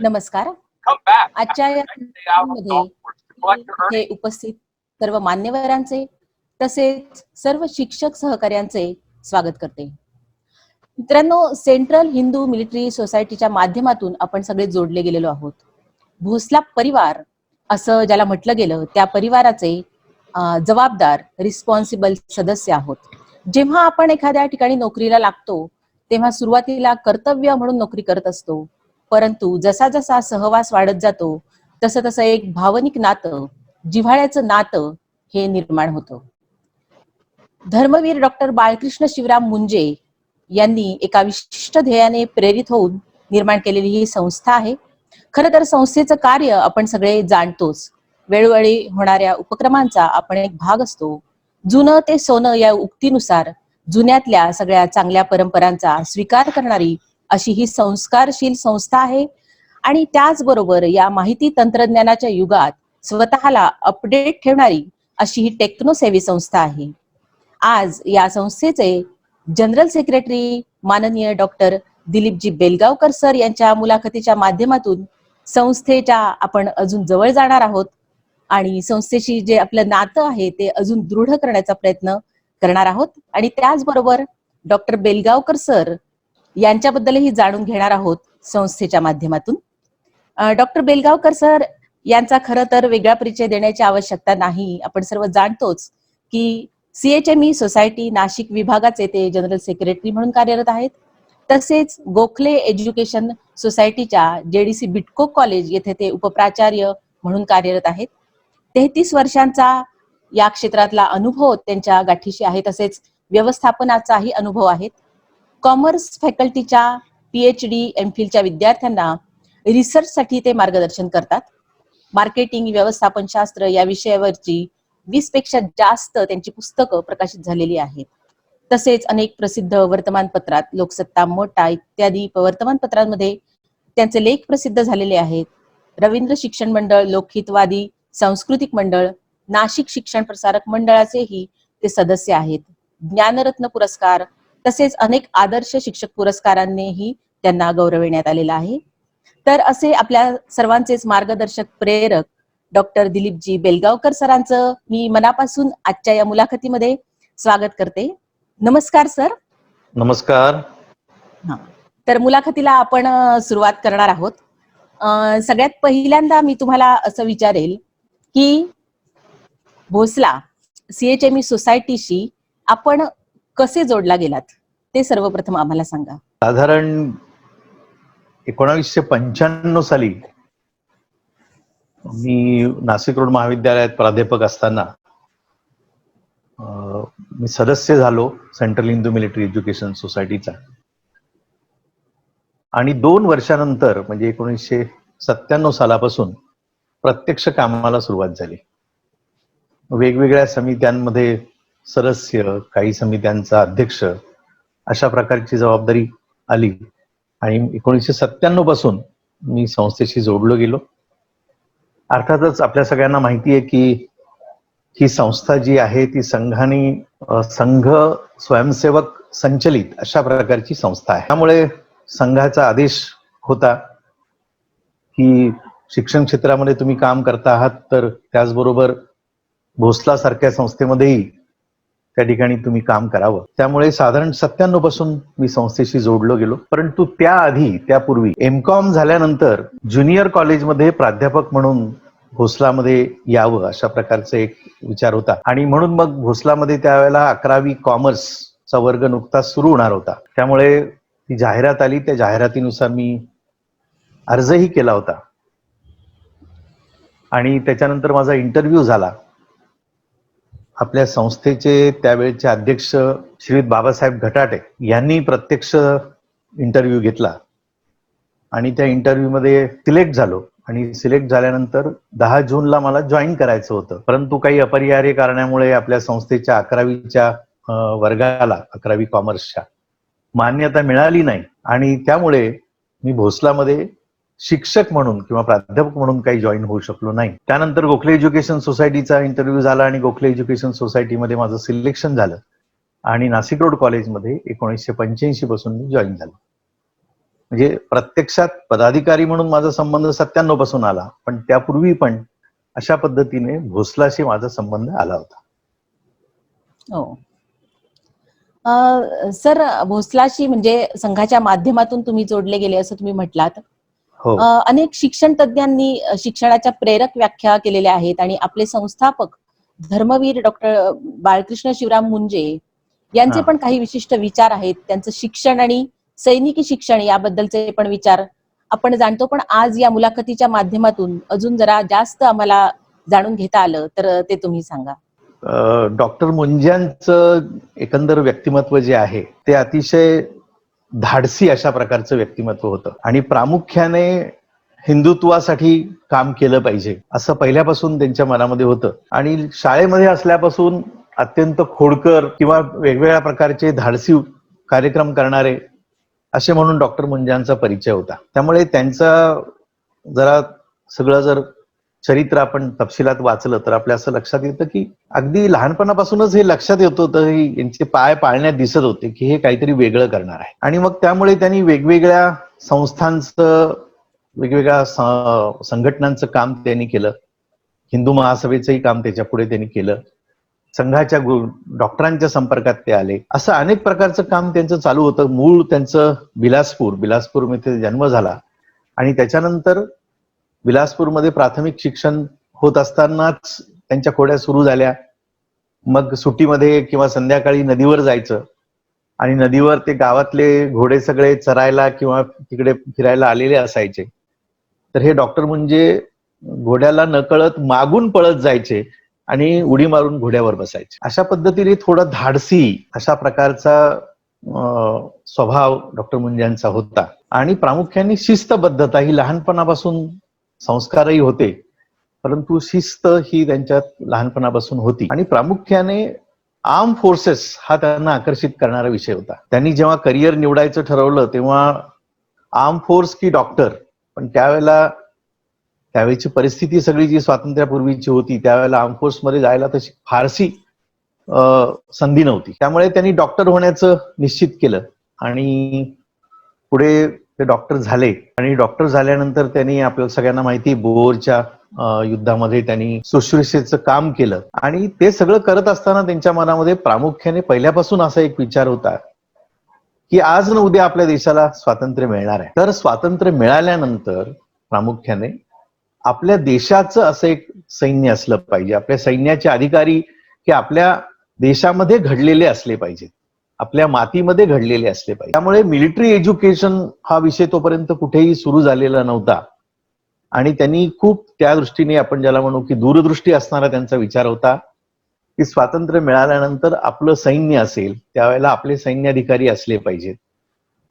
नमस्कार. आजच्या या मध्ये इथे उपस्थित सर्व मान्यवरांचे तसेच सर्व शिक्षक सहकार्यांचे स्वागत करते. मित्रांनो, सेंट्रल हिंदू मिलिटरी सोसायटीच्या माध्यमातून आपण सगळे जोडले गेलेलो आहोत. भोसला परिवार असं ज्याला म्हटलं गेलं त्या परिवाराचे जबाबदार रिस्पॉन्सिबल सदस्य आहोत. जेव्हा आपण एखाद्या ठिकाणी नोकरीला लागतो तेव्हा सुरुवातीला कर्तव्य म्हणून नोकरी करत असतो, परंतु जसा जसा सहवास वाढत जातो तसं तसं एक भावनिक नातं, जिव्हाळ्याचं नातं हे निर्माण होतं. धर्मवीर डॉक्टर बाळकृष्ण शिवराम मुंजे यांनी एका विशिष्ट ध्येयाने प्रेरित होऊन निर्माण केलेली ही संस्था आहे. खरं तर संस्थेचं कार्य आपण सगळे जाणतोच. वेळोवेळी होणाऱ्या उपक्रमांचा आपण एक भाग असतो. जुनं ते सोनं या उक्तीनुसार जुन्यातल्या सगळ्या चांगल्या परंपरांचा स्वीकार करणारी अशी ही संस्कारशील संस्था आहे. आणि त्याचबरोबर या माहिती तंत्रज्ञानाच्या युगात स्वतःला अपडेट ठेवणारी अशी ही टेक्नोसेवी संस्था आहे. आज या संस्थेचे जनरल सेक्रेटरी माननीय डॉक्टर दिलीपजी बेलगावकर सर यांच्या मुलाखतीच्या माध्यमातून संस्थेच्या आपण अजून जवळ जाणार आहोत आणि संस्थेशी जे आपलं नातं आहे ते अजून दृढ करण्याचा प्रयत्न करणार आहोत. आणि त्याचबरोबर डॉक्टर बेलगावकर सर यांच्याबद्दलही जाणून घेणार आहोत संस्थेच्या माध्यमातून. डॉक्टर बेलगावकर सर यांचा खरं तर वेगळा परिचय देण्याची आवश्यकता नाही. आपण सर्व जाणतोच की CHME सोसायटी नाशिक विभागाचे ते जनरल सेक्रेटरी म्हणून कार्यरत आहेत. तसेच गोखले एज्युकेशन सोसायटीच्या JDC बिटको कॉलेज येथे ते उपप्राचार्य म्हणून कार्यरत आहेत. 33 वर्षांचा या क्षेत्रातला अनुभव त्यांच्या गाठीशी आहे. तसेच व्यवस्थापनाचाही अनुभव आहे. कॉमर्स फॅकल्टीच्या PhD MPhilच्या विद्यार्थ्यांना रिसर्चसाठी ते मार्गदर्शन करतात. मार्केटिंग, व्यवस्थापन शास्त्र या विषयावरची 20 पेक्षा जास्त त्यांची पुस्तकं प्रकाशित झालेली आहेत. तसेच अनेक प्रसिद्ध वर्तमानपत्रात, लोकसत्ता, मोटा इत्यादी वर्तमानपत्रांमध्ये त्यांचे लेख प्रसिद्ध झालेले आहेत. रवींद्र शिक्षण मंडळ, लोकहितवादी सांस्कृतिक मंडळ, नाशिक शिक्षण प्रसारक मंडळाचेही ते सदस्य आहेत. ज्ञानरत्न पुरस्कार तसेच अनेक आदर्श शिक्षक पुरस्कारांनीही त्यांना गौरविण्यात आलेला आहे. तर असे आपल्या सर्वांचेच मार्गदर्शक, प्रेरक डॉक्टर दिलीपजी बेलगावकर सरांचं मी मनापासून आजच्या या मुलाखतीमध्ये स्वागत करते. नमस्कार सर. नमस्कार. तर मुलाखतीला आपण सुरुवात करणार आहोत. सगळ्यात पहिल्यांदा मी तुम्हाला असं विचारेल की भोसला CHME सोसायटीशी आपण कसे जोडला गेलात ते सर्वप्रथम आम्हाला सांगा. साधारण 1995 साली मी नाशिक रोड महाविद्यालयात प्राध्यापक असताना मी सदस्य झालो सेंट्रल हिंदू मिलिटरी एज्युकेशन सोसायटीचा. आणि 2 वर्षानंतर म्हणजे 1997 सालापासून प्रत्यक्ष कामाला सुरुवात झाली. वेगवेगळ्या समित्यांमध्ये सदस्य, काही समित्यांचा अध्यक्ष अशा प्रकारची जबाबदारी आली आणि 1997 पासून मी संस्थेशी जोडलो गेलो. अर्थातच आपल्या सगळ्यांना माहिती आहे की ही संस्था जी आहे ती संघ स्वयंसेवक संचलित अशा प्रकारची संस्था आहे. त्यामुळे संघाचा आदेश होता की शिक्षण क्षेत्रामध्ये तुम्ही काम करता आहात तर त्याचबरोबर भोसला सारख्या संस्थेमध्येही त्या ठिकाणी तुम्ही काम करावं. त्यामुळे साधारण 97 पासून मी संस्थेशी जोडलो गेलो. परंतु त्यापूर्वी MCOM झाल्यानंतर ज्युनियर कॉलेजमध्ये प्राध्यापक म्हणून भोसलामध्ये यावं अशा प्रकारचा एक विचार होता. आणि म्हणून मग भोसलामध्ये त्यावेळेला 11वी कॉमर्सचा वर्ग नुकताच सुरू होणार होता. त्यामुळे ती जाहिरात आली. त्या जाहिरातीनुसार मी अर्जही केला होता आणि त्याच्यानंतर माझा इंटरव्ह्यू झाला. आपल्या संस्थेचे त्यावेळेचे अध्यक्ष श्रीयुत बाबासाहेब घटाटे यांनी प्रत्यक्ष इंटरव्ह्यू घेतला आणि त्या इंटरव्ह्यू मध्ये सिलेक्ट झालो. आणि सिलेक्ट झाल्यानंतर 10 जूनला मला जॉईन करायचं होतं. परंतु काही अपरिहार्य कारणामुळे आपल्या संस्थेच्या 11वीच्या वर्गाला 11वी कॉमर्सच्या मान्यता मिळाली नाही आणि त्यामुळे मी भोसलामध्ये शिक्षक म्हणून किंवा प्राध्यापक म्हणून काही जॉईन होऊ शकलो नाही. त्यानंतर गोखले एज्युकेशन सोसायटीचा इंटरव्ह्यू झाला आणि गोखले एज्युकेशन सोसायटीमध्ये माझं सिलेक्शन झालं आणि नाशिक रोड कॉलेजमध्ये 1985 पासून मी जॉईन झालो. म्हणजे प्रत्यक्षात पदाधिकारी म्हणून माझा संबंध 97 पासून आला, पण त्यापूर्वी पण अशा पद्धतीने भोसलाशी माझा संबंध आला होता. हो. सर, भोसलाशी म्हणजे संघाच्या माध्यमातून तुम्ही जोडले गेले असं तुम्ही म्हटलात. हो. अनेक शिक्षण तज्ञांनी शिक्षणाच्या प्रेरक व्याख्या केलेल्या आहेत आणि आपले संस्थापक धर्मवीर डॉक्टर बाळकृष्ण शिवराम मुंजे यांचे हा. पण काही विशिष्ट विचार आहेत. त्यांचं शिक्षण आणि सैनिकी शिक्षण याबद्दलचे पण विचार आपण जाणतो, पण आज या मुलाखतीच्या माध्यमातून अजून जरा जास्त आम्हाला जाणून घेता आलं तर ते तुम्ही सांगा. डॉक्टर मुंज्यांचं एकंदर व्यक्तिमत्व जे आहे ते अतिशय धाडसी अशा प्रकारचं व्यक्तिमत्व होतं आणि प्रामुख्याने हिंदुत्वासाठी काम केलं पाहिजे असं पहिल्यापासून त्यांच्या मनामध्ये होतं. आणि शाळेमध्ये असल्यापासून अत्यंत खोडकर किंवा वेगवेगळ्या प्रकारचे धाडसी कार्यक्रम करणारे असे म्हणून डॉक्टर मुंज्यांचा परिचय होता. त्यामुळे त्यांचा जरा सगळं जर चरित्र आपण तपशिलात वाचलं तर आपल्या असं लक्षात येतं की अगदी लहानपणापासूनच हे लक्षात येत होतं, यांचे पाय पाळण्यात दिसत होते की हे काहीतरी वेगळं करणार आहे. आणि मग त्यामुळे त्यांनी वेगवेगळ्या संस्थांचं, वेगवेगळ्या संघटनांचं काम त्यांनी केलं. हिंदू महासभेचंही काम त्याच्या पुढे त्यांनी केलं. संघाच्या डॉक्टरांच्या संपर्कात ते आले. असं अनेक प्रकारचं काम त्यांचं चालू होतं. मूळ त्यांचं बिलासपूरमध्ये जन्म झाला आणि त्याच्यानंतर बिलासपूरमध्ये प्राथमिक शिक्षण होत असतानाच त्यांच्या खोड्या सुरू झाल्या. मग सुट्टीमध्ये किंवा संध्याकाळी नदीवर जायचं आणि नदीवर ते गावातले घोडे सगळे चरायला किंवा तिकडे फिरायला आलेले असायचे. तर हे डॉक्टर म्हणजे घोड्याला नकळत मागून पळत जायचे आणि उडी मारून घोड्यावर बसायचे. अशा पद्धतीने थोडा धाडसी अशा प्रकारचा स्वभाव डॉक्टर मुंज्यांचा होता. आणि प्रामुख्याने शिस्तबद्धता ही लहानपणापासून, संस्कारही होते परंतु शिस्त ही त्यांच्यात लहानपणापासून होती. आणि प्रामुख्याने आर्म फोर्सेस हा त्यांना आकर्षित करणारा विषय होता. त्यांनी जेव्हा करिअर निवडायचं ठरवलं तेव्हा आर्म फोर्स की डॉक्टर, पण त्यावेळेची परिस्थिती सगळी जी स्वातंत्र्यापूर्वीची होती त्यावेळेला आर्म फोर्समध्ये जायला तशी फारशी संधी नव्हती. त्यामुळे त्यांनी डॉक्टर होण्याचं निश्चित केलं आणि पुढे ते डॉक्टर झाले. आणि डॉक्टर झाल्यानंतर त्यांनी, आपल्याला सगळ्यांना माहिती, बोरच्या युद्धामध्ये त्यांनी शुश्रूषेचं काम केलं. आणि ते सगळं करत असताना त्यांच्या मनामध्ये प्रामुख्याने पहिल्यापासून असा एक विचार होता की आज न उद्या आपल्या देशाला स्वातंत्र्य मिळणार आहे. तर स्वातंत्र्य मिळाल्यानंतर प्रामुख्याने आपल्या देशाचं असं एक सैन्य असलं पाहिजे. आपल्या सैन्याचे अधिकारी हे आपल्या देशामध्ये घडलेले असले पाहिजेत, आपल्या मातीमध्ये घडलेले असले पाहिजे. त्यामुळे मिलिटरी एज्युकेशन हा विषय तोपर्यंत कुठेही सुरू झालेला नव्हता आणि त्यांनी खूप त्या दृष्टीने, आपण ज्याला म्हणू की दूरदृष्टी असणारा त्यांचा विचार होता की स्वातंत्र्य मिळाल्यानंतर आपलं सैन्य असेल त्यावेळेला आपले सैन्याधिकारी असले पाहिजेत.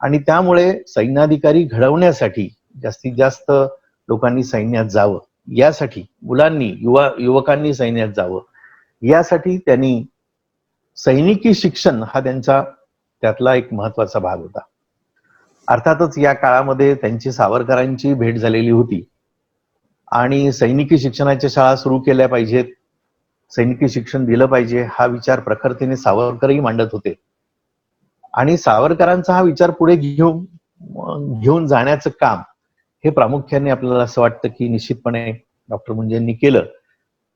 आणि त्यामुळे सैन्याधिकारी घडवण्यासाठी जास्तीत जास्त लोकांनी सैन्यात जावं, यासाठी मुलांनी, युवकांनी सैन्यात जावं, यासाठी त्यांनी सैनिकी शिक्षण हा त्यांचा त्यातला एक महत्वाचा भाग होता. अर्थातच या काळामध्ये त्यांची सावरकरांची भेट झालेली होती आणि सैनिकी शिक्षणाच्या शाळा सुरू केल्या पाहिजेत, सैनिकी शिक्षण दिलं पाहिजे हा विचार प्रखरतेने सावरकरही मांडत होते. आणि सावरकरांचा हा विचार पुढे घेऊन जाण्याचं काम हे प्रामुख्याने आपल्याला असं वाटतं की निश्चितपणे डॉक्टर मुंजेंनी केलं.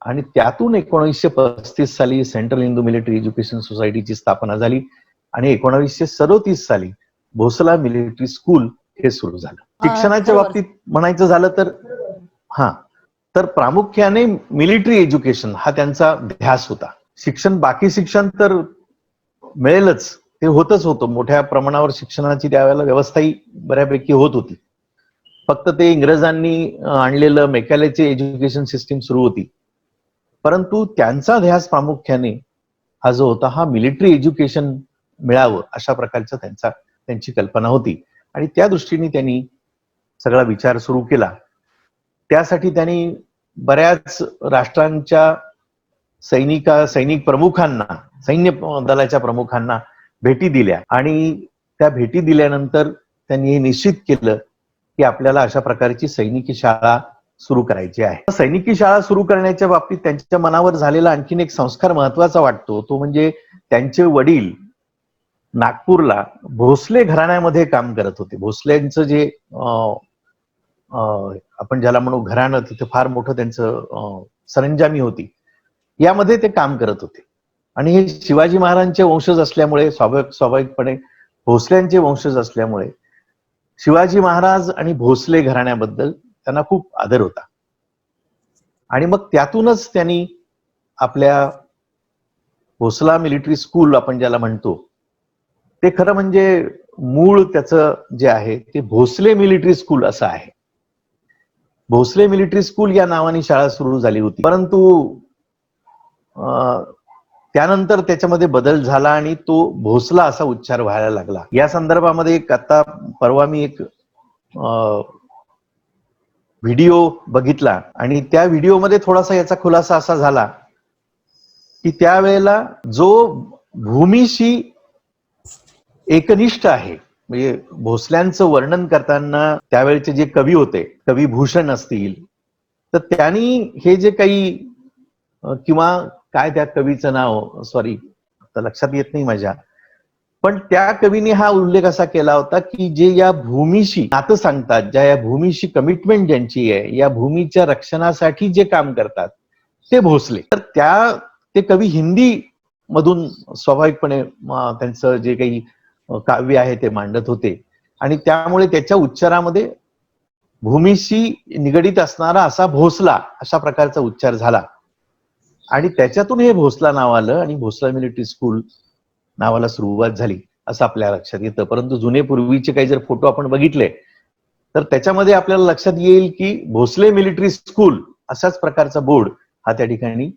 आणि त्यातून 1935 साली सेंट्रल हिंदू मिलिटरी एज्युकेशन सोसायटीची स्थापना झाली आणि 1937 साली भोसला मिलिटरी स्कूल हे सुरू झालं. शिक्षणाच्या बाबतीत म्हणायचं झालं तर प्रामुख्याने मिलिटरी एज्युकेशन हा त्यांचा ध्यास होता. बाकी शिक्षण तर मिळेलच, ते होतच होतं. मोठ्या प्रमाणावर शिक्षणाची त्यावेळेला व्यवस्थाही बऱ्यापैकी होत होती. फक्त ते इंग्रजांनी आणलेलं मेकॅलेची एज्युकेशन सिस्टीम सुरू होती. परंतु त्यांचा ध्यास प्रामुख्याने हा जो होता हा मिलिटरी एज्युकेशन मिळावं अशा प्रकारचा त्यांची कल्पना होती. आणि त्या दृष्टीने त्यांनी सगळा विचार सुरू केला. त्यासाठी त्यांनी बऱ्याच राष्ट्रांच्या सैनिक प्रमुखांना, सैन्य दलाच्या प्रमुखांना भेटी दिल्या आणि त्या भेटी दिल्यानंतर त्यांनी हे निश्चित केलं की आपल्याला अशा प्रकारची सैनिकी शाळा सुरू करायची आहे. सैनिकी शाळा सुरू करण्याच्या बाबतीत त्यांच्या मनावर झालेला आणखीन एक संस्कार महत्वाचा वाटतो, तो म्हणजे त्यांचे वडील नागपूरला भोसले घराण्यामध्ये काम करत होते. भोसलेंचं जे आपण ज्याला म्हणू घराणं, तिथे फार मोठं त्यांचं सरंजामी होती, यामध्ये ते काम करत होते. आणि हे शिवाजी महाराजांचे वंशज असल्यामुळे, स्वाभाविकपणे भोसल्यांचे वंशज असल्यामुळे शिवाजी महाराज आणि भोसले घराण्याबद्दल त्यांना खूप आदर होता. आणि मग त्यातूनच त्यांनी आपल्या भोसला मिलिटरी स्कूल आपण ज्याला म्हणतो, ते खरं म्हणजे मूळ त्याचं जे आहे ते भोसले मिलिटरी स्कूल असं आहे. भोसले मिलिटरी स्कूल या नावाने शाळा सुरू झाली होती, परंतु त्यानंतर त्याच्यामध्ये बदल झाला आणि तो भोसला असा उच्चार व्हायला लागला. या संदर्भामध्ये एक आता परवा मी एक व्हिडिओ बघितला आणि त्या व्हिडिओमध्ये थोडासा याचा खुलासा असा झाला की त्यावेळेला जो भूमीशी एकनिष्ठ आहे, म्हणजे भोसल्यांचं वर्णन करताना त्यावेळेचे जे कवी होते, कवी भूषण असतील, तर त्यांनी हे जे काही किंवा काय त्या कवीचं नाव, सॉरी आता लक्षात येत नाही माझ्या, पण त्या कवीने हा उल्लेख असा केला होता की जे या भूमीशी नातं सांगतात, ज्या या भूमीशी कमिटमेंट ज्यांची आहे, या भूमीच्या रक्षणासाठी जे काम करतात ते भोसले. तर ते कवी हिंदी मधून स्वाभाविकपणे त्यांचं जे काही काव्य आहे ते मांडत होते आणि त्यामुळे त्याच्या उच्चारामध्ये भूमीशी निगडीत असणारा असा भोसला अशा प्रकारचा उच्चार झाला आणि त्याच्यातून हे भोसला नाव आलं आणि भोसला मिलिटरी स्कूल नावाला सुरुवात झाली असं आपल्या लक्षात येतं. परंतु जुने पूर्वीचे काही जर फोटो आपण बघितले तर त्याच्यामध्ये आपल्याला लक्षात येईल की भोसले मिलिटरी स्कूल अशाच प्रकारचा बोर्ड हा त्या ठिकाणी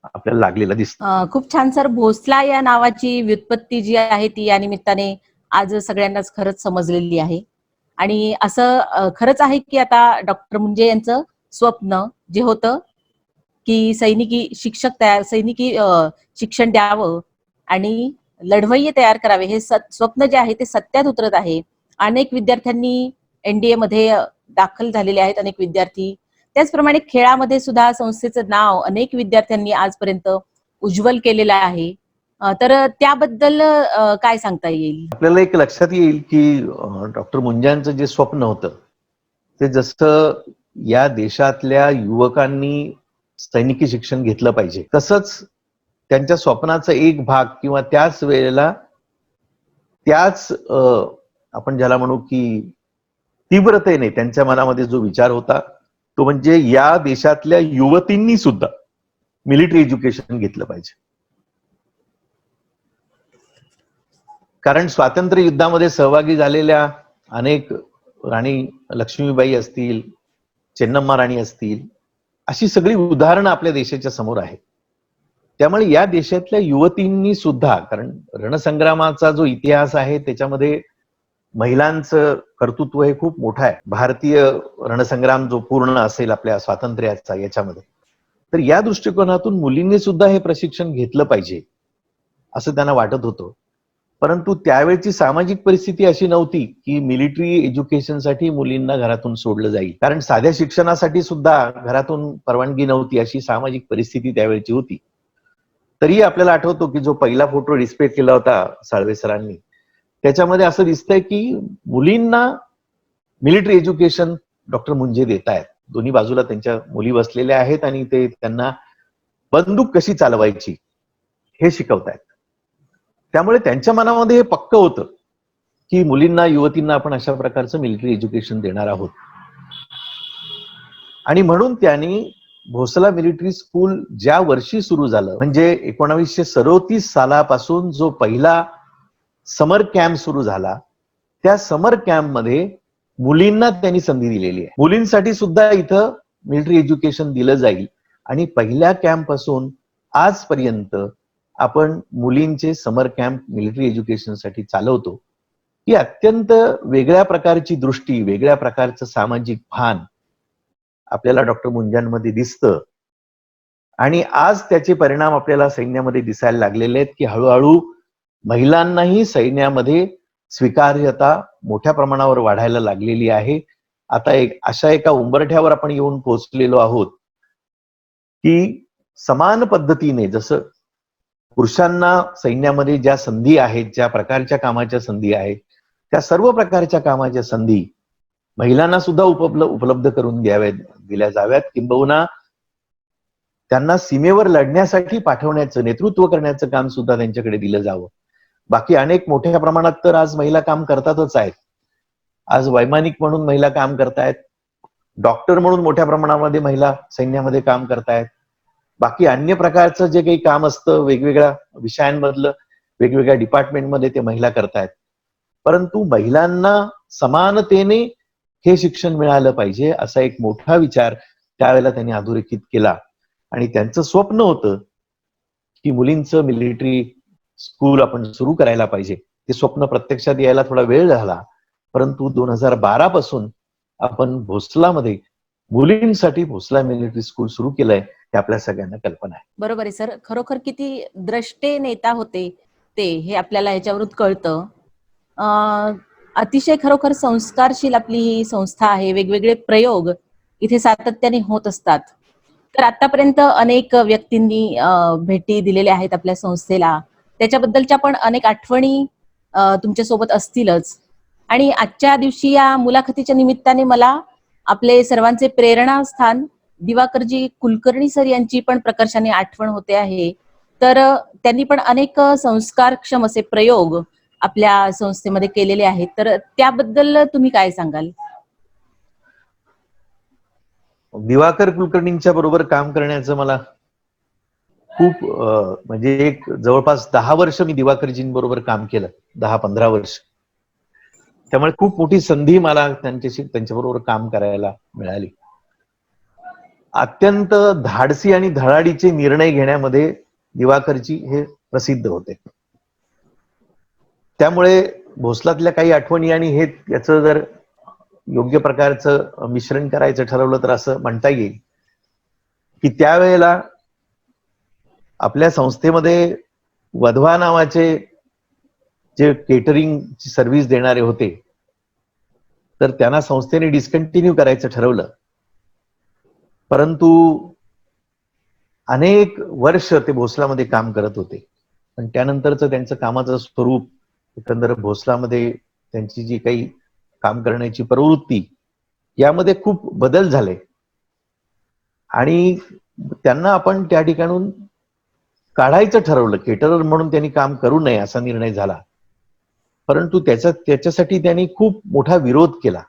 आपल्याला लागलेला दिसतो. खूप छान सर. भोसला या नावाची व्युत्पत्ती जी आहे ती या निमित्ताने आज सगळ्यांनाच खरंच समजलेली आहे. आणि असं खरंच आहे की आता डॉक्टर मुंजे यांचं स्वप्न जे होतं की सैनिकी शिक्षण द्यावं आणि लढवय्ये तयार करावे, हे स्वप्न जे आहे ते सत्यात उतरत आहे. अनेक विद्यार्थ्यांनी एनडीए मध्ये दाखल झालेले आहेत, अनेक विद्यार्थी. त्याचप्रमाणे खेळामध्ये सुद्धा संस्थेचं नाव अनेक विद्यार्थ्यांनी आजपर्यंत उज्ज्वल केलेलं आहे. तर त्याबद्दल काय सांगता येईल? आपल्याला एक लक्षात येईल की डॉक्टर मुंजांचं जे स्वप्न होतं ते जसं या देशातल्या युवकांनी सैनिकी शिक्षण घेतलं पाहिजे, तसंच त्यांच्या स्वप्नाचा एक भाग किंवा त्याच वेळेला त्याच आपण ज्याला म्हणू की तीव्रतेने त्यांच्या मनामध्ये जो विचार होता तो म्हणजे या देशातल्या युवतींनी सुद्धा मिलिटरी एज्युकेशन घेतलं पाहिजे. कारण स्वातंत्र्य युद्धामध्ये सहभागी झालेल्या अनेक राणी लक्ष्मीबाई असतील, चेन्नम्मा राणी असतील, अशी सगळी उदाहरणं आपल्या देशाच्या समोर आहेत. त्यामुळे या देशातल्या युवतींनी सुद्धा, कारण रणसंग्रामाचा जो इतिहास आहे त्याच्यामध्ये महिलांचं कर्तृत्व हे खूप मोठं आहे. भारतीय रणसंग्राम जो पूर्ण असेल आपल्या स्वातंत्र्याचा याच्यामध्ये, तर या दृष्टिकोनातून मुलींनी सुद्धा हे प्रशिक्षण घेतलं पाहिजे असं त्यांना वाटत होतं. परंतु त्यावेळची सामाजिक परिस्थिती अशी नव्हती की मिलिटरी एज्युकेशनसाठी मुलींना घरातून सोडलं जाईल, कारण साध्या शिक्षणासाठी सुद्धा घरातून परवानगी नव्हती, अशी सामाजिक परिस्थिती त्यावेळची होती. तरी आपल्याला आठवतो की जो पहिला फोटो डिस्प्ले केला होता साळवे सरांनी, त्याच्यामध्ये असं दिसतंय की मुलींना मिलिटरी एज्युकेशन डॉक्टर मुंजे देत आहेत. दोन्ही बाजूला त्यांच्या मुली बसलेल्या आहेत आणि ते त्यांना बंदूक कशी चालवायची हे शिकवतायत. त्यामुळे त्यांच्या मनामध्ये हे पक्क होतं की मुलींना, युवतींना आपण अशा प्रकारचं मिलिटरी एज्युकेशन देणार आहोत. आणि म्हणून त्यांनी भोसला मिलिटरी स्कूल ज्या वर्षी सुरू झालं, म्हणजे 1937 सालापासून जो पहिला समर कॅम्प सुरू झाला, त्या समर कॅम्प मध्ये मुलींना त्यांनी संधी दिलेली आहे. मुलींसाठी सुद्धा इथं मिलिटरी एज्युकेशन दिलं जाईल आणि पहिल्या कॅम्प पासून आजपर्यंत आपण मुलींचे समर कॅम्प मिलिटरी एज्युकेशनसाठी चालवतो. ही अत्यंत वेगळ्या प्रकारची दृष्टी, वेगळ्या प्रकारचं सामाजिक भान आपल्याला डॉक्टर मुंजांमध्ये दिसतं आणि आज त्याचे परिणाम आपल्याला सैन्यामध्ये दिसायला लागलेले आहेत की हळूहळू महिलांनाही सैन्यामध्ये स्वीकार्यता मोठ्या प्रमाणावर वाढायला लागलेली आहे. आता अशा एका उंबरठ्यावर आपण येऊन पोहोचलेलो आहोत की समान पद्धतीने जसं पुरुषांना सैन्यामध्ये ज्या संधी आहेत, ज्या प्रकारच्या कामाच्या संधी आहेत, त्या सर्व प्रकारच्या कामाच्या संधी महिलांना सुद्धा उपलब्ध करून दिल्या जाव्यात, किंबहुना त्यांना सीमेवर लढण्यासाठी पाठवण्याचं, नेतृत्व करण्याचं काम सुद्धा त्यांच्याकडे दिलं जावं. बाकी अनेक मोठ्या प्रमाणात तर आज महिला काम करतातच आहेत. आज वैमानिक म्हणून महिला काम करतायत, डॉक्टर म्हणून मोठ्या प्रमाणामध्ये महिला सैन्यामध्ये काम करतायत. बाकी अन्य प्रकारचं जे काही काम असतं वेगवेगळ्या विषयांमधलं, वेगवेगळ्या डिपार्टमेंटमध्ये ते महिला करतायत. परंतु महिलांना समानतेने हे शिक्षण मिळालं पाहिजे असा एक मोठा विचार त्यावेळेला त्यांनी अधोरेखित केला. आणि त्यांचं स्वप्न होतं की मुलींचं मिलिटरी स्कूल आपण सुरू करायला पाहिजे. ते स्वप्न प्रत्यक्षात यायला थोडा वेळ झाला, परंतु 2012 पासून आपण भोसलामध्ये मुलींसाठी भोसला मिलिटरी स्कूल सुरू केलंय, हे आपल्या सगळ्यांना कल्पना आहे. बरोबर आहे सर. खरोखर किती द्रष्टे नेता होते ते, हे आपल्याला याच्यावरून कळतं. अतिशय खरोखर संस्कारशील आपली ही संस्था आहे. वेगवेगळे प्रयोग इथे सातत्याने होत असतात. तर आतापर्यंत अनेक व्यक्तींनी भेटी दिलेल्या आहेत आपल्या संस्थेला. त्याच्याबद्दलच्या पण अनेक आठवणी तुमच्या सोबत असतीलच. आणि आजच्या दिवशी या मुलाखतीच्या निमित्ताने मला आपले सर्वांचे प्रेरणास्थान दिवाकरजी कुलकर्णी सर यांची पण प्रकर्षाने आठवण होते आहे. तर त्यांनी पण अनेक संस्कारक्षम असे प्रयोग आपल्या संस्थेमध्ये केलेले आहेत. तर त्याबद्दल तुम्ही काय सांगाल? दिवाकर कुलकर्णींच्या बरोबर काम करण्याचं मला खूप म्हणजे एक जवळपास 10 वर्ष मी दिवाकरजींबरोबर काम केलं, 10-15 वर्ष. त्यामुळे खूप मोठी संधी मला त्यांच्याबरोबर काम करायला मिळाली. अत्यंत धाडसी आणि धडाडीचे निर्णय घेण्यामध्ये दिवाकरजी हे प्रसिद्ध होते. त्यामुळे भोसलातल्या काही आठवणी आणि हे याचं जर योग्य प्रकारचं मिश्रण करायचं ठरवलं तर असं म्हणता येईल की त्यावेळेला आपल्या संस्थेमध्ये वधवा नावाचे जे केटरिंगची सर्व्हिस देणारे होते, तर त्यांना संस्थेने डिस्कंटिन्यू करायचं ठरवलं. परंतु अनेक वर्ष ते भोसलामध्ये काम करत होते. पण त्यानंतरचं त्यांचं कामाचं स्वरूप, एकंदर भोसलामध्ये त्यांची जी काही काम करण्याची प्रवृत्ती, यामध्ये खूप बदल झाले आणि त्यांना आपण त्या ठिकाणून काढायचं ठरवलं. केटरर म्हणून त्यांनी काम करू नये असा निर्णय झाला. परंतु त्याच्यासाठी त्यांनी खूप मोठा विरोध केला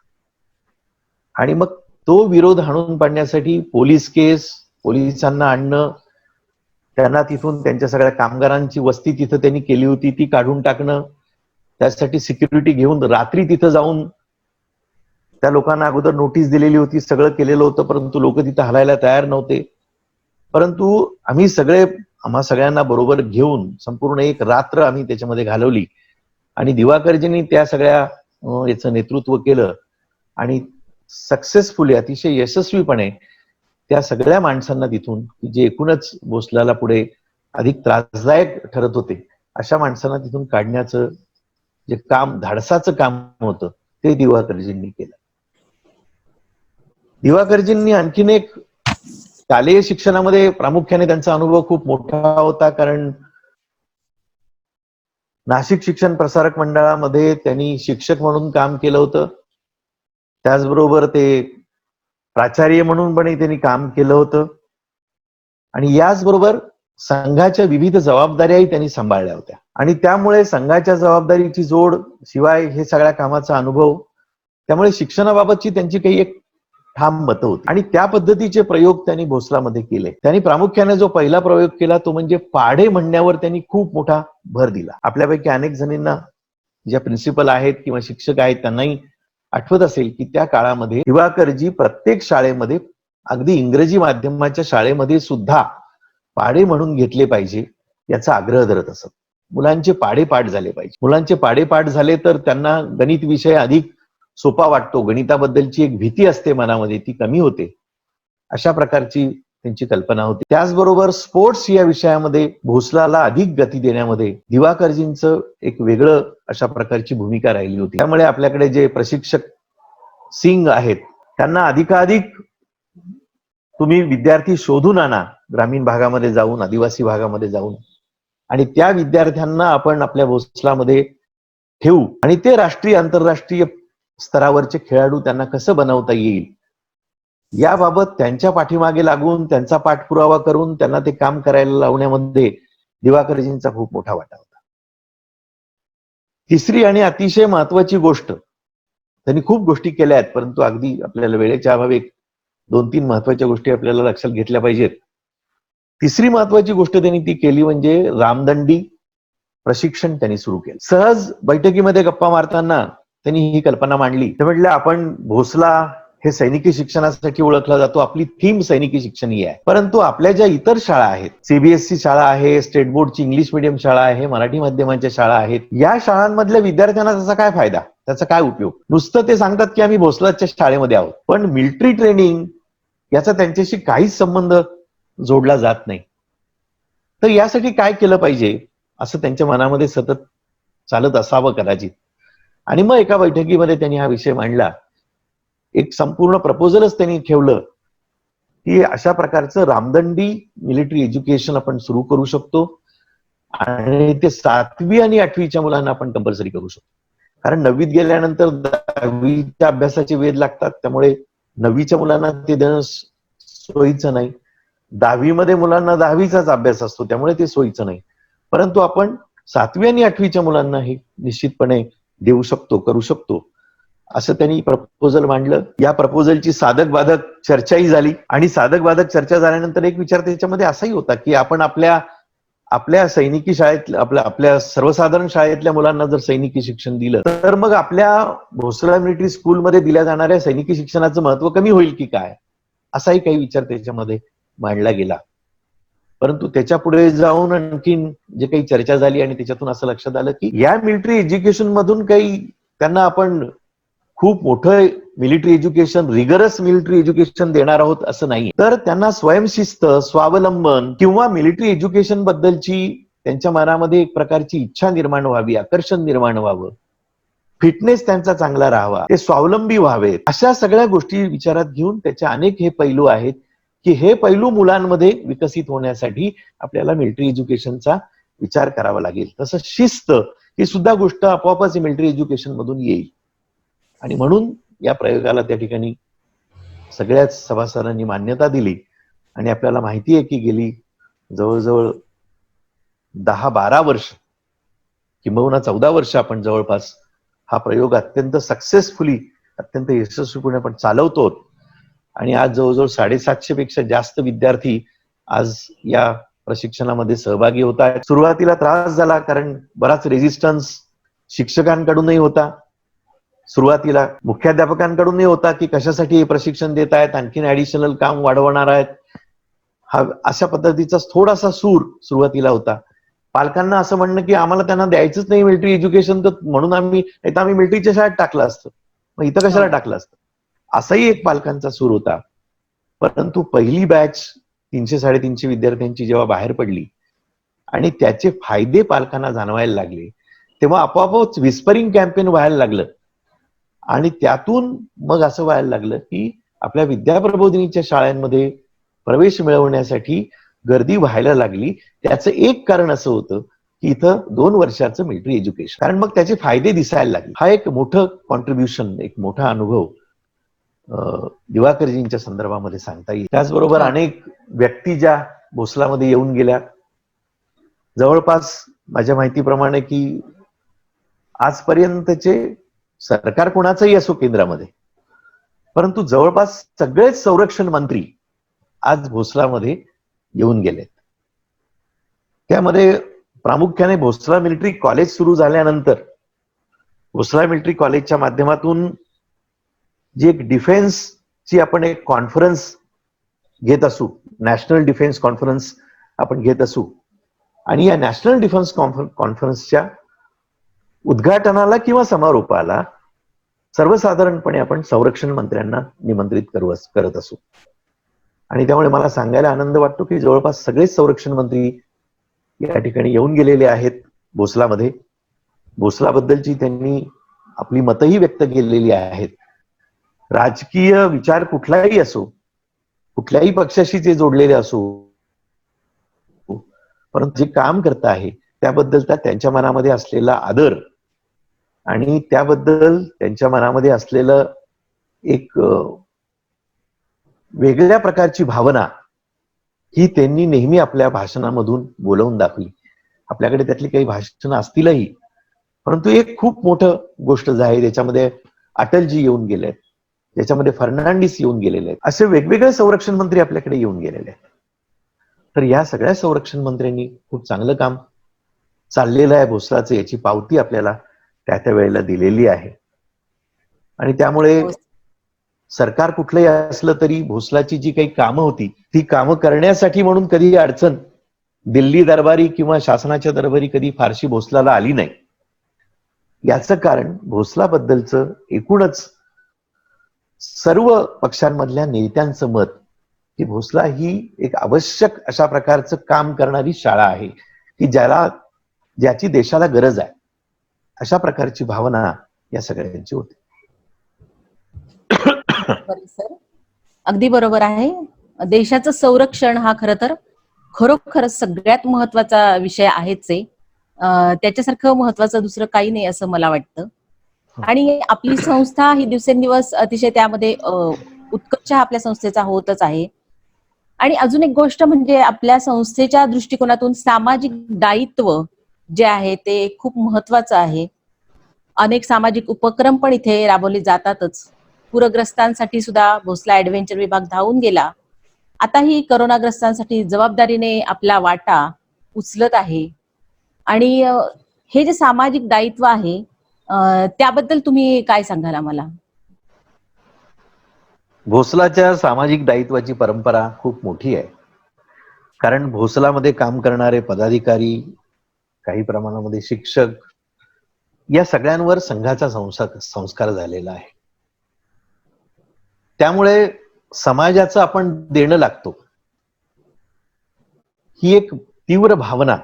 आणि मग तो विरोध हाणून पाडण्यासाठी पोलीस केस, पोलिसांना आणणं, त्यांना तिथून त्यांच्या सगळ्या कामगारांची वस्ती तिथं त्यांनी केली होती ती काढून टाकणं, त्यासाठी सिक्युरिटी घेऊन रात्री तिथं जाऊन त्या लोकांना अगोदर नोटीस दिलेली होती, सगळं केलेलं होतं, परंतु लोक तिथं हलायला तयार नव्हते. परंतु आम्हा सगळ्यांना बरोबर घेऊन संपूर्ण एक रात्र आम्ही त्याच्यामध्ये घालवली आणि दिवाकरजींनी त्या सगळ्या याचं नेतृत्व केलं आणि सक्सेसफुली, अतिशय यशस्वीपणे त्या सगळ्या माणसांना तिथून, जे एकूणच भोसलाला पुढे अधिक त्रासदायक ठरत होते, अशा माणसांना तिथून काढण्याचं जे काम, धाडसाचं काम होतं, ते दिवाकरजींनी केलं. दिवाकरजींनी आणखीन एक शालेय शिक्षणामध्ये प्रामुख्याने त्यांचा अनुभव खूप मोठा होता, कारण नाशिक शिक्षण प्रसारक मंडळामध्ये त्यांनी शिक्षक म्हणून काम केलं होतं. त्याचबरोबर ते प्राचार्य म्हणून पण त्यांनी काम केलं होतं आणि याचबरोबर संघाच्या विविध जबाबदाऱ्याही त्यांनी सांभाळल्या होत्या आणि त्यामुळे संघाच्या जबाबदारीची जोड, शिवाय हे सगळ्या कामाचा अनुभव, त्यामुळे शिक्षणाबाबतची त्यांची काही एक ठाम मतं होती आणि त्या पद्धतीचे प्रयोग त्यांनी भोसलामध्ये केले. त्यांनी प्रामुख्याने जो पहिला प्रयोग केला तो म्हणजे पाढे म्हणण्यावर त्यांनी खूप मोठा भर दिला. आपल्यापैकी अनेक जणींना, ज्या प्रिन्सिपल आहेत किंवा शिक्षक आहेत, त्यांनाही आठवत असेल की त्या काळामध्ये दिवाकरजी प्रत्येक शाळेमध्ये, अगदी इंग्रजी माध्यमाच्या शाळेमध्ये सुद्धा पाढे म्हणून घेतले पाहिजे याचा आग्रह धरत असत. मुलांचे पाढे पाठ झाले पाहिजे. मुलांचे पाढे पाठ झाले तर त्यांना गणित विषय अधिक सोपा वाटतो, गणिताबद्दलची एक भीती असते मनामध्ये, ती कमी होते, अशा प्रकारची त्यांची कल्पना होती. त्याचबरोबर स्पोर्ट्स या विषयामध्ये भोसलाला अधिक गती देण्यामध्ये दिवाकरजींचं एक वेगळं अशा प्रकारची भूमिका राहिली होती. त्यामुळे आपल्याकडे जे प्रशिक्षक सिंग आहेत, त्यांना अधिकाधिक तुम्ही विद्यार्थी शोधून आणा, ग्रामीण भागामध्ये जाऊन, आदिवासी भागामध्ये जाऊन, आणि त्या विद्यार्थ्यांना आपण आपल्या भोसलामध्ये ठेवू आणि ते राष्ट्रीय आंतरराष्ट्रीय स्तरावरचे खेळाडू त्यांना कसं बनवता येईल याबाबत त्यांच्या पाठीमागे लागून त्यांचा पाठपुरावा करून त्यांना ते काम करायला लावण्यामध्ये दिवाकरजींचा खूप मोठा वाटा होता. तिसरी आणि अतिशय महत्वाची गोष्ट, त्यांनी खूप गोष्टी केल्या आहेत, परंतु अगदी आपल्याला वेळेच्या अभावी 2-3 महत्वाच्या गोष्टी आपल्याला लक्षात घेतल्या पाहिजेत. तिसरी महत्वाची गोष्ट त्यांनी ती केली म्हणजे रामदंडी प्रशिक्षण त्यांनी सुरू केलं. सहज बैठकीमध्ये गप्पा मारताना त्यांनी ही कल्पना मांडली. ते म्हटलं आपण भोसला हे सैनिकी शिक्षणासाठी ओळखला जातो, आपली थीम सैनिकी शिक्षण ही आहे, परंतु आपल्या ज्या इतर शाळा आहेत, सीबीएसई शाळा आहे, स्टेट बोर्डची इंग्लिश मिडियम शाळा आहे, मराठी माध्यमांच्या शाळा आहेत, या शाळांमधल्या विद्यार्थ्यांना त्याचा काय फायदा, त्याचा काय उपयोग? नुसतं ते सांगतात की आम्ही भोसलाच्या शाळेमध्ये आहोत, पण मिलिटरी ट्रेनिंग याचा त्यांच्याशी काहीच संबंध जोडला जात नाही. तर यासाठी काय केलं पाहिजे असं त्यांच्या मनामध्ये सतत चालत असावं कदाचित. आणि मग एका बैठकीमध्ये त्यांनी हा विषय मांडला. एक संपूर्ण प्रपोजलच त्यांनी ठेवलं की अशा प्रकारचं रामदंडी मिलिटरी एज्युकेशन आपण सुरू करू शकतो आणि ते 7वी आणि 8वीच्या मुलांना आपण कंपल्सरी करू शकतो. कारण 9वीत गेल्यानंतर 10वीच्या अभ्यासाचे वेध लागतात, त्यामुळे 9वीच्या मुलांना ते देणं सोयीचं नाही. 10वीमध्ये मुलांना 10वीचाच अभ्यास असतो, त्यामुळे ते सोयीचं नाही. परंतु आपण 7वी आणि 8वीच्या मुलांना हे निश्चितपणे देऊ शकतो, करू शकतो, असं त्यांनी प्रपोजल मांडलं. या प्रपोजलची साधक बाधक चर्चाही झाली आणि साधक बाधक चर्चा झाल्यानंतर एक विचार त्याच्यामध्ये असाही होता की आपण आपल्या सैनिकी शाळेत आपल्या सर्वसाधारण शाळेतल्या मुलांना जर सैनिकी शिक्षण दिलं तर मग आपल्या भोसला मिलिटरी स्कूलमध्ये दिल्या जाणाऱ्या सैनिकी शिक्षणाचं महत्व कमी होईल की काय, असाही काही विचार त्याच्यामध्ये मांडला गेला. परंतु त्याच्या पुढे जाऊन आणखीन जे काही चर्चा झाली आणि त्याच्यातून असं लक्षात आलं की या मिलिटरी एज्युकेशन मधून काही त्यांना आपण खूप मोठं military education, rigorous military education देणार आहोत असं नाही. तर त्यांना स्वयंशिस्त, स्वावलंबन किंवा मिलिटरी एज्युकेशन बद्दलची त्यांच्या मनामध्ये एक प्रकारची इच्छा निर्माण व्हावी, आकर्षण निर्माण व्हावं, फिटनेस त्यांचा चांगला राहावा, ते स्वावलंबी व्हावेत, अशा सगळ्या गोष्टी विचारात घेऊन त्याचे अनेक हे पैलू आहेत की हे पैलू मुलांमध्ये विकसित होण्यासाठी आपल्याला मिलिटरी एज्युकेशनचा विचार करावा लागेल. तसं शिस्त ही सुद्धा गोष्ट आपोआपच मिलिटरी एज्युकेशन मधून येईल. आणि म्हणून या प्रयोगाला त्या ठिकाणी सगळ्याच सभासदांनी मान्यता दिली. आणि आपल्याला माहिती आहे की गेली जवळजवळ 10-12 वर्ष किंबहुना 14 वर्ष आपण जवळपास हा प्रयोग अत्यंत सक्सेसफुली, अत्यंत यशस्वीपणे आपण चालवतो. आणि आज जवळजवळ 750 पेक्षा जास्त विद्यार्थी आज या प्रशिक्षणामध्ये सहभागी होत आहेत. सुरुवातीला त्रास झाला कारण बराच रेजिस्टन्स शिक्षकांकडूनही होता, सुरुवातीला मुख्याध्यापकांकडूनही होता की कशासाठी हे प्रशिक्षण देत आहेत, आणखीन ऍडिशनल काम वाढवणार आहेत, हा अशा पद्धतीचा थोडासा सूर सुरुवातीला होता. पालकांना असं म्हणणं की आम्हाला त्यांना द्यायचंच नाही मिलिटरी एज्युकेशन, तर म्हणून आम्ही मिलिटरीच्या शाळेत टाकलं असतं, मग इथं कशाला टाकलं असतं, असाही एक पालकांचा सूर होता. परंतु पहिली बॅच 300-350 विद्यार्थ्यांची जेव्हा बाहेर पडली आणि त्याचे फायदे पालकांना जाणवायला लागले, तेव्हा आपोआपच विस्परिंग कॅम्पेन व्हायला लागलं. आणि त्यातून मग असं व्हायला लागलं की आपल्या विद्याप्रबोधिनीच्या शाळांमध्ये प्रवेश मिळवण्यासाठी गर्दी व्हायला लागली. त्याचं एक कारण असं होतं की इथं 2 वर्षाचं मिलिटरी एज्युकेशन, कारण मग त्याचे फायदे दिसायला लागले. हा एक मोठं कॉन्ट्रीब्युशन, एक मोठा अनुभव दिवाकरजींच्या संदर्भामध्ये सांगता येईल. त्याचबरोबर अनेक व्यक्ती ज्या भोसलामध्ये येऊन गेल्या, जवळपास माझ्या माहितीप्रमाणे की आजपर्यंतचे सरकार कोणाचंही असो केंद्रामध्ये, परंतु जवळपास सगळेच संरक्षण मंत्री आज भोसलामध्ये येऊन गेलेत. त्यामध्ये प्रामुख्याने भोसला मिलिटरी कॉलेज सुरू झाल्यानंतर भोसला मिलिटरी कॉलेजच्या माध्यमातून जी एक डिफेन्सची आपण एक कॉन्फरन्स घेत असू, नॅशनल डिफेन्स कॉन्फरन्स आपण घेत असू, आणि या नॅशनल डिफेन्स कॉन्फरन्सच्या उद्घाटनाला किंवा समारोपाला सर्वसाधारणपणे आपण संरक्षण मंत्र्यांना निमंत्रित करत असू. आणि त्यामुळे मला सांगायला आनंद वाटतो की जवळपास सगळेच संरक्षण मंत्री या ठिकाणी येऊन गेलेले आहेत भोसलामध्ये. भोसलाबद्दलची त्यांनी आपली मतही व्यक्त केलेली आहेत. राजकीय विचार कुठलाही असो, कुठल्याही पक्षाशी ते जोडलेले असो, परंतु जे काम करत आहे त्याबद्दल त्यांच्या मनामध्ये असलेला आदर आणि त्याबद्दल त्यांच्या मनामध्ये असलेलं एक वेगळ्या प्रकारची भावना ही त्यांनी नेहमी आपल्या भाषणामधून बोलवून दाखवली. आपल्याकडे त्यातली काही भाषणं असतीलही, परंतु एक खूप मोठं गोष्ट जी आहे त्याच्यामध्ये अटलजी येऊन गेले, त्याच्यामध्ये फर्नांडिस येऊन गेलेले आहेत, असे वेगवेगळे संरक्षण मंत्री आपल्याकडे येऊन गेलेले आहेत. तर या सगळ्या संरक्षण मंत्र्यांनी खूप चांगलं काम चाललेलं आहे भोसलाचं, याची पावती आपल्याला त्या वेळेला दिलेली आहे. आणि त्यामुळे सरकार कुठलंही असलं तरी भोसलाची जी काही कामं होती ती कामं करण्यासाठी म्हणून कधी अडचण दिल्ली दरबारी किंवा शासनाच्या दरबारी कधी फारशी भोसलाला आली नाही. याचं कारण भोसलाबद्दलचं एकूणच सर्व पक्षांमधल्या नेत्यांचं मत की भोसला ही एक आवश्यक अशा प्रकारचं काम करणारी शाळा आहे की ज्याची देशाला गरज आहे, अशा प्रकारची भावना या सगळ्यांची होती. सर, अगदी बरोबर आहे. देशाचं संरक्षण हा खरोखरच सगळ्यात महत्वाचा विषय आहेच आहे. त्याच्यासारखं महत्वाचं दुसरं काही नाही असं मला वाटतं. आणि आपली संस्था ही दिवसेंदिवस अतिशय त्यामध्ये उत्कर्ष आपल्या संस्थेचा होतच आहे. आणि अजून एक गोष्ट म्हणजे आपल्या संस्थेच्या दृष्टिकोनातून सामाजिक दायित्व जे आहे ते खूप महत्वाचं आहे. अनेक सामाजिक उपक्रम पण इथे राबवले जातातच. पूरग्रस्तांसाठी सुद्धा भोसला ऍडव्हेंचर विभाग धावून गेला. आताही करोनाग्रस्तांसाठी जबाबदारीने आपला वाटा उचलत आहे. आणि हे जे सामाजिक दायित्व आहे त्याबद्दल तुम्ही काय सांगाल आम्हाला? भोसलाच्या सामाजिक दायित्वाची परंपरा खूप मोठी आहे. कारण भोसलामध्ये काम करणारे पदाधिकारी, काही प्रमाणामध्ये शिक्षक, या सगळ्यांवर संघाचा संस्कार झालेला आहे. त्यामुळे समाजाचं आपण देणं लागतो ही एक तीव्र भावना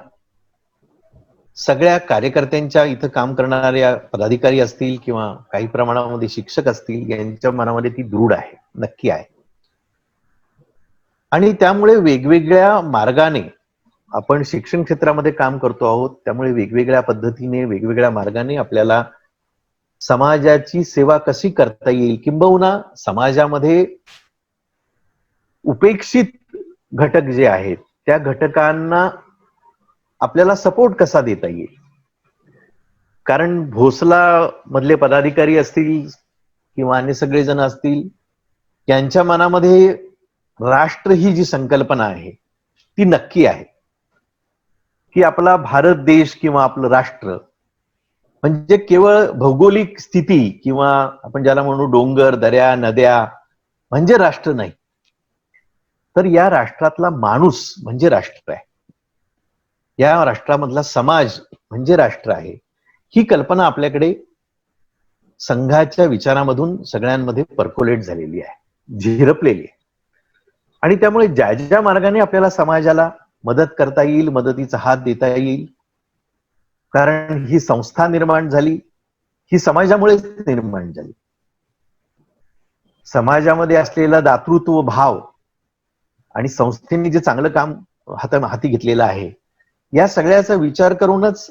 सगळ्या कार्यकर्त्यांच्या, इथं काम करणाऱ्या पदाधिकारी असतील किंवा काही प्रमाणामध्ये शिक्षक असतील, यांच्या मनामध्ये ती दृढ आहे, नक्की आहे. आणि त्यामुळे वेगवेगळ्या मार्गाने आपण शिक्षण क्षेत्रामध्ये काम करतो आहोत, त्यामुळे वेगवेगळ्या पद्धतीने वेगवेगळ्या मार्गाने आपल्याला समाजाची सेवा कशी करता येईल, किंबहुना समाजामध्ये उपेक्षित घटक जे आहेत त्या घटकांना आपल्याला सपोर्ट कसा देता येईल. कारण भोसला मधले पदाधिकारी असतील किंवा अन्य सगळेजण असतील, यांच्या मनामध्ये राष्ट्र ही जी संकल्पना आहे ती नक्की आहे की आपला भारत देश किंवा आपलं राष्ट्र म्हणजे केवळ भौगोलिक स्थिती किंवा आपण ज्याला म्हणू डोंगर, दऱ्या, नद्या म्हणजे राष्ट्र नाही, तर या राष्ट्रातला माणूस म्हणजे राष्ट्र आहे, या राष्ट्रामधला समाज म्हणजे राष्ट्र आहे. ही कल्पना आपल्याकडे संघाच्या विचारामधून सगळ्यांमध्ये पर्कोलेट झालेली आहे, झिरपलेली आहे. आणि त्यामुळे ज्या ज्या मार्गाने आपल्याला समाजाला मदत करता येईल, मदतीचा हात देता येईल, कारण ही संस्था निर्माण झाली ही समाजामुळेच निर्माण झाली. समाजामध्ये असलेला दातृत्व भाव आणि संस्थेने जे चांगलं काम हाती घेतलेलं आहे, या सगळ्याचा विचार करूनच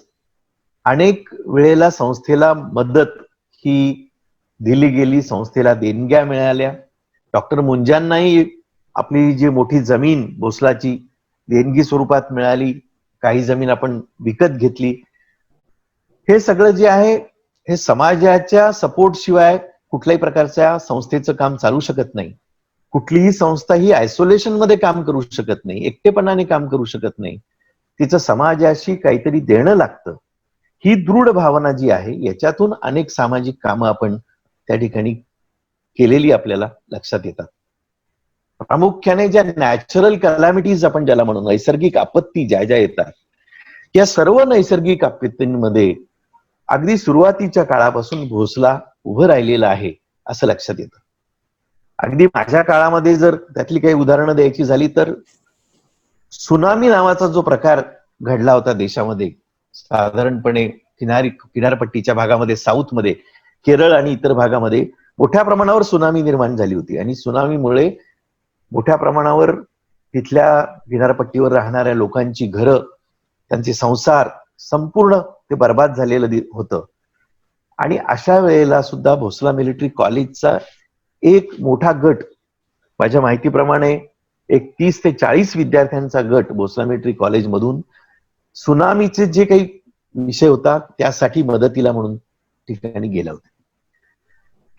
अनेक वेळेला संस्थेला मदत ही दिली गेली, संस्थेला देणग्या मिळाल्या. डॉक्टर मुंजांनाही आपली जी मोठी जमीन भोसलाची देणगी स्वरूपात मिळाली, काही जमीन आपण विकत घेतली. हे सगळं जे आहे हे समाजाच्या सपोर्ट शिवाय कुठल्याही प्रकारच्या संस्थेचं काम चालू शकत नाही. कुठलीही संस्था ही आयसोलेशन मध्ये काम करू शकत नाही, एकटेपणाने काम करू शकत नाही. तिचं समाजाशी काहीतरी देणं लागतं. ही दृढ भावना जी आहे याच्यातून अनेक सामाजिक कामं आपण त्या ठिकाणी केलेली आपल्याला लक्षात येतात. प्रामुख्याने ज्या नॅचरल कॅलॅमिटीज आपण ज्याला म्हणून नैसर्गिक आपत्ती ज्या ज्या येतात, या सर्व नैसर्गिक आपत्तींमध्ये अगदी सुरुवातीच्या काळापासून भोसला उभं राहिलेला आहे असं लक्षात येतं. अगदी माझ्या काळामध्ये जर त्यातली काही उदाहरणं द्यायची झाली तर सुनामी नावाचा जो प्रकार घडला होता देशामध्ये, साधारणपणे किनारपट्टीच्या भागामध्ये, साऊथमध्ये, केरळ आणि इतर भागामध्ये मोठ्या प्रमाणावर सुनामी निर्माण झाली होती. आणि सुनामीमुळे मोठ्या प्रमाणावर तिथल्या किनारपट्टीवर राहणाऱ्या लोकांची घरं त्यांचे संसार संपूर्ण ते बर्बाद झालेलं होतं. आणि अशा वेळेला सुद्धा भोसला मिलिटरी कॉलेजचा एक मोठा गट, माझ्या माहितीप्रमाणे एक 30 ते 40 विद्यार्थ्यांचा गट भोसला मिलिटरी कॉलेजमधून सुनामीचे जे काही विषय होता त्यासाठी मदतीला म्हणून ठिकाणी गेला होता.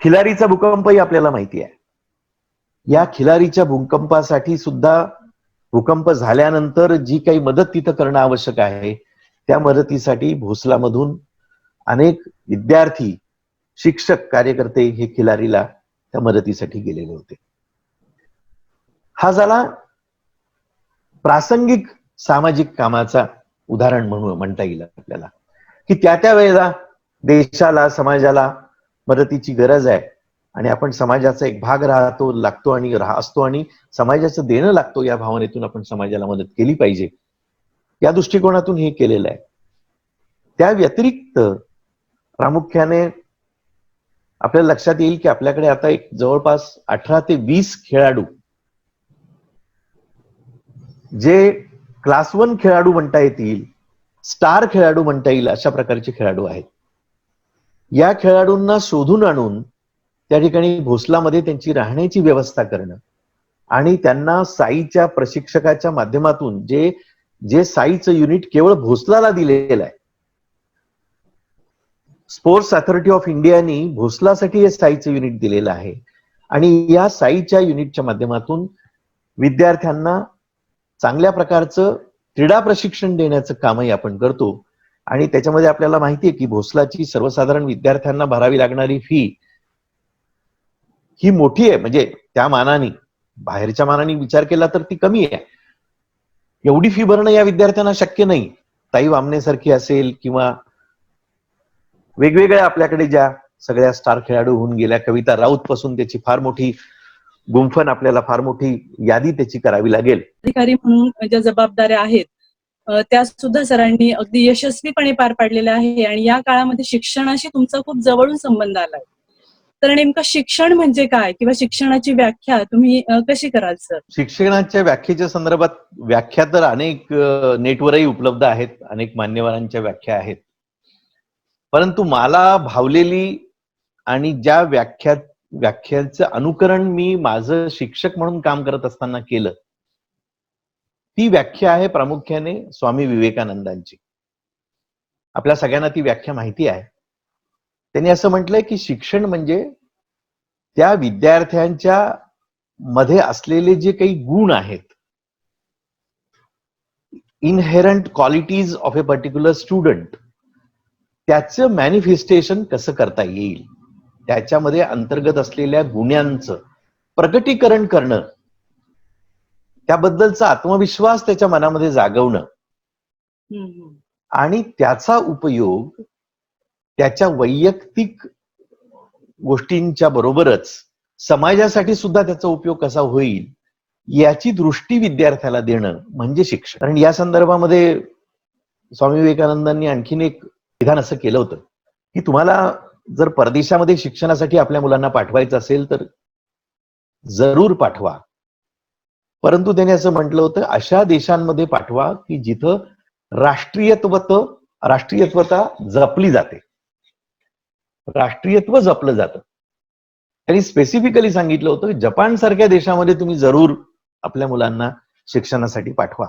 खिलारीचा भूकंपही आपल्याला माहिती आहे. या खिलारीच्या भूकंपासाठी सुद्धा भूकंप झाल्यानंतर जी काही मदत तिथं करणं आवश्यक आहे त्या मदतीसाठी भोसलामधून अनेक विद्यार्थी, शिक्षक, कार्यकर्ते हे खिलारीला त्या मदतीसाठी गेलेले होते. हा झाला प्रासंगिक सामाजिक कामाचा उदाहरण म्हणून म्हणता येईल आपल्याला, की त्या वेळेला देशाला, समाजाला मदतीची गरज आहे आणि आपण समाजाचा एक भाग लागतो आणि समाजाचं देणं लागतो या भावनेतून आपण समाजाला मदत केली पाहिजे, या दृष्टिकोनातून हे केलेलं आहे. त्या व्यतिरिक्त प्रामुख्याने आपल्याला लक्षात येईल की आपल्याकडे आता एक जवळपास 18 ते 20 खेळाडू, जे क्लास 1 खेळाडू म्हणता येतील, स्टार खेळाडू म्हणता येईल, अशा प्रकारचे खेळाडू आहेत. या खेळाडूंना शोधून आणून त्या ठिकाणी भोसलामध्ये त्यांची राहण्याची व्यवस्था करणं आणि त्यांना साईच्या प्रशिक्षकाच्या माध्यमातून जे साईचं युनिट केवळ भोसलाला दिलेलं आहे, स्पोर्ट्स अथॉरिटी ऑफ इंडियानी भोसलासाठी हे साईचं युनिट दिलेलं आहे आणि या साईच्या युनिटच्या माध्यमातून विद्यार्थ्यांना चांगल्या प्रकारचं क्रीडा प्रशिक्षण देण्याचं कामही आपण करतो. आणि त्याच्यामध्ये आपल्याला माहिती आहे की भोसलाची सर्वसाधारण विद्यार्थ्यांना भरावी लागणारी फी ही मोठी आहे. म्हणजे त्या मानाने, बाहेरच्या मानाने विचार केला तर ती कमी आहे. एवढी फी भरणं या विद्यार्थ्यांना शक्य नाही. ताई वामनेसारखी असेल किंवा वेगवेगळ्या आपल्याकडे ज्या सगळ्या स्टार खेळाडू होऊन गेल्या, कविता राऊत पासून त्याची फार मोठी गुंफण, आपल्याला फार मोठी यादी त्याची करावी लागेल. अधिकारी म्हणून ज्या जबाबदाऱ्या आहेत त्या सुद्धा सरांनी अगदी यशस्वीपणे पार पाडलेल्या आहे आणि या काळामध्ये शिक्षणाशी तुमचा खूप जवळून संबंध आलाय. तर नेमकं शिक्षण म्हणजे काय किंवा शिक्षणाची व्याख्या तुम्ही कशी कराल सर? शिक्षणाच्या व्याख्येच्या संदर्भात व्याख्या तर अनेक नेटवरही उपलब्ध आहेत, अनेक मान्यवरांच्या व्याख्या आहेत. परंतु मला भावलेली आणि ज्या व्याख्याचं अनुकरण मी माझं शिक्षक म्हणून काम करत असताना केलं, ती व्याख्या आहे प्रामुख्याने स्वामी विवेकानंदांची. आपल्या सगळ्यांना ती व्याख्या माहिती आहे. त्यांनी असं म्हटलंय की शिक्षण म्हणजे त्या विद्यार्थ्यांच्या मध्ये असलेले जे काही गुण आहेत, inherent qualities of a particular student, त्याचं मॅनिफेस्टेशन कसं करता येईल, त्याच्यामध्ये अंतर्गत असलेल्या गुणांचं प्रकटीकरण करणं, त्याबद्दलचा आत्मविश्वास त्याच्या मनामध्ये जागवणं आणि त्याचा उपयोग त्याच्या वैयक्तिक गोष्टींच्या बरोबरच समाजासाठी सुद्धा त्याचा उपयोग कसा होईल याची दृष्टी विद्यार्थ्याला देणं म्हणजे शिक्षण. आणि या संदर्भामध्ये स्वामी विवेकानंदांनी आणखीन एक विधान असं केलं होतं की तुम्हाला जर परदेशामध्ये शिक्षणासाठी आपल्या मुलांना पाठवायचं असेल तर जरूर पाठवा, परंतु त्याने असं म्हटलं होतं अशा देशांमध्ये पाठवा की जिथं राष्ट्रीयत्वता जपली जाते, राष्ट्रीयत्व जपलं जातं. त्यांनी स्पेसिफिकली सांगितलं होतं की जपान सारख्या देशामध्ये तुम्ही जरूर आपल्या मुलांना शिक्षणासाठी पाठवा,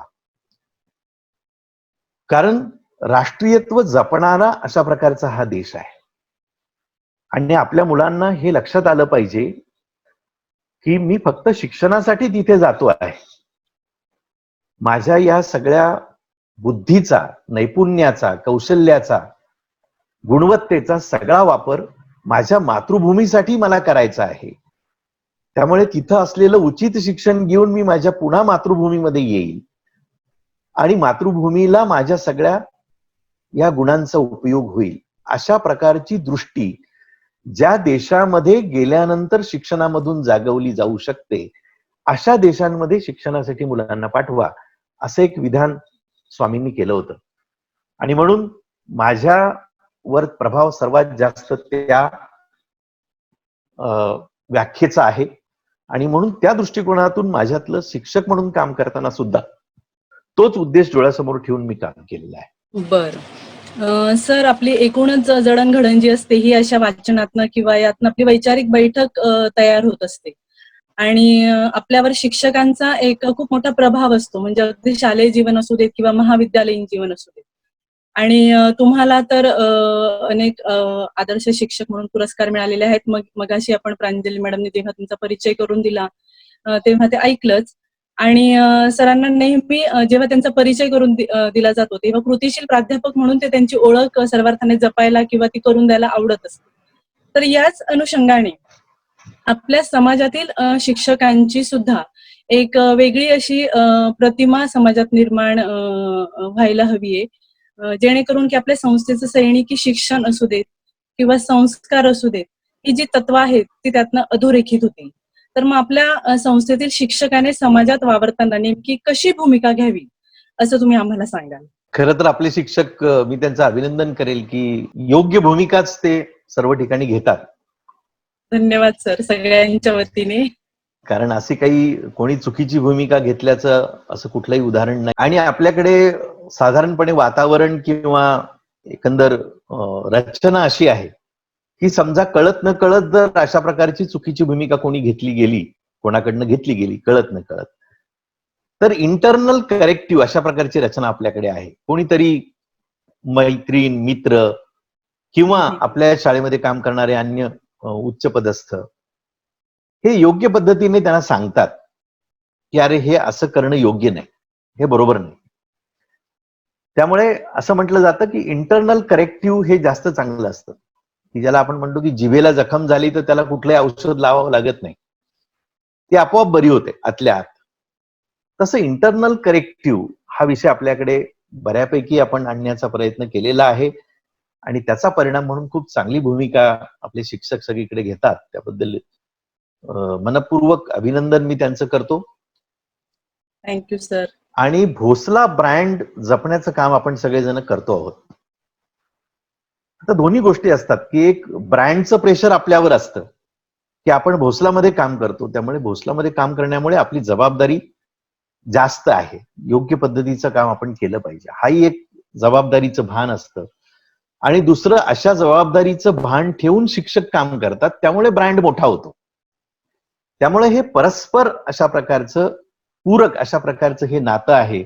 कारण राष्ट्रीयत्व जपणारा अशा प्रकारचा हा देश आहे. आणि आपल्या मुलांना हे लक्षात आलं पाहिजे की मी फक्त शिक्षणासाठी तिथे जातो आहे, माझ्या या सगळ्या बुद्धीचा, नैपुण्याचा, कौशल्याचा, गुणवत्तेचा सगळा वापर माझ्या मातृभूमीसाठी मला करायचा आहे. त्यामुळे तिथं असलेलं उचित शिक्षण घेऊन मी माझ्या पुन्हा मातृभूमीमध्ये येईल आणि मातृभूमीला माझ्या सगळ्या या गुणांचा उपयोग होईल. अशा प्रकारची दृष्टी ज्या देशामध्ये गेल्यानंतर शिक्षणामधून जागवली जाऊ शकते, अशा देशांमध्ये शिक्षणासाठी मुलांना पाठवा, असं एक विधान स्वामींनी केलं होतं. आणि म्हणून माझ्यावर प्रभाव सर्वात जास्त त्या व्याख्येचा आहे. आणि म्हणून त्या दृष्टिकोनातून माझ्यातलं शिक्षक म्हणून काम करताना सुद्धा तोच उद्देश डोळ्यासमोर ठेवून मी काम केलेलं आहे. बर सर, आपली एकूणच जडणघडण जी असते ही अशा वाचनातनं किंवा यातनं आपली वैचारिक बैठक तयार होत असते. आणि आपल्यावर शिक्षकांचा एक खूप मोठा प्रभाव असतो, म्हणजे अगदी शालेय जीवन असू देत किंवा महाविद्यालयीन जीवन असू देत. आणि तुम्हाला तर अनेक आदर्श शिक्षक म्हणून पुरस्कार मिळालेले आहेत. मगाशी आपण प्रांजली मॅडमने जेव्हा तुमचा परिचय करून दिला तेव्हा ते ऐकलंच. आणि सरांना नेहमी जेव्हा त्यांचा परिचय करून दिला जातो तेव्हा कृतीशील प्राध्यापक म्हणून ते त्यांची ओळख सर्वार्थाने जपायला किंवा ती करून द्यायला आवडत असते. तर याच अनुषंगाने आपल्या समाजातील शिक्षकांची सुद्धा एक वेगळी अशी प्रतिमा समाजात निर्माण व्हायला हवीये, जेणेकरून की आपल्या संस्थेचं सैनिकी शिक्षण असू देत किंवा संस्कार असू देत, ही जी तत्व आहेत ती त्यातनं अधोरेखित होतील. तर मग आपल्या संस्थेतील शिक्षकाने समाजात वावरताना नेमकी कशी भूमिका घ्यावी असं तुम्ही आम्हाला सांगाल? खरं तर आपले शिक्षक, मी त्यांचं अभिनंदन करेल की योग्य भूमिकाच ते सर्व ठिकाणी घेतात. धन्यवाद सर, सगळ्यांच्या वतीने. कारण अशी काही कोणी चुकीची भूमिका घेतल्याचं असं कुठलंही उदाहरण नाही. आणि आपल्याकडे साधारणपणे वातावरण किंवा एकंदर रचना अशी आहे की समजा कळत न कळत जर अशा प्रकारची चुकीची भूमिका कोणी घेतली गेली, कोणाकडनं घेतली गेली कळत न कळत, तर इंटरनल करेक्टिव्ह अशा प्रकारची रचना आपल्याकडे आहे. कोणीतरी मैत्रीण, मित्र किंवा आपल्या शाळेमध्ये काम करणारे अन्य उच्च पदस्थ हे योग्य पद्धतीने त्यांना सांगतात की अरे हे असं करणं योग्य नाही, हे बरोबर नाही. त्यामुळे असं म्हटलं जातं की इंटरनल करेक्टिव्ह हे जास्त चांगलं असतं, की ज्याला आपण म्हणतो की जिभेला जखम झाली तर त्याला कुठलंही औषध लावावं लागत नाही, ती आपोआप बरी होते आतल्या आत. तसं इंटरनल करेक्टिव्ह हा विषय आपल्याकडे बऱ्यापैकी आपण आणण्याचा प्रयत्न केलेला आहे आणि त्याचा परिणाम म्हणून खूप चांगली भूमिका आपले शिक्षक सगळीकडे घेतात. त्याबद्दल मनपूर्वक अभिनंदन मी त्यांचं करतो. Thank you sir. आणि भोसला ब्रँड जपण्याचं काम आपण सगळेजण करतो आहोत. आता दोन्ही गोष्टी असतात की एक ब्रँडचं प्रेशर आपल्यावर असतं की आपण भोसलामध्ये काम करतो, त्यामुळे भोसलामध्ये काम करण्यामुळे आपली जबाबदारी जास्त आहे, योग्य पद्धतीचं काम आपण केलं पाहिजे, हाही एक जबाबदारीचं भान असतं. आणि दुसरं, अशा जबाबदारीचं भान ठेवून शिक्षक काम करतात, त्यामुळे ब्रँड मोठा होतो. त्यामुळे हे परस्पर अशा प्रकारचं पूरक अशा प्रकारचं हे नातं आहे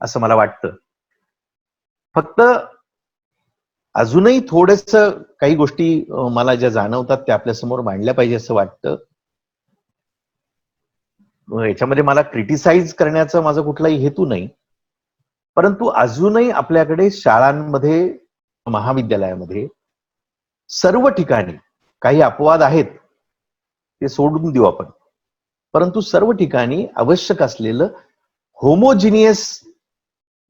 असं मला वाटतं. फक्त अजूनही थोडंसं काही गोष्टी मला ज्या जाणवतात त्या आपल्यासमोर मांडल्या पाहिजे असं वाटतं. याच्यामध्ये मला क्रिटिसाइज करण्याचा माझा कुठलाही हेतू नाही, परंतु अजूनही आपल्याकडे शाळांमध्ये, महाविद्यालयामध्ये सर्व ठिकाणी काही अपवाद आहेत, ते सोडून देऊ आपण, परंतु सर्व ठिकाणी आवश्यक असलेलं होमोजिनियस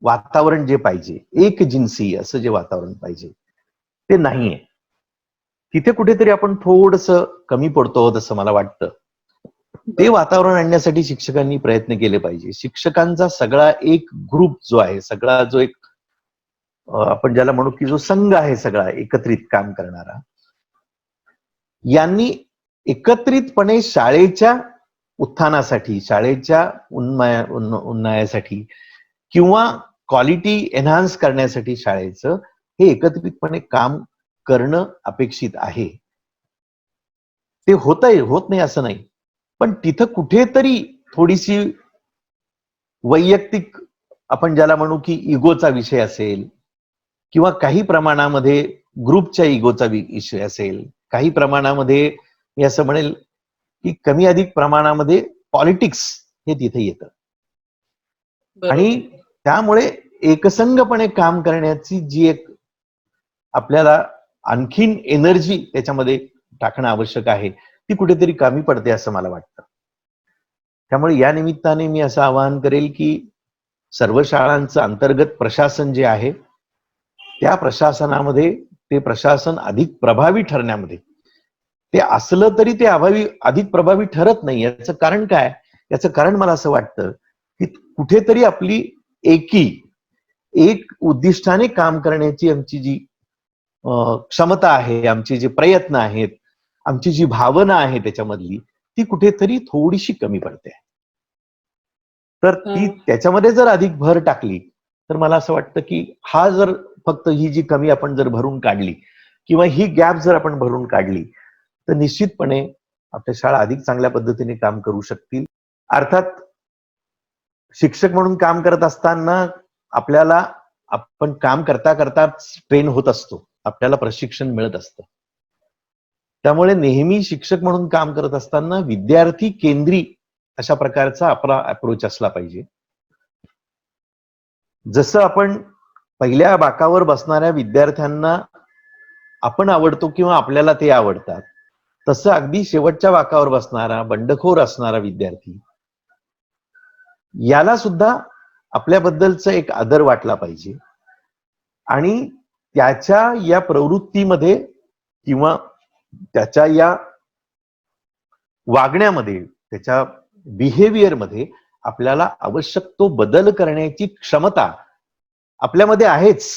वातावरण जे पाहिजे, एक जिन्सी असं जे वातावरण पाहिजे ते नाहीये. तिथे कुठेतरी आपण थोडंसं कमी पडतो आहोत असं मला वाटतं. ते वातावरण आणण्यासाठी शिक्षकांनी प्रयत्न केले पाहिजे. शिक्षकांचा सगळा एक ग्रुप जो आहे, सगळा जो एक आपण ज्याला म्हणू की जो संघ आहे सगळा एकत्रित काम करणारा, यांनी एकत्रितपणे शाळेच्या उत्थानासाठी, शाळेच्या उन्नयासाठी किंवा क्वालिटी एन्हान्स करण्यासाठी शाळेचं हे एकत्रितपणे काम करणं अपेक्षित आहे. ते होत नाही असं नाही, पण तिथं कुठेतरी थोडीशी वैयक्तिक आपण ज्याला म्हणू की इगोचा विषय असेल किंवा काही प्रमाणामध्ये ग्रुपच्या इगोचा विषय असेल, काही प्रमाणामध्ये मी असं म्हणेल की कमी अधिक प्रमाणामध्ये पॉलिटिक्स हे तिथे येतं. आणि त्यामुळे एकसंघपणे काम करण्याची जी एक आपल्याला आणखीन एनर्जी त्याच्यामध्ये टाकणं आवश्यक आहे, ती कुठेतरी कमी पडते असं मला वाटतं. त्यामुळे या निमित्ताने मी असं आवाहन करेल की सर्व शाळांचं अंतर्गत प्रशासन जे आहे त्या प्रशासनामध्ये ते प्रशासन अधिक प्रभावी ठरण्यामध्ये, ते असलं तरी ते अधिक प्रभावी ठरत नाही. याचं कारण काय? याचं कारण मला असं वाटतं की कुठेतरी आपली एक उद्दिष्टाने काम करण्याची आमची जी क्षमता आहे, आमचे जे प्रयत्न आहेत, आमची जी भावना आहे त्याच्यामधली, ती कुठेतरी थोडीशी कमी पडते. तर ती त्याच्यामध्ये जर अधिक भर टाकली तर मला असं वाटतं की हा जर फक्त ही जी कमी आपण जर भरून काढली किंवा ही गॅप जर आपण भरून काढली तर निश्चितपणे आपल्या शाळा अधिक चांगल्या पद्धतीने काम करू शकतील. अर्थात शिक्षक म्हणून काम करत असताना आपल्याला आपण काम करता करता ट्रेन होत असतो, आपल्याला प्रशिक्षण मिळत असतं. त्यामुळे नेहमी शिक्षक म्हणून काम करत असताना विद्यार्थी केंद्री अशा प्रकारचा आपला अप्रोच असला पाहिजे. जसं आपण पहिल्या बाकावर बसणाऱ्या विद्यार्थ्यांना आपण आवडतो किंवा आपल्याला ते आवडतात, तसं अगदी शेवटच्या बाकावर बसणारा बंडखोर असणारा विद्यार्थी याला सुद्धा आपल्याबद्दलचा एक आदर वाटला पाहिजे आणि त्याच्या या प्रवृत्तीमध्ये किंवा त्याच्या या वागण्यामध्ये, त्याच्या बिहेवियरमध्ये आपल्याला आवश्यक तो बदल करण्याची क्षमता आपल्यामध्ये आहेच,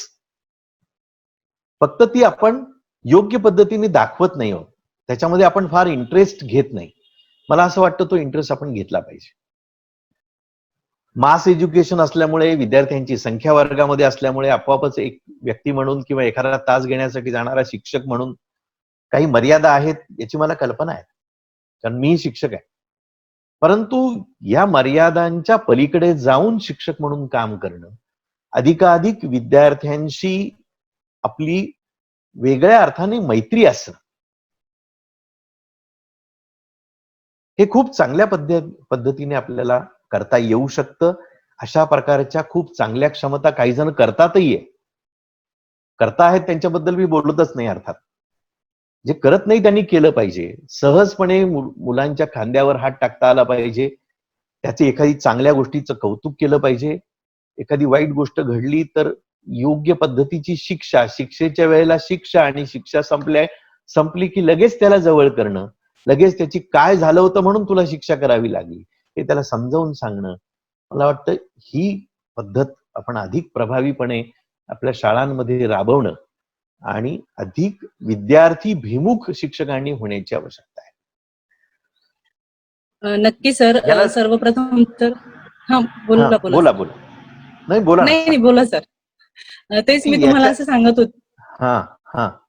फक्त ती आपण योग्य पद्धतीने दाखवत नाही आहोत. त्याच्यामध्ये आपण फार इंटरेस्ट घेत नाही. मला असं वाटतं तो इंटरेस्ट आपण घेतला पाहिजे. मास एज्युकेशन असल्यामुळे, विद्यार्थ्यांची संख्या वर्गामध्ये असल्यामुळे आपोआपच एक व्यक्ती म्हणून किंवा एखादा तास घेण्यासाठी जाणारा शिक्षक म्हणून काही मर्यादा आहेत याची मला कल्पना आहे, कारण मी शिक्षक आहे. परंतु या मर्यादांच्या पलीकडे जाऊन शिक्षक म्हणून काम करणं, अधिकाधिक विद्यार्थ्यांशी आपली वेगळ्या अर्थाने मैत्री असणं, हे खूप चांगल्या पद्धतीने आपल्याला करता येऊ शकतं. अशा प्रकारच्या खूप चांगल्या क्षमता काही जण करतातही आहे, करता आहेत त्यांच्याबद्दल मी बोलतच नाही. अर्थात जे करत नाही त्यांनी केलं पाहिजे. सहजपणे मुलांच्या खांद्यावर हात टाकता आला पाहिजे. त्याचे एखादी चांगल्या गोष्टीचं कौतुक केलं पाहिजे. एखादी वाईट गोष्ट घडली तर योग्य पद्धतीची शिक्षा, शिक्षेच्या वेळेला शिक्षा, आणि शिक्षा संपली की लगेच त्याला जवळ करणं, लगेच त्याची काय झालं होतं म्हणून तुला शिक्षा करावी लागली हे त्याला समजावून सांगणं. मला वाटतं ही पद्धत आपण अधिक प्रभावीपणे आपल्या शाळांमध्ये राबवणं आणि अधिक विद्यार्थी भिमुख शिक्षकांनी होण्याची आवश्यकता आहे. नक्की सर. सर्वप्रथम तर बोला. नाही बोला. नाही बोला सर. तेच मी तुम्हाला असं सांगत होते.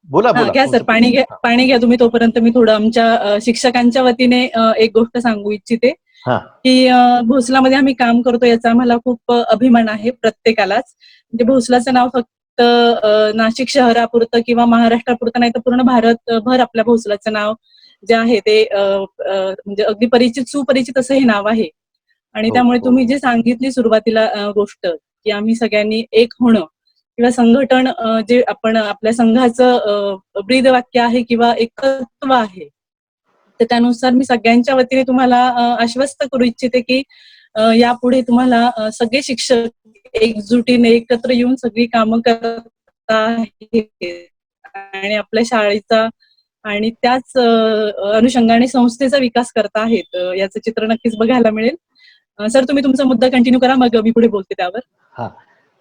बोला. घ्या सर, पाणी घ्या तुम्ही, तोपर्यंत मी थोडं आमच्या शिक्षकांच्या वतीने एक गोष्ट सांगू इच्छिते की भोसलामध्ये आम्ही काम करतो याचा आम्हाला खूप अभिमान आहे प्रत्येकालाच. म्हणजे भोसलाचं नाव फक्त नाशिक शहरापुरतं किंवा महाराष्ट्रापुरतं नाही तर पूर्ण भारतभर आपल्या भोसलाचं नाव जे आहे ते म्हणजे अगदी सुपरिचित असं हे नाव आहे. आणि त्यामुळे तुम्ही जे सांगितली सुरुवातीला गोष्ट की आम्ही सगळ्यांनी एक होणं किंवा संघटन, जे आपण आपल्या संघाचं ब्रीदवाक्य आहे किंवा एकत्व आहे, तर त्यानुसार मी सगळ्यांच्या वतीने तुम्हाला आश्वस्त करू इच्छिते की यापुढे तुम्हाला सगळे शिक्षक एकजुटीने एकत्र येऊन सगळी कामं करत आहेत आणि आपल्या शाळेचा आणि त्याच अनुषंगाने संस्थेचा विकास करत आहेत याचं चित्र नक्कीच बघायला मिळेल. सर, तुम्ही तुमचा मुद्दा कंटिन्यू करा, मग मी पुढे बोलते त्यावर.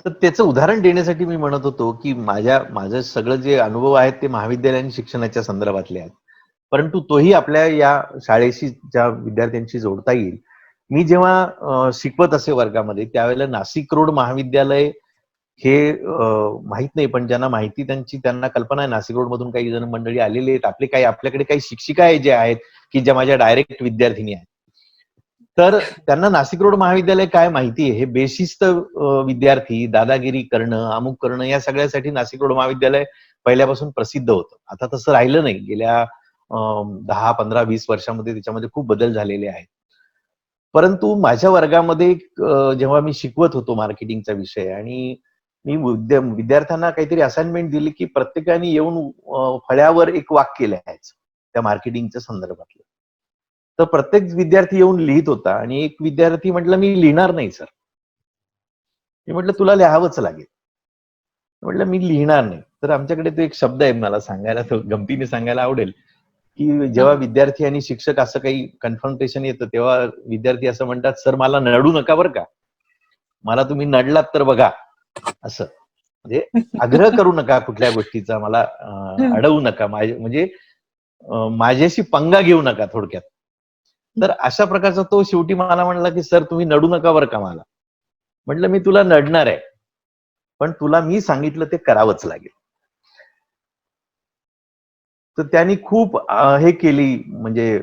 तर त्याचं उदाहरण देण्यासाठी मी म्हणत होतो की माझं सगळं जे अनुभव आहेत ते महाविद्यालयीन शिक्षणाच्या संदर्भातले आहेत, परंतु तोही आपल्या या शाळेशी, ज्या विद्यार्थ्यांशी जोडता येईल. मी जेव्हा शिकवत असे वर्गामध्ये त्यावेळेला नाशिक रोड महाविद्यालय हे माहित नाही, पण ज्यांना माहिती त्यांना कल्पना आहे. नाशिक रोड मधून काही जण मंडळी आलेले आहेत. आपल्याकडे काही शिक्षिका आहे जे आहेत की ज्या माझ्या डायरेक्ट विद्यार्थिनी आहेत. तर त्यांना नाशिक रोड महाविद्यालय काय माहिती आहे, हे बेशिस्त विद्यार्थी दादागिरी करणं, अमुक करणं, या सगळ्यासाठी नाशिक रोड महाविद्यालय पहिल्यापासून प्रसिद्ध होतं. आता तसं राहिलं नाही. गेल्या 10, 15, 20 वर्षामध्ये त्याच्यामध्ये खूप बदल झालेले आहेत. परंतु माझ्या वर्गामध्ये जेव्हा मी शिकवत होतो मार्केटिंगचा विषय, आणि मी विद्यार्थ्यांना काहीतरी असाइनमेंट दिली की प्रत्येकाने येऊन फळ्यावर एक वाक्य लिहायचं त्या मार्केटिंगच्या संदर्भातलं. तर प्रत्येक विद्यार्थी येऊन लिहित होता आणि एक विद्यार्थी म्हटलं मी लिहिणार नाही सर. मी म्हटलं तुला लिहावंच लागेल. म्हटलं मी लिहिणार नाही. तर आमच्याकडे तो एक शब्द आहे, मला सांगायला, तो गमतीने सांगायला आवडेल की जेव्हा विद्यार्थी आणि शिक्षक असं काही कन्फ्रंटेशन येतं तेव्हा विद्यार्थी असं म्हणतात, सर मला नडू नका बरं का, मला तुम्ही नडलात तर बघा, असं म्हणजे आग्रह करू नका कुठल्या गोष्टीचा, मला अडवू नका, म्हणजे माझ्याशी पंगा घेऊ नका थोडक्यात. तर अशा प्रकारचा तो शेवटी मला म्हणला की सर तुम्ही नडू नका बरं का मला. म्हटलं मी तुला नडणार आहे, पण तुला मी सांगितलं ते करावंच लागेल. तर त्यांनी खूप हे केली, म्हणजे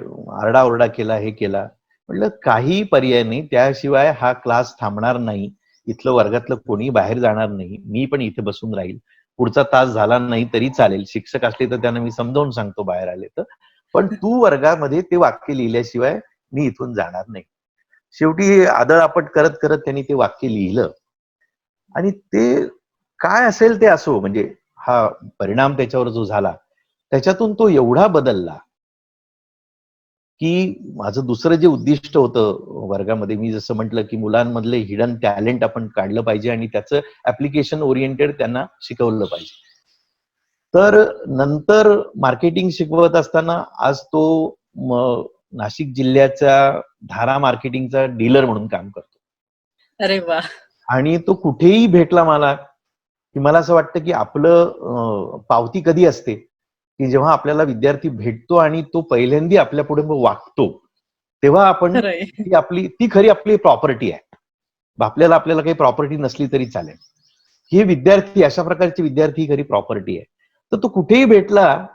आरडाओरडा केला, हे केला. म्हटलं काही पर्याय नाही, त्याशिवाय हा क्लास थांबणार नाही. इथलं वर्गातलं कोणी बाहेर जाणार नाही, मी पण इथे बसून राहील. पुढचा तास झाला नाही तरी चालेल, शिक्षक असले तर त्यांना मी समजावून सांगतो बाहेर आले तर, पण तू वर्गामध्ये ते वाक्य लिहिल्याशिवाय मी इथून जाणार नाही. शेवटी आदळआपट करत करत त्यांनी ते वाक्य लिहिलं आणि ते काय असेल ते असो, म्हणजे हा परिणाम त्याच्यावर जो झाला त्याच्यातून तो एवढा बदलला की माझं दुसरं जे उद्दिष्ट होतं वर्गामध्ये, मी जसं म्हटलं की मुलांमधले हिडन टॅलेंट आपण काढलं पाहिजे आणि त्याचं ऍप्लिकेशन ओरिएंटेड त्यांना शिकवलं पाहिजे. तर नंतर मार्केटिंग शिकवत असताना आज तो नाशिक जिल्ह्याच्या धारा मार्केटिंगचा डीलर म्हणून काम करतो. अरे वा. आणि तो कुठेही भेटला मला की मला असं वाटतं की आपलं पावती कधी असते की जेव्हा आपल्याला विद्यार्थी भेटतो आणि तो पहिल्यांदा आपल्या पुढे वागतो, तेव्हा आपण खरंय. ती खरी आपली प्रॉपर्टी आहे. आपल्याला काही प्रॉपर्टी नसली तरी चालेल, हे विद्यार्थी, अशा प्रकारचे विद्यार्थी खरी प्रॉपर्टी आहे. तर तो कुठेही भेटला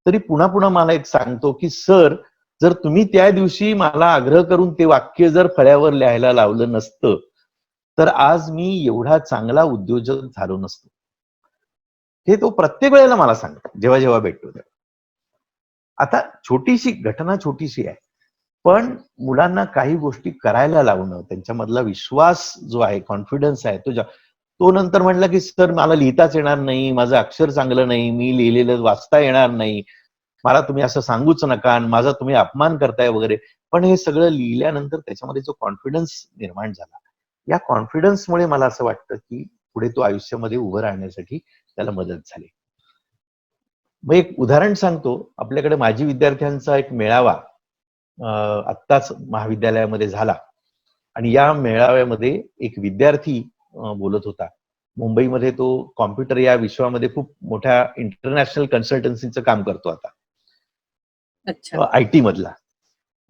तरी पुन्हा पुन्हा मला एक सांगतो की सर, जर तुम्ही त्या दिवशी मला आग्रह करून ते वाक्य जर फळ्यावर लिहायला लावलं नसतं तर आज मी एवढा चांगला उद्योजक झालो नसतो. हे तो प्रत्येक वेळेला मला सांगतो जेव्हा जेव्हा भेटतो तेव्हा. आता छोटीशी घटना, छोटीशी आहे, पण मुलांना काही गोष्टी करायला लावणं, त्यांच्यामधला विश्वास जो आहे, कॉन्फिडन्स आहे, तो नंतर म्हटला की सर मला लिहिताच येणार नाही, माझं अक्षर चांगलं नाही, मी लिहिलेलं वाचता येणार नाही, मला तुम्ही असं सांगूच नका, माझा तुम्ही अपमान करताय वगैरे. पण हे सगळं लिहिल्यानंतर त्याच्यामध्ये जो कॉन्फिडन्स निर्माण झाला, या कॉन्फिडन्समुळे मला असं वाटतं की पुढे तो आयुष्यामध्ये उभं राहण्यासाठी त्याला मदत झाली. मग एक उदाहरण सांगतो. आपल्याकडे माजी विद्यार्थ्यांचा एक मेळावा आत्ताच महाविद्यालयामध्ये झाला आणि या मेळाव्यामध्ये एक विद्यार्थी बोलत होता. मुंबईमध्ये तो कॉम्प्युटर या विश्वामध्ये खूप मोठ्या इंटरनॅशनल कन्सल्टन्सीचं काम करतो आता, अच्छा. IT मधला.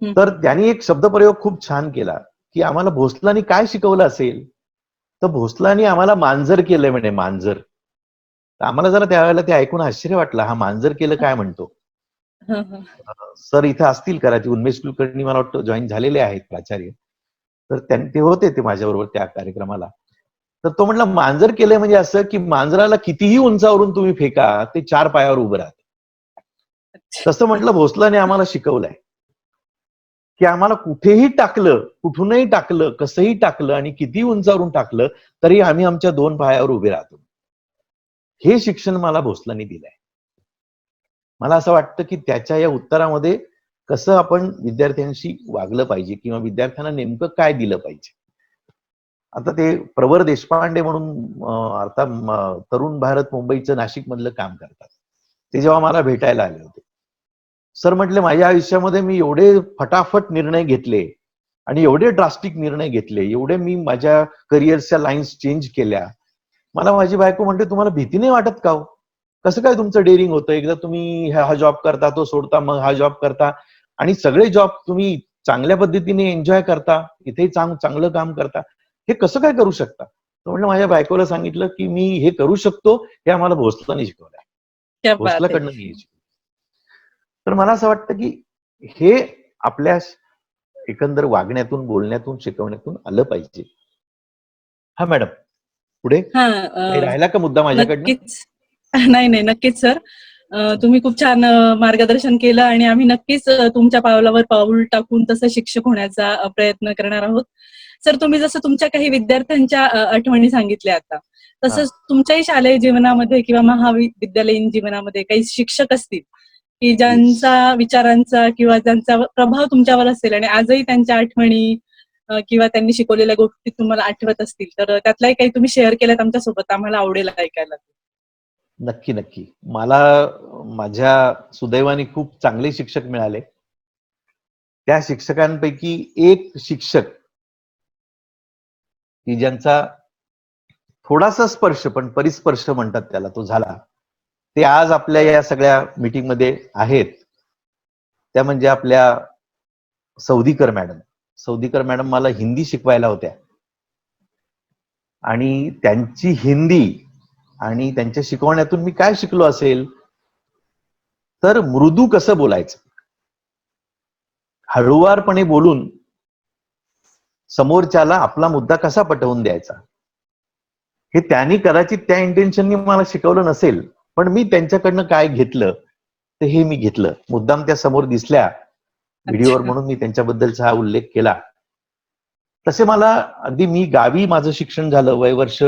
तर त्यांनी एक शब्दप्रयोग खूप छान केला की आम्हाला भोसलानी काय शिकवलं असेल, तर भोसलानी आम्हाला मांजर केलंय म्हणे, मांजर. आम्हाला जरा त्यावेळेला ते ऐकून आश्चर्य वाटलं, हा मांजर केलं काय म्हणतो. सर इथे असतील कदाचित, उन्मेष कुलकर्णी मला वाटतं जॉईन झालेले आहेत प्राचार्य, तर ते होते ते माझ्याबरोबर त्या कार्यक्रमाला. तर तो म्हटला मांजर केलंय म्हणजे असं की मांजराला कितीही उंचावरून तुम्ही फेका, ते 4 पायावर उभं राहतं. तसं म्हटलं भोसलाने आम्हाला शिकवलंय की आम्हाला कुठेही टाकलं, कुठूनही टाकलं, कसंही टाकलं आणि कितीही उंचावरून टाकलं तरी आम्ही आमच्या 2 पायावर उभे राहतो. हे शिक्षण मला भोसलानी दिलंय. मला असं वाटतं की त्याच्या या उत्तरामध्ये कसं आपण विद्यार्थ्यांशी वागलं पाहिजे किंवा विद्यार्थ्यांना नेमकं काय दिलं पाहिजे. आता ते प्रवर देशपांडे म्हणून अर्थात तरुण भारत मुंबईचं नाशिकमधलं काम करतात. ते जेव्हा मला भेटायला आले होते, सर म्हटले माझ्या आयुष्यामध्ये मी एवढे फटाफट निर्णय घेतले आणि एवढे ड्रास्टिक निर्णय घेतले, एवढे मी माझ्या करिअरच्या लाईन्स चेंज केल्या. मला माझी बायको म्हणते तुम्हाला भीती नाही वाटत का हो? कसं काय तुमचं डेअरिंग होतं? एकदा तुम्ही हा जॉब करता, तो सोडता, मग हा जॉब करता आणि सगळे जॉब तुम्ही चांगल्या पद्धतीने एन्जॉय करता, इथे चांगलं काम करता, हे कसं काय करू शकता? तर म्हटलं माझ्या बायकोला सांगितलं की मी हे करू शकतो, हे आम्हाला भोसलाने शिकवलंय. क्या बात है. भोसलाकडनं मी शिकलो. तर मला असं वाटतं की हे आपल्या एकंदर वागण्यातून, बोलण्यातून, शिकवण्यातून आलं पाहिजे. हा मॅडम, पुढे काही राहिला का मुद्दा माझ्याकडनं? नक्कीच. नाही, नक्कीच सर. तुम्ही खूप छान मार्गदर्शन केलं आणि आम्ही नक्कीच तुमच्या पावलावर पाऊल टाकून तसं शिक्षक होण्याचा प्रयत्न करणार आहोत. सर, तुम्ही जसं तुमच्या काही विद्यार्थ्यांच्या आठवणी सांगितल्या आता, तसंच तुमच्याही शालेय जीवनामध्ये किंवा महाविद्यालयीन जीवनामध्ये काही शिक्षक असतील की ज्यांचा विचारांचा किंवा ज्यांचा प्रभाव तुमच्यावर असेल आणि आजही त्यांच्या आठवणी किंवा त्यांनी शिकवलेल्या गोष्टी तुम्हाला आठवत असतील, तर त्यातलाही काही तुम्ही शेअर केल्यात आमच्यासोबत, आम्हाला आवडेल ऐकायला. नक्की नक्की. मला माझ्या सुदैवाने खूप चांगले शिक्षक मिळाले. त्या शिक्षकांपैकी एक शिक्षक की ज्यांचा थोडासा स्पर्श, पण परिस्पर्श म्हणतात त्याला, तो झाला, ते आज आपल्या या सगळ्या मीटिंगमध्ये आहेत. त्या म्हणजे आपल्या सौदीकर मॅडम मला हिंदी शिकवायला होत्या आणि त्यांची हिंदी आणि त्यांच्या शिकवण्यातून मी काय शिकलो असेल तर मृदू कसं बोलायचं, हळुवारपणे बोलून समोरच्याला आपला मुद्दा कसा पटवून द्यायचा, हे त्यांनी कदाचित त्या इंटेन्शननी मला शिकवलं नसेल, पण मी त्यांच्याकडनं काय घेतलं तर हे मी घेतलं. मुद्दाम त्या समोर दिसल्या व्हिडिओवर म्हणून मी त्यांच्याबद्दलचा हा उल्लेख केला. तसे मला अगदी मी गावी माझं शिक्षण झालं, वय वर्ष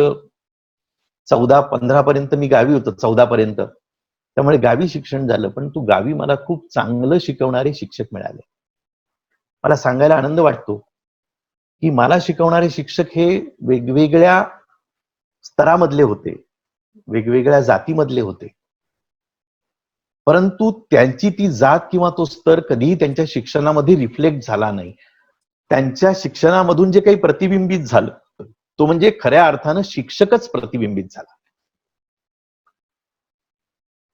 14-15 पर्यंत मी गावी होतो, 14 पर्यंत. त्यामुळे गावी शिक्षण झालं, पण तू गावी मला खूप चांगलं शिकवणारे शिक्षक मिळाले. मला सांगायला आनंद वाटतो की मला शिकवणारे शिक्षक हे वेगवेगळ्या स्तरामधले होते, वेगवेगळ्या जातीमधले होते, परंतु त्यांची ती जात किंवा तो स्तर कधीही त्यांच्या शिक्षणामध्ये रिफ्लेक्ट झाला नाही. त्यांच्या शिक्षणामधून जे काही प्रतिबिंबित झालं तो म्हणजे खऱ्या अर्थानं शिक्षकच प्रतिबिंबित झाला.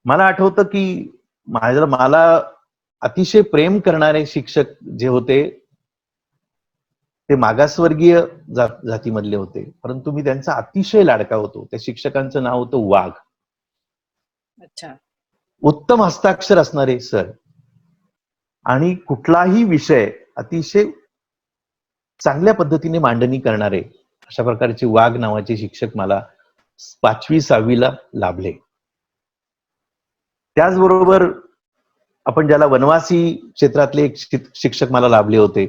मला आठवतं की मला अतिशय प्रेम करणारे शिक्षक जे होते ते मागासवर्गीय जातीमधले होते, परंतु मी त्यांचा अतिशय लाडका होतो. त्या शिक्षकांचं नाव होतं वाघ. अच्छा. उत्तम हस्ताक्षर असणारे सर आणि कुठलाही विषय अतिशय चांगल्या पद्धतीने मांडणी करणारे अशा प्रकारचे वाघ नावाचे शिक्षक मला 5वी-6वीला लाभले. त्याचबरोबर आपण ज्याला वनवासी क्षेत्रातले एक शिक्षक मला लाभले होते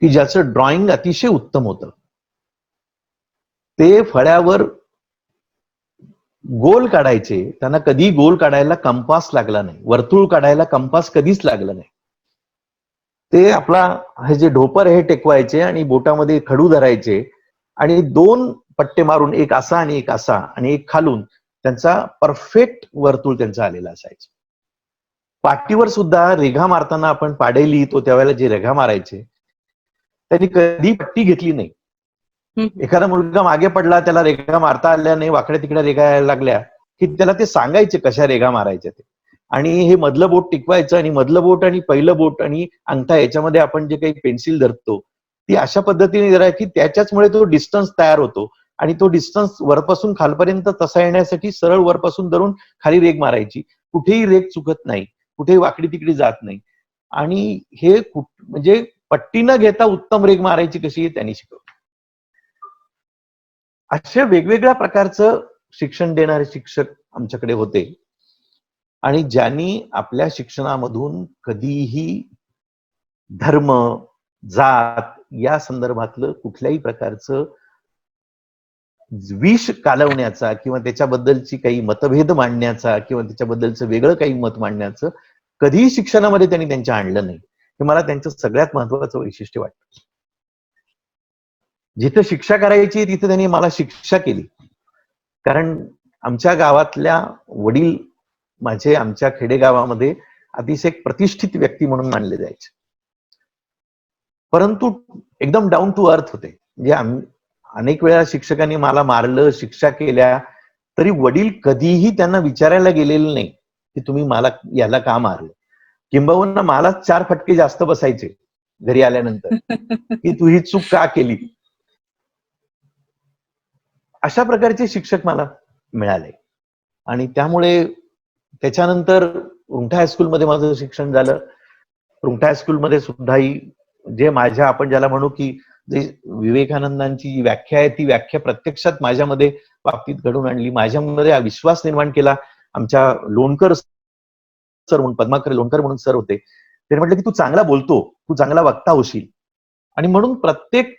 की ज्याचं ड्रॉइंग अतिशय उत्तम होतं. ते फळ्यावर गोल काढायचे, त्यांना कधी गोल काढायला कंपास लागला नाही, वर्तुळ काढायला कंपास कधीच लागला नाही. ते आपला हे जे ढोपर हे टेकवायचे आणि बोटामध्ये खडू धरायचे आणि 2 पट्टे मारून, एक असा आणि एक असा आणि एक खालून, त्यांचा परफेक्ट वर्तुळ त्यांचा आलेला असायचा. पाटीवर सुद्धा रेघा मारताना आपण पाडे लिहितो त्यावेळेला जे रेघा मारायचे त्यांनी कधी पट्टी घेतली नाही. एखादा मुलगा मागे पडला, त्याला रेघा मारता आल्या नाही, वाकड्या तिकड्या रेघा यायला लागल्या की त्याला ते सांगायचे कशा रेघा मारायच्या ते, आणि हे मधलं बोट टिकवायचं आणि मधलं बोट आणि पहिलं बोट आणि अंगठा याच्यामध्ये आपण जे काही पेन्सिल धरतो ती अशा पद्धतीने धरा की त्याच्याचमुळे तो डिस्टन्स तयार होतो आणि तो डिस्टन्स वरपासून खालपर्यंत तसा येण्यासाठी सरळ वरपासून धरून खाली रेघ मारायची, कुठेही रेघ चुकत नाही, कुठेही वाकडी तिकडी जात नाही. आणि हे म्हणजे पट्टी न घेता उत्तम रेघ मारायची कशी हे त्यांनी शिकवलं. अशा वेगवेगळ्या प्रकारचं शिक्षण देणारे शिक्षक आमच्याकडे होते आणि ज्यांनी आपल्या शिक्षणामधून कधीही धर्म, जात या संदर्भातलं कुठल्याही प्रकारचं विष कालवण्याचा किंवा त्याच्याबद्दलची काही मतभेद मांडण्याचा किंवा त्याच्याबद्दलचं वेगळं काही मत मांडण्याचं कधीही शिक्षणामध्ये त्यांनी त्यांच्या आणलं नाही. हे मला त्यांचं सगळ्यात महत्वाचं वैशिष्ट्य वाटतं. जिथं शिक्षा करायची तिथे त्यांनी मला शिक्षा केली, कारण आमच्या गावातल्या वडील माझे आमच्या खेडेगावामध्ये अतिशय प्रतिष्ठित व्यक्ती म्हणून मानले जायचे, परंतु एकदम डाऊन टू अर्थ होते. म्हणजे अनेक वेळा शिक्षकांनी मला मारलं, शिक्षा केल्या, तरी वडील कधीही त्यांना विचारायला गेलेले नाही की तुम्ही मला याला का मारलं. किंबहुना मला 4 फटके जास्त बसायचे घरी आल्यानंतर की तू ही चूक का केली. अशा प्रकारचे शिक्षक मला मिळाले आणि त्यामुळे त्याच्यानंतर रुंगठा हायस्कूलमध्ये माझं शिक्षण झालं. रुंगठा हायस्कूलमध्ये सुद्धाही जे माझ्या आपण ज्याला म्हणू की जे विवेकानंदांची जी व्याख्या आहे ती व्याख्या प्रत्यक्षात माझ्यामध्ये बाबतीत घडून आणली, माझ्यामध्ये विश्वास निर्माण केला. आमच्या लोणकर सर म्हणून, पद्माकर लोणकर म्हणून सर होते, ते म्हटलं की तू चांगला बोलतो, तू चांगला वक्ता होशील, आणि म्हणून प्रत्येक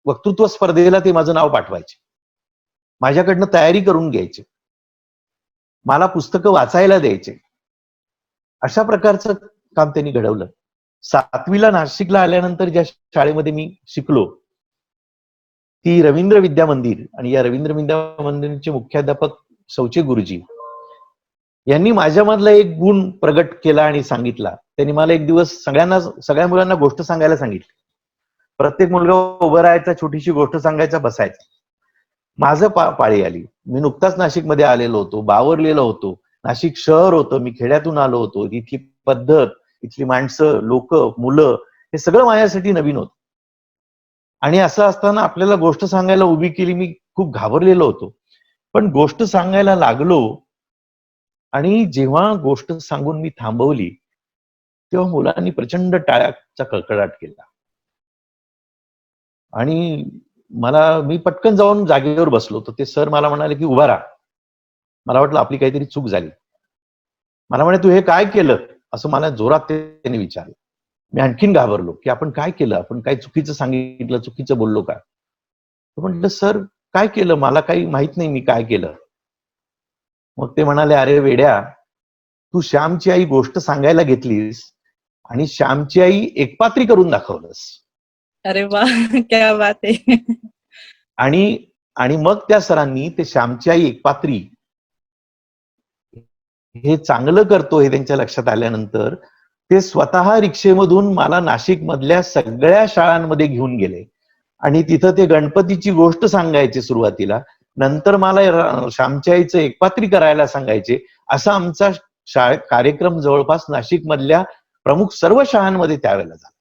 वक्तृत्व स्पर्धेला ते माझं नाव पाठवायचे, माझ्याकडनं तयारी करून घ्यायचे, मला पुस्तकं वाचायला द्यायचे. अशा प्रकारचं काम त्यांनी घडवलं. 7वीला नाशिकला आल्यानंतर ज्या शाळेमध्ये मी शिकलो ती रवींद्र विद्या मंदिर, आणि या रवींद्र विद्या मंदिरचे मुख्याध्यापक शौचे गुरुजी यांनी माझ्यामधला एक गुण प्रगट केला आणि सांगितला. त्यांनी मला एक दिवस सगळ्या मुलांना गोष्ट सांगायला सांगितली. प्रत्येक मुलगा उभं राहायचा, छोटीशी गोष्ट सांगायचा, बसायचा. माझं पाळी आली. मी नुकताच नाशिकमध्ये आलेलो होतो, बावरलेलो होतो, नाशिक शहर होतं, मी खेड्यातून आलो होतो. इथली पद्धत, इथली माणसं, लोक, मुलं हे सगळं माझ्यासाठी नवीन होतं. आणि असं असताना आपल्याला गोष्ट सांगायला उभी केली, मी खूप घाबरलेलो होतो. पण गोष्ट सांगायला लागलो आणि जेव्हा गोष्ट सांगून मी थांबवली, तेव्हा मुलांनी प्रचंड टाळ्याचा कडकडाट केला. आणि मी पटकन जाऊन जागेवर बसलो. तर ते सर मला म्हणाले की उभा राहा. मला वाटलं आपली काहीतरी चूक झाली. मला म्हणे, तू हे काय केलं? असं मला जोरात त्यांनी विचारलं. मी आणखीन घाबरलो की आपण काय केलं? आपण काय चुकीचं सांगितलं, चुकीचं बोललो का? तर म्हटलं, सर काय केलं? मला काही माहित नाही मी काय केलं. मग ते म्हणाले, अरे वेड्या, तू श्यामची आई गोष्ट सांगायला घेतलीस आणि श्यामची आई एकपात्री करून दाखवलंस. अरे वा, क्या बात आहे. आणि आणि मग त्या सरांनी ते श्यामची आई एकपात्री हे चांगलं करतो हे त्यांच्या लक्षात आल्यानंतर ते स्वतः रिक्षेमधून मला नाशिक मधल्या सगळ्या शाळांमध्ये घेऊन गेले आणि तिथं ते गणपतीची गोष्ट सांगायचे सुरुवातीला, नंतर मला श्यामच्या आईचं एकपात्री करायला सांगायचे. असा आमचा कार्यक्रम जवळपास नाशिक मधल्या प्रमुख सर्व शाळांमध्ये त्यावेळेला झाला.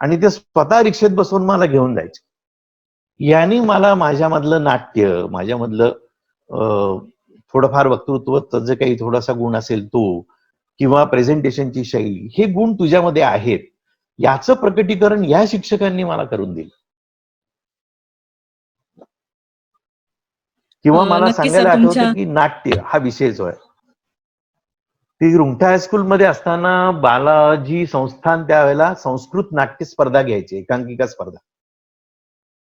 आणि ते स्वतः रिक्षेत बसवून मला घेऊन जायचे. यांनी मला माझ्यामधलं नाट्य, माझ्यामधलं थोडंफार वक्तृत्व जे काही थोडासा गुण असेल तो, किंवा प्रेझेंटेशनची शैली, हे गुण तुझ्यामध्ये आहेत, याचं प्रकटीकरण या शिक्षकांनी मला करून दिलं. किंवा मला नक्की सर, सांगायला तुमच्या आठवतं की नाट्य हा विषय जो आहे, ती रुंगठा हायस्कूल मध्ये असताना बालाजी संस्थान त्यावेळेला संस्कृत नाट्य स्पर्धा घ्यायची, एकांकिका स्पर्धा,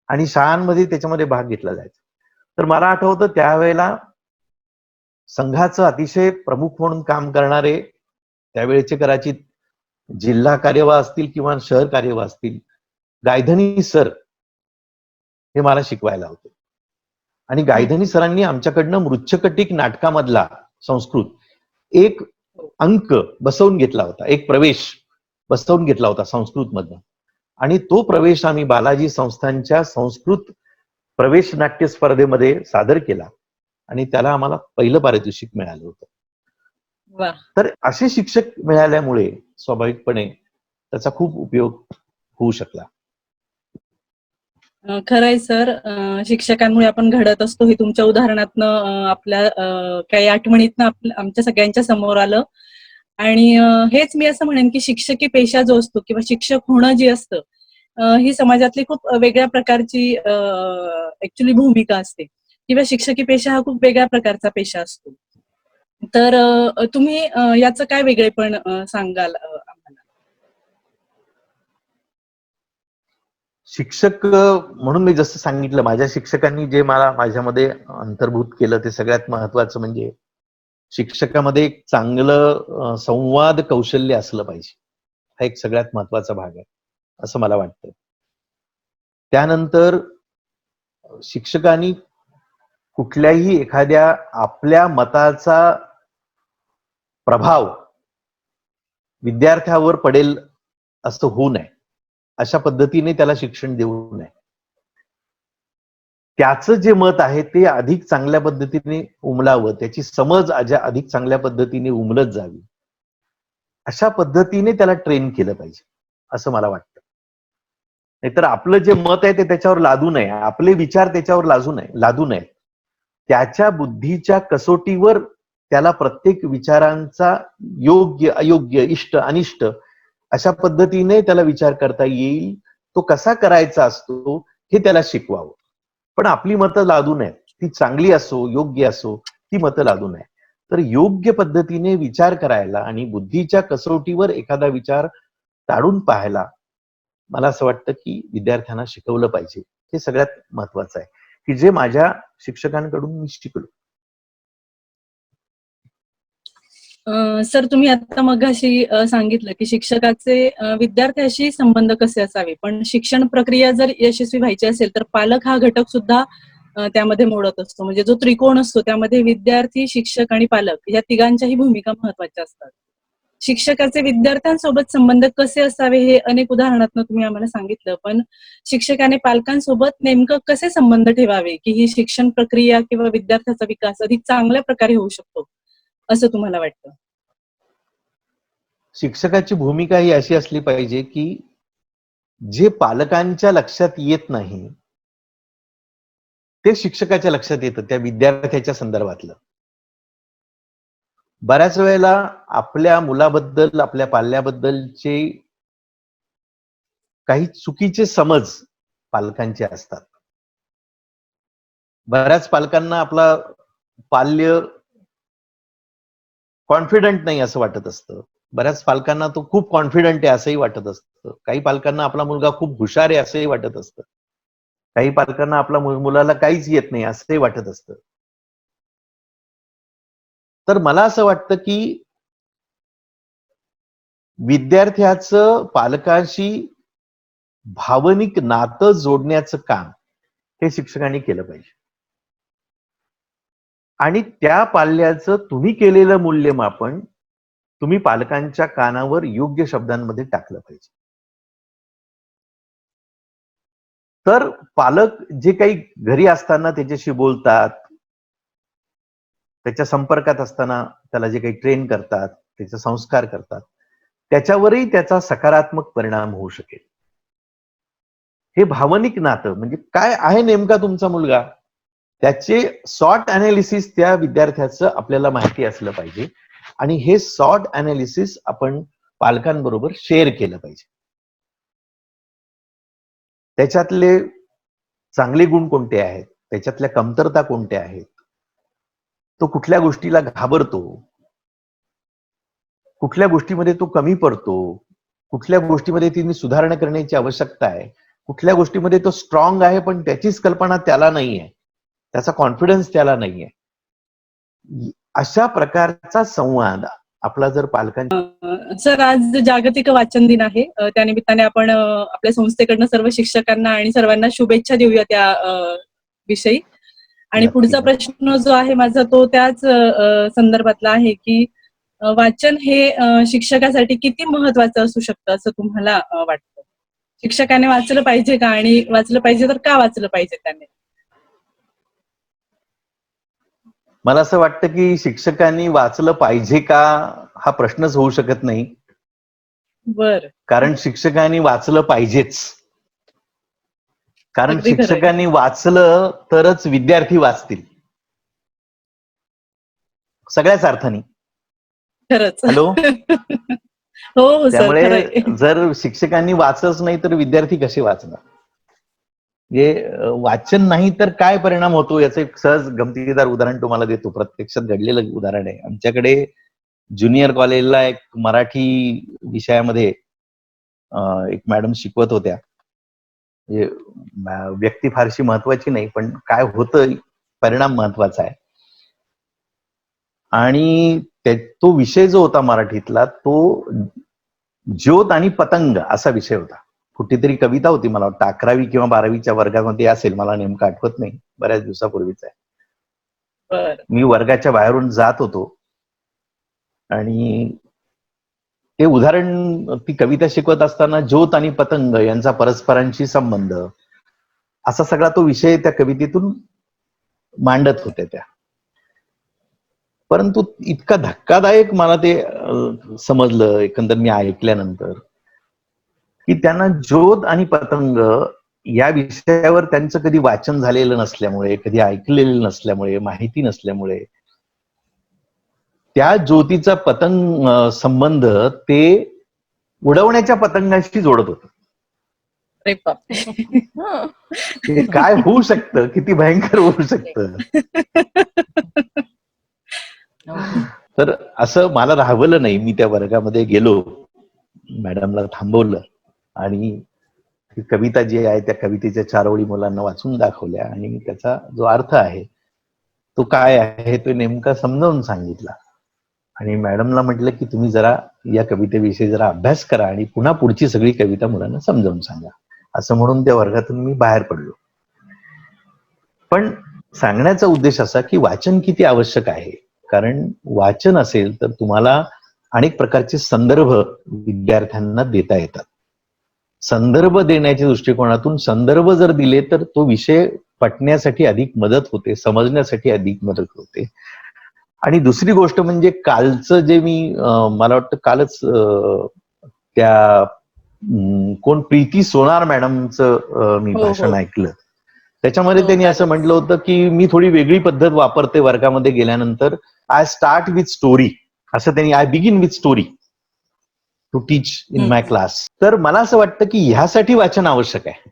आणि शाळांमध्ये त्याच्यामध्ये भाग घेतला जायचा. तर मला आठवतं त्यावेळेला संघाचं अतिशय प्रमुख म्हणून काम करणारे त्यावेळेचे कदाचित जिल्हा कार्यवाह असतील किंवा शहर कार्यवाह असतील, गायधनी सर हे मला शिकवायला होते. आणि गायधनी सरांनी आमच्याकडनं मृच्छकटिक नाटकामधला संस्कृत एक अंक बसवून घेतला होता, एक प्रवेश बसवून घेतला होता संस्कृत मधनं. आणि तो प्रवेश आम्ही बालाजी संस्थांच्या संस्कृत प्रवेश नाट्य स्पर्धेमध्ये सादर केला आणि त्याला आम्हाला पहिलं पारितोषिक मिळालं होतं. वा. तर असे शिक्षक मिळाल्यामुळे स्वाभाविकपणे त्याचा खूप उपयोग होऊ शकला. खरंय सर, शिक्षकांमुळे आपण घडत असतो हे तुमच्या उदाहरणातनं आपल्या काही आठवणीतनं आमच्या सगळ्यांच्या समोर आलं. आणि हेच मी असं म्हणेन की शिक्षकी पेशा जो असतो किंवा शिक्षक होणं जे असतं, ही समाजातली खूप वेगळ्या प्रकारची ऍक्च्युली भूमिका असते, किंवा शिक्षकी पेशा हा खूप वेगळ्या प्रकारचा पेशा असतो. तर तुम्ही याचं काय वेगळेपण सांगाल आम्हाला? शिक्षक म्हणून मी जसं सांगितलं, माझ्या शिक्षकांनी जे मला माझ्यामध्ये अंतर्भूत केलं ते सगळ्यात महत्वाचं म्हणजे शिक्षकामध्ये एक चांगलं संवाद कौशल्य असलं पाहिजे. हा एक सगळ्यात महत्वाचा भाग आहे असं मला वाटतं. त्यानंतर शिक्षकांनी कुठल्याही एखाद्या आपल्या मताचा प्रभाव विद्यार्थ्यावर पडेल असं होऊ नये, अशा पद्धतीने त्याला शिक्षण देऊ नये. त्याचं जे मत आहे ते अधिक चांगल्या पद्धतीने उमलावं, त्याची समज अधिक चांगल्या पद्धतीने उमलत जावी, अशा पद्धतीने त्याला ट्रेन केलं पाहिजे असं मला वाटतं. नाहीतर आपलं जे मत आहे ते त्याच्यावर लादू नये, आपले विचार त्याच्यावर लादू नये. त्याच्या बुद्धीच्या कसोटीवर त्याला प्रत्येक विचारांचा योग्य अयोग्य इष्ट अनिष्ट अशा पद्धतीने त्याला विचार करता येईल, तो कसा करायचा असतो हे त्याला शिकवावं. पण आपली मतं लादू नयेत. ती चांगली असो योग्य असो, ती मतं लादू नये. तर योग्य पद्धतीने विचार करायला आणि बुद्धीच्या कसोटीवर एखादा विचार ताडून पाहायला मला असं वाटतं की विद्यार्थ्यांना शिकवलं पाहिजे. हे सगळ्यात महत्वाचं आहे की जे माझ्या शिक्षकांकडून मी शिकलो. सर, तुम्ही आता मगाशी सांगितलं की शिक्षकाचे विद्यार्थ्याशी संबंध कसे असावे, पण शिक्षण प्रक्रिया जर यशस्वी व्हायची असेल तर पालक हा घटक सुद्धा त्यामध्ये मोडत असतो. म्हणजे जो त्रिकोण असतो त्यामध्ये विद्यार्थी, शिक्षक आणि पालक या तिघांच्याही भूमिका महत्वाच्या असतात. शिक्षकाचे विद्यार्थ्यांसोबत संबंध कसे असावे हे अनेक उदाहरणातून तुम्ही आम्हाला सांगितलं, पण शिक्षकाने पालकांसोबत नेमकं कसे संबंध ठेवावे की ही शिक्षण प्रक्रिया किंवा विद्यार्थ्याचा विकास अधिक चांगल्या प्रकारे होऊ शकतो असं तुम्हाला वाटतं? शिक्षकाची भूमिका ही अशी असली पाहिजे की जे पालकांच्या लक्षात येत नाही ते शिक्षकाच्या लक्षात येतं त्या विद्यार्थ्याच्या संदर्भातलं. बऱ्याच वेळेला आपल्या मुलाबद्दल, आपल्या पाल्याबद्दलचे काही चुकीचे समज पालकांचे असतात. बऱ्याच पालकांना आपला पाल्य कॉन्फिडंट नाही असं वाटत असतं. बऱ्याच पालकांना तो खूप कॉन्फिडंट आहे असंही वाटत असतं. काही पालकांना आपला मुलगा खूप हुशार आहे असंही वाटत असतं. काही पालकांना आपला मुलाला काहीच येत नाही असंही वाटत असतं. तर मला असं वाटतं की विद्यार्थ्याचं पालकांशी भावनिक नातं जोडण्याचं काम हे शिक्षकांनी केलं पाहिजे. आणि त्या पाल्याचं तुम्ही केलेलं मूल्यमापन तुम्ही पालकांच्या कानावर योग्य शब्दांमध्ये टाकलं पाहिजे. तर पालक जे काही घरी असताना त्याच्याशी बोलतात, त्याच्या संपर्कात असताना त्याला जे काही ट्रेन करतात, त्याचे संस्कार करतात, त्याच्यावरही त्याचा सकारात्मक परिणाम होऊ शकेल. हे भावनिक नातं म्हणजे काय आहे नेमका तुमचा मुलगा, त्याचे सॉर्ट अनालिसिस त्या विद्यार्थ्याचं आपल्याला माहिती असलं पाहिजे आणि हे सॉर्ट अनालिसिस आपण पालकांबरोबर शेअर केलं पाहिजे. त्याच्यातले चांगले गुण कोणते आहेत, त्याच्यातल्या कमतरता कोणत्या आहेत, तो कुठल्या गोष्टीला घाबरतो, कुठल्या गोष्टीमध्ये तो कमी पडतो, कुठल्या गोष्टीमध्ये तिने सुधारणा करण्याची आवश्यकता आहे, कुठल्या गोष्टीमध्ये तो स्ट्रॉंग आहे पण त्याचीच कल्पना त्याला नाहीये, त्याचा कॉन्फिडन्स त्याला नाहीये. अशा प्रकारचा संवाद आपला जर पालकांच्या सर, आज जागतिक वाचन दिन आहे. त्यानिमित्ताने आपण आपल्या संस्थेकडनं सर्व शिक्षकांना आणि सर्वांना शुभेच्छा देऊया त्या विषयी. आणि पुढचा प्रश्न जो आहे माझा तो त्याच संदर्भातला आहे की वाचन हे शिक्षकासाठी किती महत्वाचं असू शकतं असं तुम्हाला वाटतं? शिक्षकाने वाचलं पाहिजे का, आणि वाचलं पाहिजे तर का वाचलं पाहिजे त्याने? मला असं वाटतं की शिक्षकांनी वाचलं पाहिजे का हा प्रश्नच होऊ शकत नाही. बर. कारण शिक्षकांनी वाचलं पाहिजेच. कारण शिक्षकांनी वाचलं तरच विद्यार्थी वाचतील सगळ्याच अर्थाने. खरंच. हॅलो. हो सर, त्यामुळे जर शिक्षकांनी वाचलंच नाही तर विद्यार्थी कसे वाचणार? वाचन नाही तर काय परिणाम होतो याचं एक सहज गमतीदार उदाहरण तुम्हाला देतो. प्रत्यक्षात घडलेलं उदाहरण आहे. आमच्याकडे ज्युनियर कॉलेजला एक मराठी विषयामध्ये एक मॅडम शिकवत होत्या. व्यक्ती फारशी महत्वाची नाही पण काय होतं परिणाम महत्वाचा आहे. आणि तो विषय जो होता मराठीतला तो ज्योत आणि पतंग असा विषय होता. कुठेतरी कविता होती, मला वाटतं 11वी किंवा 12वीच्या वर्गामध्ये असेल, मला नेमकं आठवत नाही, बऱ्याच दिवसापूर्वीच आहे. मी वर्गाच्या बाहेरून जात होतो आणि ते उदाहरण, ती कविता शिकवत असताना ज्योत आणि पतंग यांचा परस्परांशी संबंध असा सगळा तो विषय त्या कवितेतून मांडत होत्या त्या. परंतु इतका धक्कादायक मला ते समजलं एकंदर मी ऐकल्यानंतर की त्यांना ज्योत आणि पतंग या विषयावर त्यांचं कधी वाचन झालेलं नसल्यामुळे, कधी ऐकलेलं नसल्यामुळे, माहिती नसल्यामुळे त्या ज्योतीचा पतंग संबंध ते उडवण्याच्या पतंगाशी जोडत होत. हे काय होऊ शकतं, किती भयंकर होऊ शकतं. तर असं मला राहवलं नाही. मी त्या वर्गामध्ये गेलो, मॅडमला थांबवलं आणि कविता जी आहे त्या कवितेच्या 4 ओळी मुलांना वाचून दाखवल्या आणि त्याचा जो अर्थ आहे तो काय आहे तो नेमका समजावून सांगितला. आणि मॅडमला म्हटलं की तुम्ही जरा या कवितेविषयी जरा अभ्यास करा आणि पुन्हा पुढची सगळी कविता मुलांना समजावून सांगा. असं म्हणून त्या वर्गातून मी बाहेर पडलो. पण सांगण्याचा उद्देश असा की वाचन किती आवश्यक आहे. कारण वाचन असेल तर तुम्हाला अनेक प्रकारचे संदर्भ विद्यार्थ्यांना देता येतात. संदर्भ देण्याच्या दृष्टिकोनातून संदर्भ जर दिले तर तो विषय पटण्यासाठी अधिक मदत होते, समजण्यासाठी अधिक मदत होते. आणि दुसरी गोष्ट म्हणजे कालचं जे मी मला वाटतं कालच त्या कोण प्रीती सोनार मॅडमचं मी हो, भाषण हो. ऐकलं. त्याच्यामध्ये हो, त्यांनी असं कालच. म्हटलं होतं की मी थोडी वेगळी पद्धत वापरते वर्गामध्ये गेल्यानंतर. आय स्टार्ट विथ स्टोरी, असं त्यांनी, I begin with story to teach in my class. तर मला असं वाटतं की ह्यासाठी वाचन आवश्यक आहे.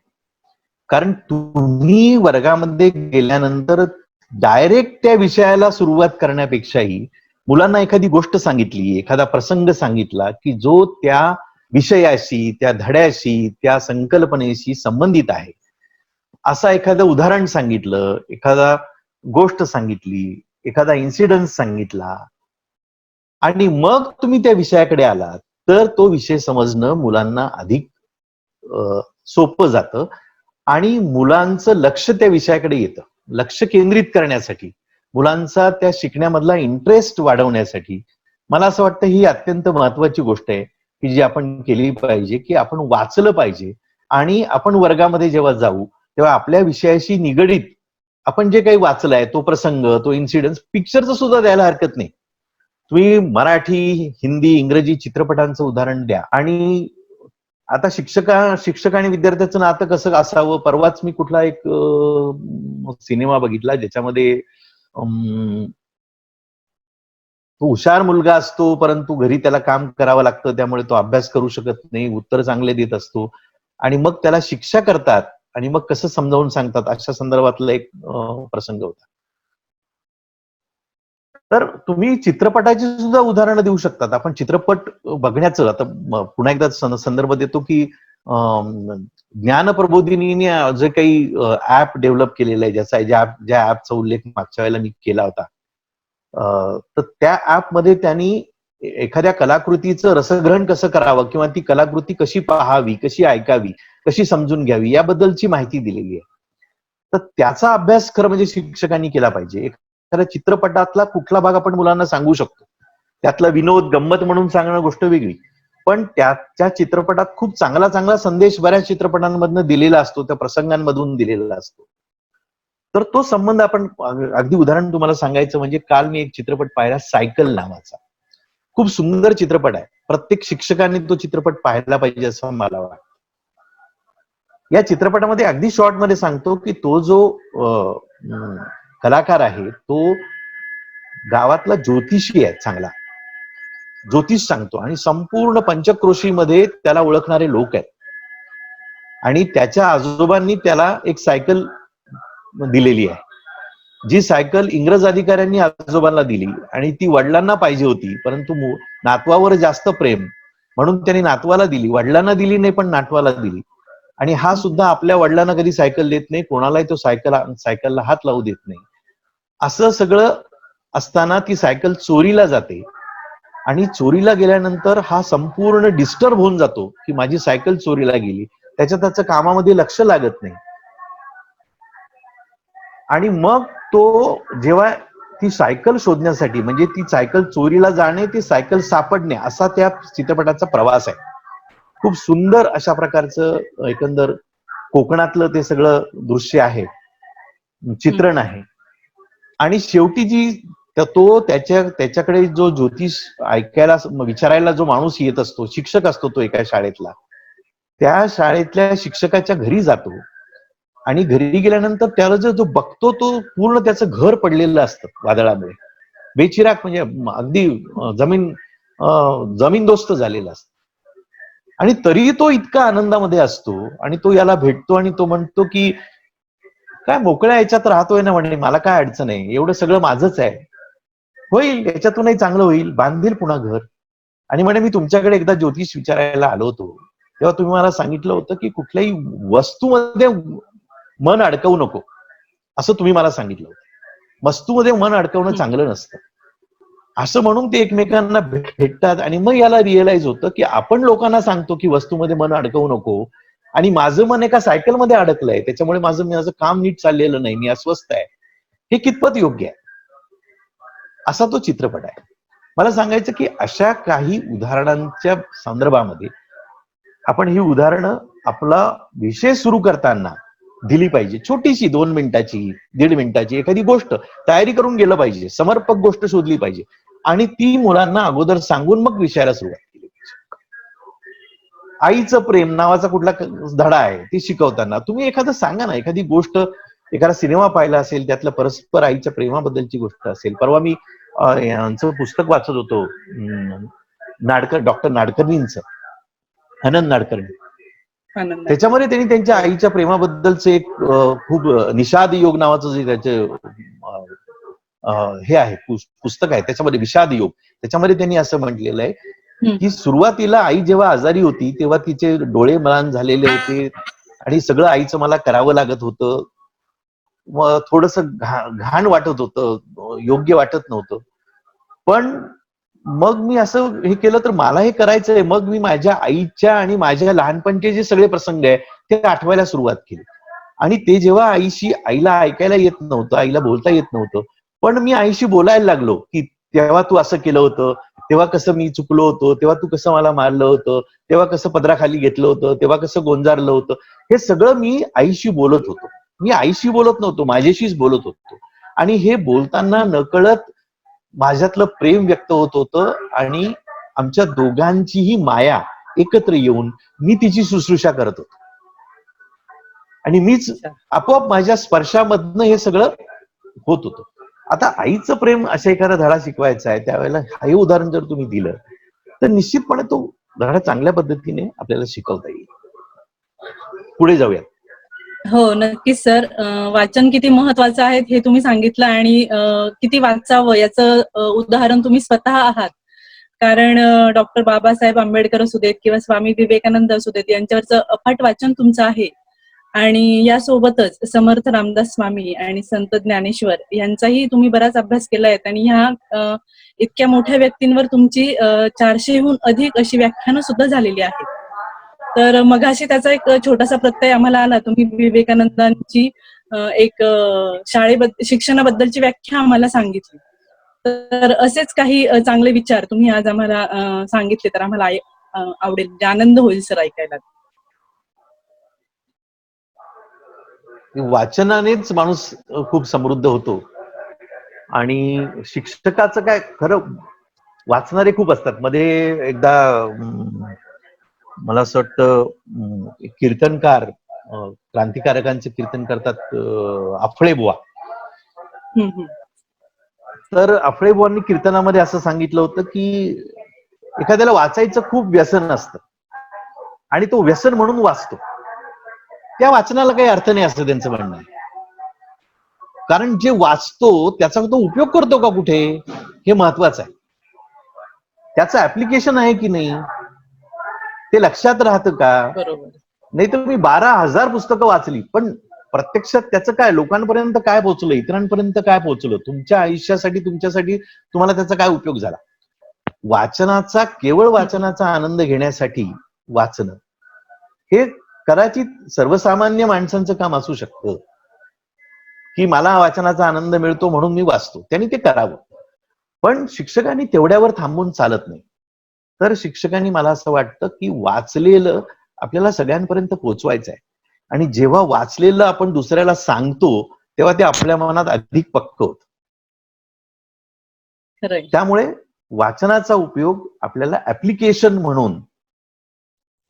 कारण तुम्ही वर्गामध्ये गेल्यानंतर डायरेक्ट त्या विषयाला सुरुवात करण्यापेक्षाही मुलांना एखादी गोष्ट सांगितली, एखादा प्रसंग सांगितला की जो त्या विषयाशी, त्या धड्याशी, त्या संकल्पनेशी संबंधित आहे, असं एखादं उदाहरण सांगितलं, एखादा गोष्ट सांगितली, एखादा इन्सिडन्स सांगितला आणि मग तुम्ही त्या विषयाकडे आलात, तर तो विषय समजणं मुलांना अधिक सोपं जातं आणि मुलांचं लक्ष त्या विषयाकडे येतं. लक्ष केंद्रित करण्यासाठी, मुलांचा त्या शिकण्यामधला इंटरेस्ट वाढवण्यासाठी मला असं वाटतं ही अत्यंत महत्वाची गोष्ट आहे की जी आपण केली पाहिजे, की आपण वाचलं पाहिजे. आणि आपण वर्गामध्ये जेव्हा जाऊ तेव्हा आपल्या विषयाशी निगडीत आपण जे काही वाचलंय, तो प्रसंग, तो इन्सिडन्स, पिक्चरचं सुद्धा द्यायला हरकत नाही. तुम्ही मराठी, हिंदी, इंग्रजी चित्रपटांचं उदाहरण द्या. आणि आता शिक्षक आणि विद्यार्थ्याचं नातं कसं असावं, परवाच मी कुठला एक सिनेमा बघितला ज्याच्यामध्ये तो हुशार मुलगा असतो, परंतु घरी त्याला काम करावं लागतं, त्यामुळे तो अभ्यास करू शकत नाही, उत्तर चांगले देत असतो आणि मग त्याला शिक्षा करतात आणि मग कसं समजावून सांगतात, अशा संदर्भातला एक प्रसंग होता. तर तुम्ही चित्रपटाची सुद्धा उदाहरणं देऊ शकतात. आपण चित्रपट बघण्याचं आता पुन्हा एकदा संदर्भ देतो की ज्ञान प्रबोधिनीने जे काही ऍप डेव्हलप केलेलं आहे, ज्या ऍपचा उल्लेख मागच्या वेळेला मी केला होता, तर त्या ऍपमध्ये त्यांनी एखाद्या कलाकृतीचं रसग्रहण कसं करावं किंवा ती कलाकृती कशी पाहावी, कशी ऐकावी, कशी समजून घ्यावी याबद्दलची माहिती दिलेली आहे. तर त्याचा अभ्यास खरं म्हणजे शिक्षकांनी केला पाहिजे. एखाद्या चित्रपटातला कुठला भाग आपण मुलांना सांगू शकतो, त्यातला विनोद गंमत म्हणून सांगणं गोष्ट वेगळी, पण त्या चित्रपटात खूप चांगला चांगला संदेश बऱ्याच चित्रपटांमधून दिलेला असतो, त्या प्रसंगांमधून दिलेला असतो. तर तो संबंध आपण अगदी उदाहरण तुम्हाला सांगायचं म्हणजे काल मी एक चित्रपट पाहिला, सायकल नावाचा. खूप सुंदर चित्रपट आहे. प्रत्येक शिक्षकांनी तो चित्रपट पाहायला पाहिजे असं मला वाटतं. या चित्रपटामध्ये अगदी शॉर्ट मध्ये सांगतो की तो जो कलाकार आहे तो गावातला ज्योतिषी आहे, चांगला ज्योतिष सांगतो आणि संपूर्ण पंचक्रोशीमध्ये त्याला ओळखणारे लोक आहेत. आणि त्याच्या आजोबांनी त्याला एक सायकल दिलेली आहे, जी सायकल इंग्रज अधिकाऱ्यांनी आजोबांना दिली आणि ती वडिलांना पाहिजे होती, परंतु नातवावर जास्त प्रेम म्हणून त्यांनी नातवाला दिली, वडिलांना दिली नाही पण नातवाला दिली. आणि हा सुद्धा आपल्या वडिलांना कधी सायकल देत नाही, कोणालाही तो सायकलला हात लावू देत नाही. असं सगळं असताना ती सायकल चोरीला जाते आणि चोरीला गेल्यानंतर हा संपूर्ण डिस्टर्ब होऊन जातो की माझी सायकल चोरीला गेली. त्याच्या कामामध्ये लक्ष लागत नाही. आणि मग तो जेव्हा ती सायकल शोधण्यासाठी, म्हणजे ती सायकल चोरीला जाणे, ती सायकल सापडणे, असा त्या चित्रपटाचा प्रवास आहे. खूप सुंदर अशा प्रकारचं एकंदर कोकणातलं ते सगळं दृश्य आहे, चित्रण आहे. आणि शेवटी जी तो त्याच्याकडे जो ज्योतिष ऐकायला विचारायला जो माणूस येत असतो, शिक्षक असतो तो एका शाळेतला, त्या शाळेतल्या शिक्षकाच्या घरी जातो आणि घरी गेल्यानंतर त्याला जो बघतो तो पूर्ण त्याचं घर पडलेलं असतं वादळामुळे, बेचिराग म्हणजे अगदी जमीनदोस्त झालेला असतो. आणि तरी तो इतका आनंदामध्ये असतो आणि तो याला भेटतो आणि तो म्हणतो की काय मोकळ्या याच्यात राहतोय ना, म्हणे मला काय अडचण आहे, एवढं सगळं माझंच आहे, होईल याच्यातूनही चांगलं होईल, बांधील पुन्हा घर. आणि म्हणे मी तुमच्याकडे एकदा ज्योतिष विचारायला आलो होतो, तेव्हा तुम्ही मला सांगितलं होतं की कुठल्याही वस्तूमध्ये मन अडकवू नको, असं तुम्ही मला सांगितलं होतं. वस्तूमध्ये मन अडकवणं चांगलं नसतं, असं म्हणून ते एकमेकांना भेटतात. आणि मग याला रिअलाइज होतं की आपण लोकांना सांगतो की वस्तूमध्ये मन अडकवू नको, आणि माझं मन एका सायकलमध्ये अडकलंय, त्याच्यामुळे माझं काम नीट चाललेलं नाही, मी अस्वस्थ आहे, हे कितपत योग्य आहे. असा तो चित्रपट आहे. मला सांगायचं की अशा काही उदाहरणांच्या संदर्भामध्ये आपण ही उदाहरणं आपला विषय सुरू करताना दिली पाहिजे. छोटीशी 2 मिनिटाची 1.5 मिनिटाची एखादी गोष्ट तयारी करून गेलं पाहिजे, समर्पक गोष्ट शोधली पाहिजे आणि ती मुलांना अगोदर सांगून मग विषयाला सुरुवात केली पाहिजे. आईचं प्रेम नावाचा कुठला धडा आहे ती शिकवताना तुम्ही एखादं सांगा ना, एखादी गोष्ट, एखादा सिनेमा पाहिला असेल त्यातलं परस्पर आईच्या प्रेमाबद्दलची गोष्ट असेल. परवा मी यांचं पुस्तक वाचत होतो, डॉक्टर नाडकर्णींचं, आनंद नाडकर्णी. आनंद. त्याच्यामध्ये त्यांनी त्यांच्या आईच्या प्रेमाबद्दलचं एक खूप निषाद योग नावाचं जे त्याचं हे आहे पुस्तक आहे, त्याच्यामध्ये विषाद योग, त्याच्यामध्ये त्यांनी असं म्हटलेलं आहे की सुरुवातीला आई जेव्हा आजारी होती तेव्हा तिचे डोळे मलान झालेले होते आणि सगळं आईचं मला करावं लागत होतं, मग थोडस घाण वाटत होतं, योग्य वाटत नव्हतं. पण मग मी असं हे केलं तर मला हे करायचंय. मग मी माझ्या आईच्या आणि माझ्या लहानपणचे जे सगळे प्रसंग आहे ते आठवायला सुरुवात केली आणि ते जेव्हा आईला ऐकायला येत नव्हतं, आईला बोलता येत नव्हतं, पण मी आईशी बोलायला लागलो की तेव्हा तू असं केलं होतं, तेव्हा कसं मी चुकलो होतो, तेव्हा तू कसं मला मारलं होतं, तेव्हा कसं पदराखाली घेतलं होतं, तेव्हा कसं गोंजारलं होतं, हे सगळं मी आईशी बोलत होतो. मी आईशी बोलत नव्हतो, माझ्याशीच बोलत होतो आणि हे बोलताना नकळत माझ्यातलं प्रेम व्यक्त होत होतं आणि आमच्या दोघांचीही माया एकत्र येऊन मी तिची शुश्रूषा करत होतो आणि मीच आपोआप माझ्या स्पर्शामधनं हे सगळं होत होतं. आता आईचं प्रेम असं एखादा धडा शिकवायचा आहे त्यावेळेला हे उदाहरण जर तुम्ही दिलं तर निश्चितपणे तो धडा चांगल्या पद्धतीने आपल्याला शिकवता येईल. पुढे जाऊया. हो, नक्कीच सर. वाचन किती महत्वाचं आहे हे तुम्ही सांगितलं आणि किती वाचावं याचं उदाहरण तुम्ही स्वतः आहात. कारण डॉक्टर बाबासाहेब आंबेडकर असू देत किंवा स्वामी विवेकानंद असू देत यांच्यावरचं अफाट वाचन तुमचं आहे आणि यासोबतच समर्थ रामदास स्वामी आणि संत ज्ञानेश्वर यांचाही तुम्ही बराच अभ्यास केलाय आणि ह्या इतक्या मोठ्या व्यक्तींवर तुमची 400हून अधिक अशी व्याख्यानं सुद्धा झालेली आहेत. तर मगाशी त्याचा एक छोटासा प्रत्यय आम्हाला आला. तुम्ही विवेकानंदांची एक शिक्षणाबद्दलची व्याख्या आम्हाला सांगितली. तर असेच काही चांगले विचार तुम्ही आज आम्हाला सांगितले तर आम्हाला आवडेल, म्हणजे आनंद होईल सर ऐकायला. वाचनानेच माणूस खूप समृद्ध होतो आणि शिक्षकाचं काय, खरं वाचणारे खूप असतात. मध्ये एकदा मला असं वाटतं कीर्तनकार, क्रांतिकारकांचे कीर्तन करतात अफळे बुवा. तर अफळे बुवांनी कीर्तनामध्ये असं सांगितलं होतं की एखाद्याला वाचायचं खूप व्यसन असतं आणि तो व्यसन म्हणून वाचतो, त्या वाचनाला काही अर्थ नाही असं त्यांचं म्हणणं आहे. कारण जे वाचतो त्याचा तो उपयोग करतो का कुठे हे महत्वाचं आहे. त्याचं ऍप्लिकेशन आहे की नाही ते लक्षात राहतं का? नाही तर मी 12,000 पुस्तकं वाचली पण प्रत्यक्षात त्याचं काय, लोकांपर्यंत काय पोहोचलं, इतरांपर्यंत काय पोहोचलं, तुमच्या आयुष्यासाठी तुमच्यासाठी तुम्हाला त्याचा काय उपयोग झाला? वाचनाचा, केवळ वाचनाचा आनंद घेण्यासाठी वाचणं हे कदाचित सर्वसामान्य माणसांचं काम असू शकतं की मला वाचनाचा आनंद मिळतो म्हणून मी वाचतो, त्यांनी ते करावं. पण शिक्षकांनी तेवढ्यावर थांबून चालत नाही. तर शिक्षकांनी मला असं वाटतं की वाचलेलं आपल्याला सगळ्यांपर्यंत पोहोचवायचं आहे आणि जेव्हा वाचलेलं आपण दुसऱ्याला सांगतो तेव्हा ते आपल्या मनात अधिक पक्क होतं. त्यामुळे वाचनाचा उपयोग आपल्याला ऍप्लिकेशन म्हणून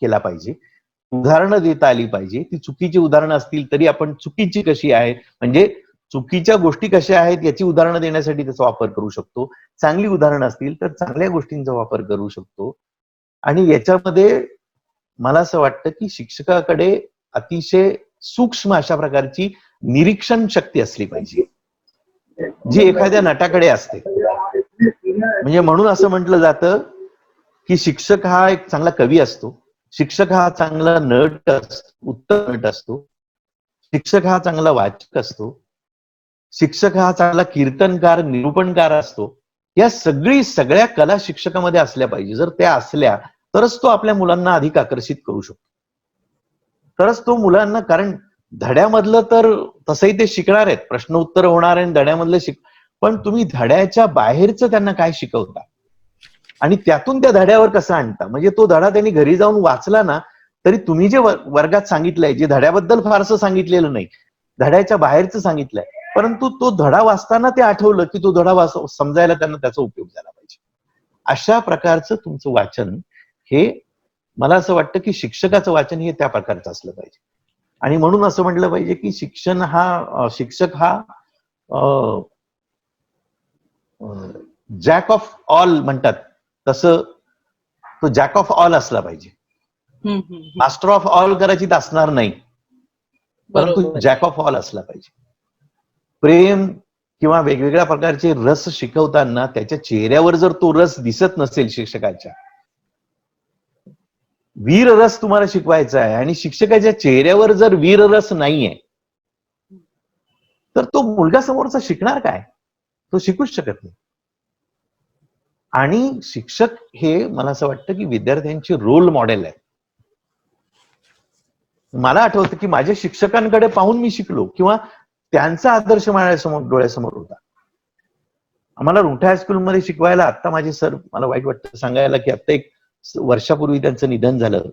केला पाहिजे. उदाहरणं देता आली पाहिजे. ती चुकीची उदाहरणं असतील तरी आपण चुकीची कशी आहे, म्हणजे चुकीच्या गोष्टी कशा आहेत याची उदाहरणं देण्यासाठी त्याचा वापर करू शकतो. चांगली उदाहरणं असतील तर चांगल्या गोष्टींचा वापर करू शकतो. आणि याच्यामध्ये मला असं वाटतं की शिक्षकाकडे अतिशय सूक्ष्म अशा प्रकारची निरीक्षण शक्ती असली पाहिजे जी एखाद्या नटाकडे असते. म्हणजे म्हणून असं म्हटलं जातं की शिक्षक हा एक चांगला कवी असतो, शिक्षक हा चांगला नट असतो, उत्तम नट असतो, शिक्षक हा चांगला वाचक असतो, शिक्षक हा चांगला कीर्तनकार, निरूपणकार असतो. या सगळ्या कला शिक्षकामध्ये असल्या पाहिजे. जर त्या असल्या तरच तो आपल्या मुलांना अधिक आकर्षित करू शकतो. तरच तो मुलांना, कारण धड्यामधलं तर तसंही ते शिकणार आहेत, प्रश्न उत्तर होणार आहे धड्यामधलं पण तुम्ही धड्याच्या बाहेरचं त्यांना काय शिकवता आणि त्यातून त्या धड्यावर कसं आणता, म्हणजे तो धडा त्यांनी घरी जाऊन वाचला ना तरी तुम्ही जे वर्गात सांगितलंय, जे धड्याबद्दल फारसं सांगितलेलं नाही, धड्याच्या बाहेरचं सांगितलंय, परंतु तो धडा वाचताना ते आठवलं की तो धडा समजायला त्यांना त्याचा उपयोग झाला पाहिजे. अशा प्रकारचं तुमचं वाचन हे, मला असं वाटतं की शिक्षकाचं वाचन हे त्या प्रकारचं असलं पाहिजे. आणि म्हणून असं म्हटलं पाहिजे की शिक्षक हा जॅक ऑफ ऑल म्हणतात तसं तो जॅक ऑफ ऑल असला पाहिजे. मास्टर ऑफ ऑल कदाचित असणार नाही, परंतु जॅक ऑफ ऑल असला पाहिजे. प्रेम किंवा वेगवेगळ्या प्रकारचे रस शिकवताना त्याच्या चेहऱ्यावर जर तो रस दिसत नसेल शिक्षकाच्या, वीर रस तुम्हाला शिकवायचा आहे आणि शिक्षकाच्या चेहऱ्यावर जर वीर रस नाहीये, तर तो मुलगा समोरचा शिकणार काय? तो शिकूच शकत नाही. आणि शिक्षक हे, मला असं वाटतं की विद्यार्थ्यांचे रोल मॉडेल आहे. मला आठवतं की माझ्या शिक्षकांकडे पाहून मी शिकलो किंवा त्यांचा आदर्श माझ्यासमोर डोळ्यासमोर होता. आम्हाला रुंठा हायस्कूलमध्ये शिकवायला, आता माझे सर, मला वाईट वाटतं सांगायला की आता 1 वर्षापूर्वी त्यांचं निधन झालं,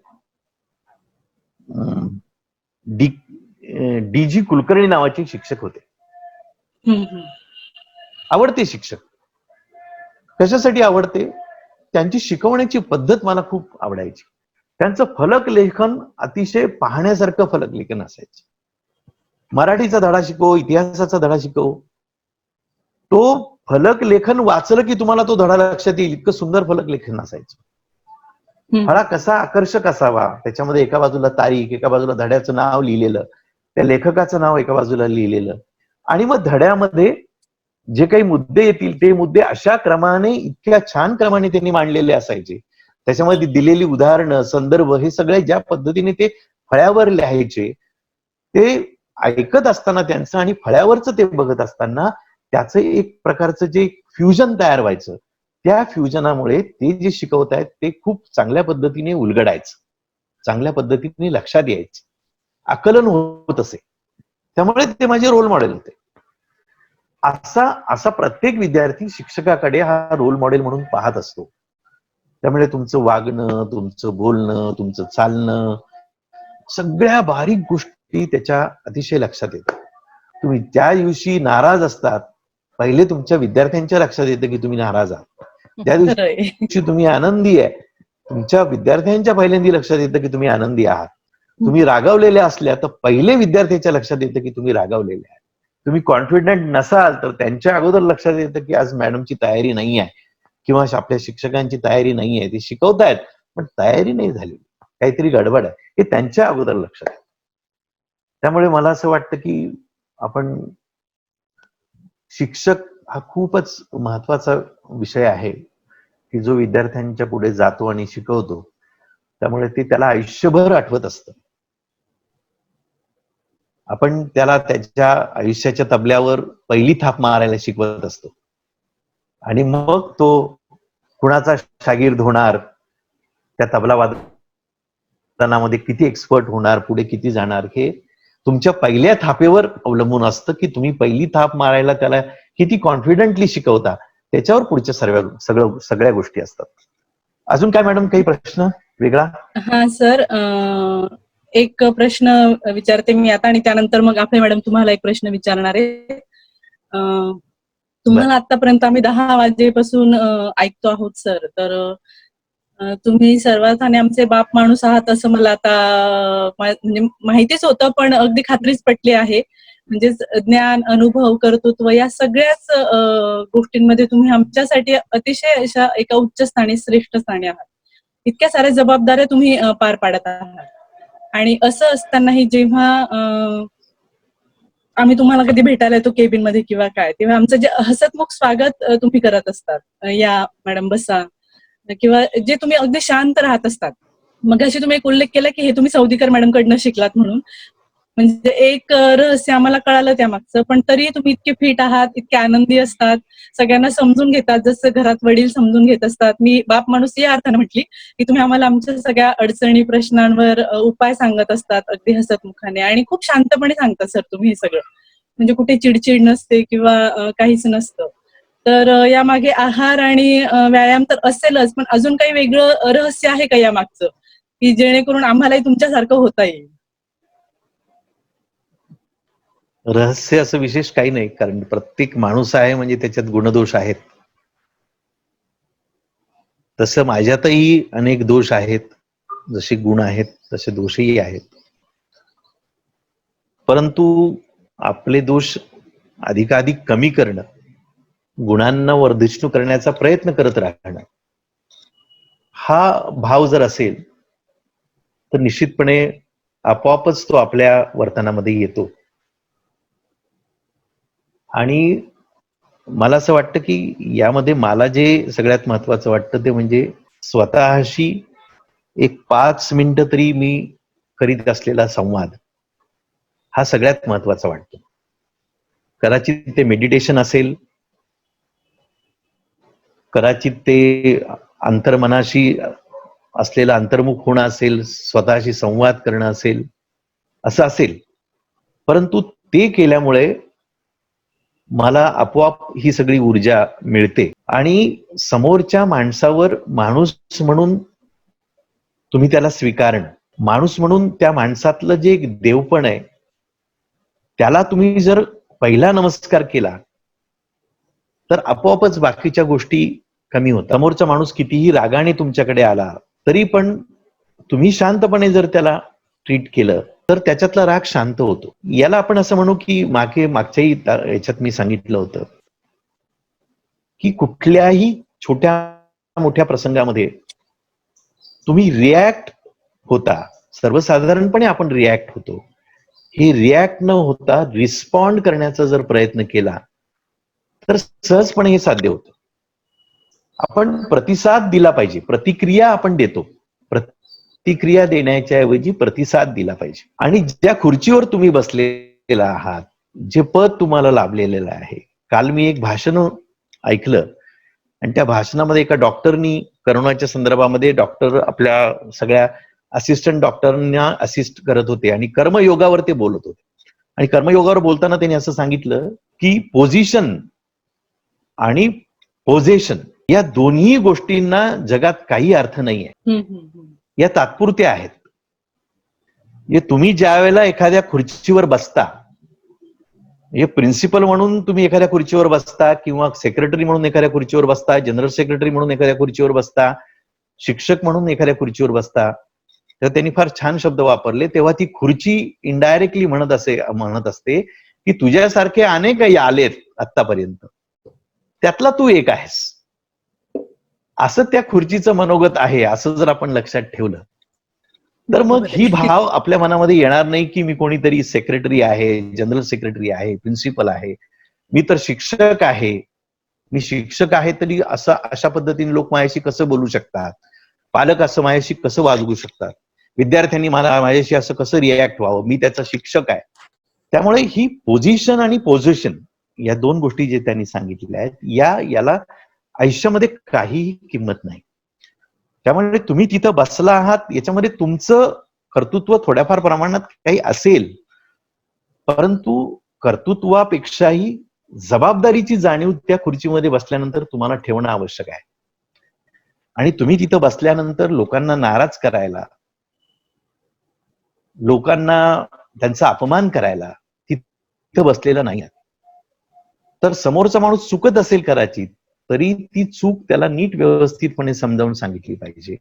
डी.जी. कुलकर्णी नावाचे शिक्षक होते. आवडते शिक्षक. कशासाठी आवडते? त्यांची शिकवण्याची पद्धत मला खूप आवडायची. त्यांचं फलक लेखन अतिशय पाहण्यासारखं फलक लेखन असायचं. मराठीचा धडा शिकव, इतिहासाचा धडा शिकव, तो फलक लेखन वाचलं की तुम्हाला तो धडा लक्षात येईल, इतकं सुंदर फलक लेखन असायचं. धडा कसा आकर्षक असावा, त्याच्यामध्ये एका बाजूला तारीख, एका बाजूला धड्याचं नाव लिहिलेलं, त्या लेखकाचं नाव एका बाजूला लिहिलेलं, आणि मग धड्यामध्ये जे काही मुद्दे येतील ते मुद्दे अशा क्रमाने, इतक्या छान क्रमाने त्यांनी मांडलेले असायचे. त्याच्यामध्ये दिलेली उदाहरणं, संदर्भ, हे सगळे ज्या पद्धतीने ते फळ्यावर लिहायचे, ते ऐकत असताना त्यांचं आणि फळ्यावरचं ते बघत असताना त्याचं एक प्रकारचं जे फ्युजन तयार व्हायचं, त्या फ्युजनामुळे ते जे शिकवतायत ते खूप चांगल्या पद्धतीने उलगडायचं, चांगल्या पद्धतीने लक्षात यायचं, आकलन होत असे. त्यामुळे ते माझे रोल मॉडेल होते. असा प्रत्येक विद्यार्थी शिक्षकाकडे हा रोल मॉडेल म्हणून पाहत असतो. त्यामुळे तुमचं वागणं, तुमचं बोलणं, तुमचं चालणं, सगळ्या बारीक गोष्टी त्याच्या अतिशय लक्षात येतात. तुम्ही त्या दिवशी नाराज असतात, पहिले तुमच्या विद्यार्थ्यांच्या लक्षात येतं की तुम्ही नाराज आहात. त्या दिवशी तुम्ही आनंदी आहे, तुमच्या विद्यार्थ्यांच्या पहिल्यांदा लक्षात येतं की तुम्ही आनंदी आहात. तुम्ही रागावलेल्या असल्या तर पहिले विद्यार्थ्यांच्या लक्षात येतं की तुम्ही रागावलेले आहात. तुम्ही कॉन्फिडंट नसाल तर त्यांच्या अगोदर लक्षात येतं की आज मॅडमची तयारी नाही आहे किंवा आपल्या शिक्षकांची तयारी नाही आहे, ते शिकवतायत पण तयारी नाही झाली, काहीतरी गडबड आहे, हे त्यांच्या अगोदर लक्षात येतं. त्यामुळे मला असं वाटतं की आपण, शिक्षक हा खूपच महत्वाचा विषय आहे की जो विद्यार्थ्यांच्या पुढे जातो आणि शिकवतो, त्यामुळे ते त्याला आयुष्यभर आठवत असतं. आपण त्याला त्याच्या आयुष्याच्या तबल्यावर पहिली थाप मारायला शिकवत असतो आणि मग तो कुणाचा शागिर्द होणार, त्या तबला वादनामध्ये किती एक्सपर्ट होणार, पुढे किती जाणार, हे तुमच्या पहिल्या थापेवर अवलंबून असतं की तुम्ही पहिली थाप मारायला त्याला किती कॉन्फिडंटली शिकवता, त्याच्यावर पुढच्या सगळ्या गोष्टी असतात. अजून काय मॅडम, काही प्रश्न वेगळा? हा सर, एक प्रश्न विचारते मी आता आणि त्यानंतर मग आपले मॅडम तुम्हाला एक प्रश्न विचारणार आहे. तुम्हाला आतापर्यंत आम्ही 10 वाजेपासून ऐकतो आहोत सर, तर तुम्ही सर्वात आणि आमचे बाप माणूस आहात असं मला आता म्हणजे माहितीच होतं, पण अगदी खात्रीच पटली आहे. म्हणजेच ज्ञान, अनुभव, कर्तृत्व या सगळ्याच गोष्टींमध्ये तुम्ही आमच्यासाठी अतिशय अशा एका उच्च स्थानी, श्रेष्ठ स्थानी आहात. इतक्या साऱ्या जबाबदाऱ्या तुम्ही पार पाडत आहात आणि असं असतानाही जेव्हा आम्ही तुम्हाला कधी भेटायला येतो केबिन मध्ये किंवा काय, तेव्हा आमचं जे हसतमुख स्वागत तुम्ही करत असतात, या मॅडम बसा, किंवा जे तुम्ही अगदी शांत राहत असतात. मग अशी तुम्ही एक उल्लेख केला की हे तुम्ही सौदीकर मॅडम कडनं शिकलात म्हणून, म्हणजे एक रहस्य आम्हाला कळालं त्यामागचं, पण तरी तुम्ही इतके फिट आहात, इतके आनंदी असतात, सगळ्यांना समजून घेतात जसं घरात वडील समजून घेत असतात. मी बाप माणूस या अर्थाने म्हटली की तुम्ही आम्हाला आमच्या सगळ्या अडचणी, प्रश्नांवर उपाय सांगत असतात अगदी हसतमुखाने, आणि खूप शांतपणे सांगतात सर तुम्ही हे सगळं, म्हणजे कुठे चिडचिड नसते किंवा काहीच नसतं. तर यामागे आहार आणि व्यायाम तर असेलच, पण अजून काही वेगळं रहस्य आहे का यामागचं की जेणेकरून आम्हालाही तुमच्यासारखं होता येईल? रहस्य असं विशेष काही नाही, कारण प्रत्येक माणूस आहे म्हणजे त्याच्यात गुणदोष आहेत. तसं माझ्यातही अनेक दोष आहेत. जसे गुण आहेत तसे दोषही आहेत. परंतु आपले दोष अधिकाधिक कमी करणं, गुणांना वर्धिष्णू करण्याचा प्रयत्न करत राहणं, हा भाव जर असेल तर निश्चितपणे आपोआपच तो आपल्या वर्तनामध्ये येतो. आणि मला असं वाटतं की यामध्ये मला जे सगळ्यात महत्वाचं वाटतं ते म्हणजे स्वतःशी एक 5 मिनिटं तरी मी करीत असलेला संवाद हा सगळ्यात महत्वाचा वाटतो. कदाचित ते मेडिटेशन असेल, कदाचित ते अंतर्मनाशी असलेलं अंतर्मुख होणं असेल, स्वतःशी संवाद करणं असेल, असं असेल. परंतु ते केल्यामुळे मला आपोआप ही सगळी ऊर्जा मिळते आणि समोरच्या माणसावर माणूस म्हणून तुम्ही त्याला स्वीकारणं, माणूस म्हणून त्या माणसातलं जे एक देवपण आहे त्याला तुम्ही जर पहिला नमस्कार केला तर आपोआपच बाकीच्या गोष्टी कमी होतात. समोरचा माणूस कितीही रागाने तुमच्याकडे आला तरी पण तुम्ही शांतपणे जर त्याला ट्रीट केलं तर त्याच्यातला राग शांत होतो. याला आपण असं म्हणू की मागच्याही याच्यात मी सांगितलं होतं की कुठल्याही छोट्या मोठ्या प्रसंगामध्ये तुम्ही रिॲक्ट होता, सर्वसाधारणपणे आपण रिॲक्ट होतो, हे रिॲक्ट न होता रिस्पॉन्ड करण्याचा जर प्रयत्न केला तर सहजपणे हे साध्य होतं. आपण प्रतिसाद दिला पाहिजे, प्रतिक्रिया आपण देतो, प्रतिक्रिया देण्याच्या ऐवजी प्रतिसाद दिला पाहिजे. आणि ज्या खुर्चीवर तुम्ही बसलेला आहात, जे पद तुम्हाला लाभलेलं आहे, काल मी एक भाषण ऐकलं आणि त्या भाषणामध्ये एका डॉक्टरनी करोनाच्या संदर्भामध्ये डॉक्टर आपल्या सगळ्या असिस्टंट डॉक्टरांना असिस्ट करत होते आणि कर्मयोगावर ते बोलत होते. आणि कर्मयोगावर बोलताना त्यांनी असं सांगितलं की पोझिशन आणि पोझेशन या दोन्ही गोष्टींना जगात काही अर्थ नाहीये, या तात्पुरत्या आहेत. तुम्ही ज्या वेळेला एखाद्या खुर्चीवर बसता, हे प्रिन्सिपल म्हणून तुम्ही एखाद्या खुर्चीवर बसता किंवा सेक्रेटरी म्हणून एखाद्या खुर्चीवर बसता, जनरल सेक्रेटरी म्हणून एखाद्या खुर्चीवर बसता, शिक्षक म्हणून एखाद्या खुर्चीवर बसता, तर त्यांनी फार छान शब्द वापरले. तेव्हा ती खुर्ची इनडायरेक्टली म्हणत असते की तुझ्यासारखे अनेक आलेत आतापर्यंत, त्यातला तू एक आहेस. असं त्या खुर्चीचं मनोगत आहे. असं जर आपण लक्षात ठेवलं तर मग ही भाव आपल्या मनामध्ये येणार नाही की मी कोणीतरी सेक्रेटरी आहे, जनरल सेक्रेटरी आहे, प्रिन्सिपल आहे, मी तर शिक्षक आहे. मी शिक्षक आहे तरी अशा पद्धतीने लोक माझ्याशी कसं बोलू शकतात, पालक असं माझ्याशी कसं वागू शकतात, विद्यार्थ्यांनी माझ्याशी असं कसं रिॲक्ट व्हावं, मी त्याचा शिक्षक आहे. त्यामुळे ही पोझिशन आणि पोझिशन या दोन गोष्टी जे त्यांनी सांगितलेल्या आहेत, याला आयुष्यामध्ये काहीही किंमत नाही. त्यामुळे तुम्ही तिथं बसला आहात याच्यामध्ये तुमचं कर्तृत्व थोड्याफार प्रमाणात काही असेल, परंतु कर्तृत्वापेक्षाही जबाबदारीची जाणीव त्या खुर्चीमध्ये बसल्यानंतर तुम्हाला ठेवणं आवश्यक आहे. आणि तुम्ही तिथं बसल्यानंतर लोकांना नाराज करायला, लोकांना त्यांचा अपमान करायला तिथं बसलेला नाही. तर समोरचा माणूस चुकत असेल कदाचित तरी ती चूक त्याला नीट व्यवस्थितपणे समजावून सांगितली पाहिजे.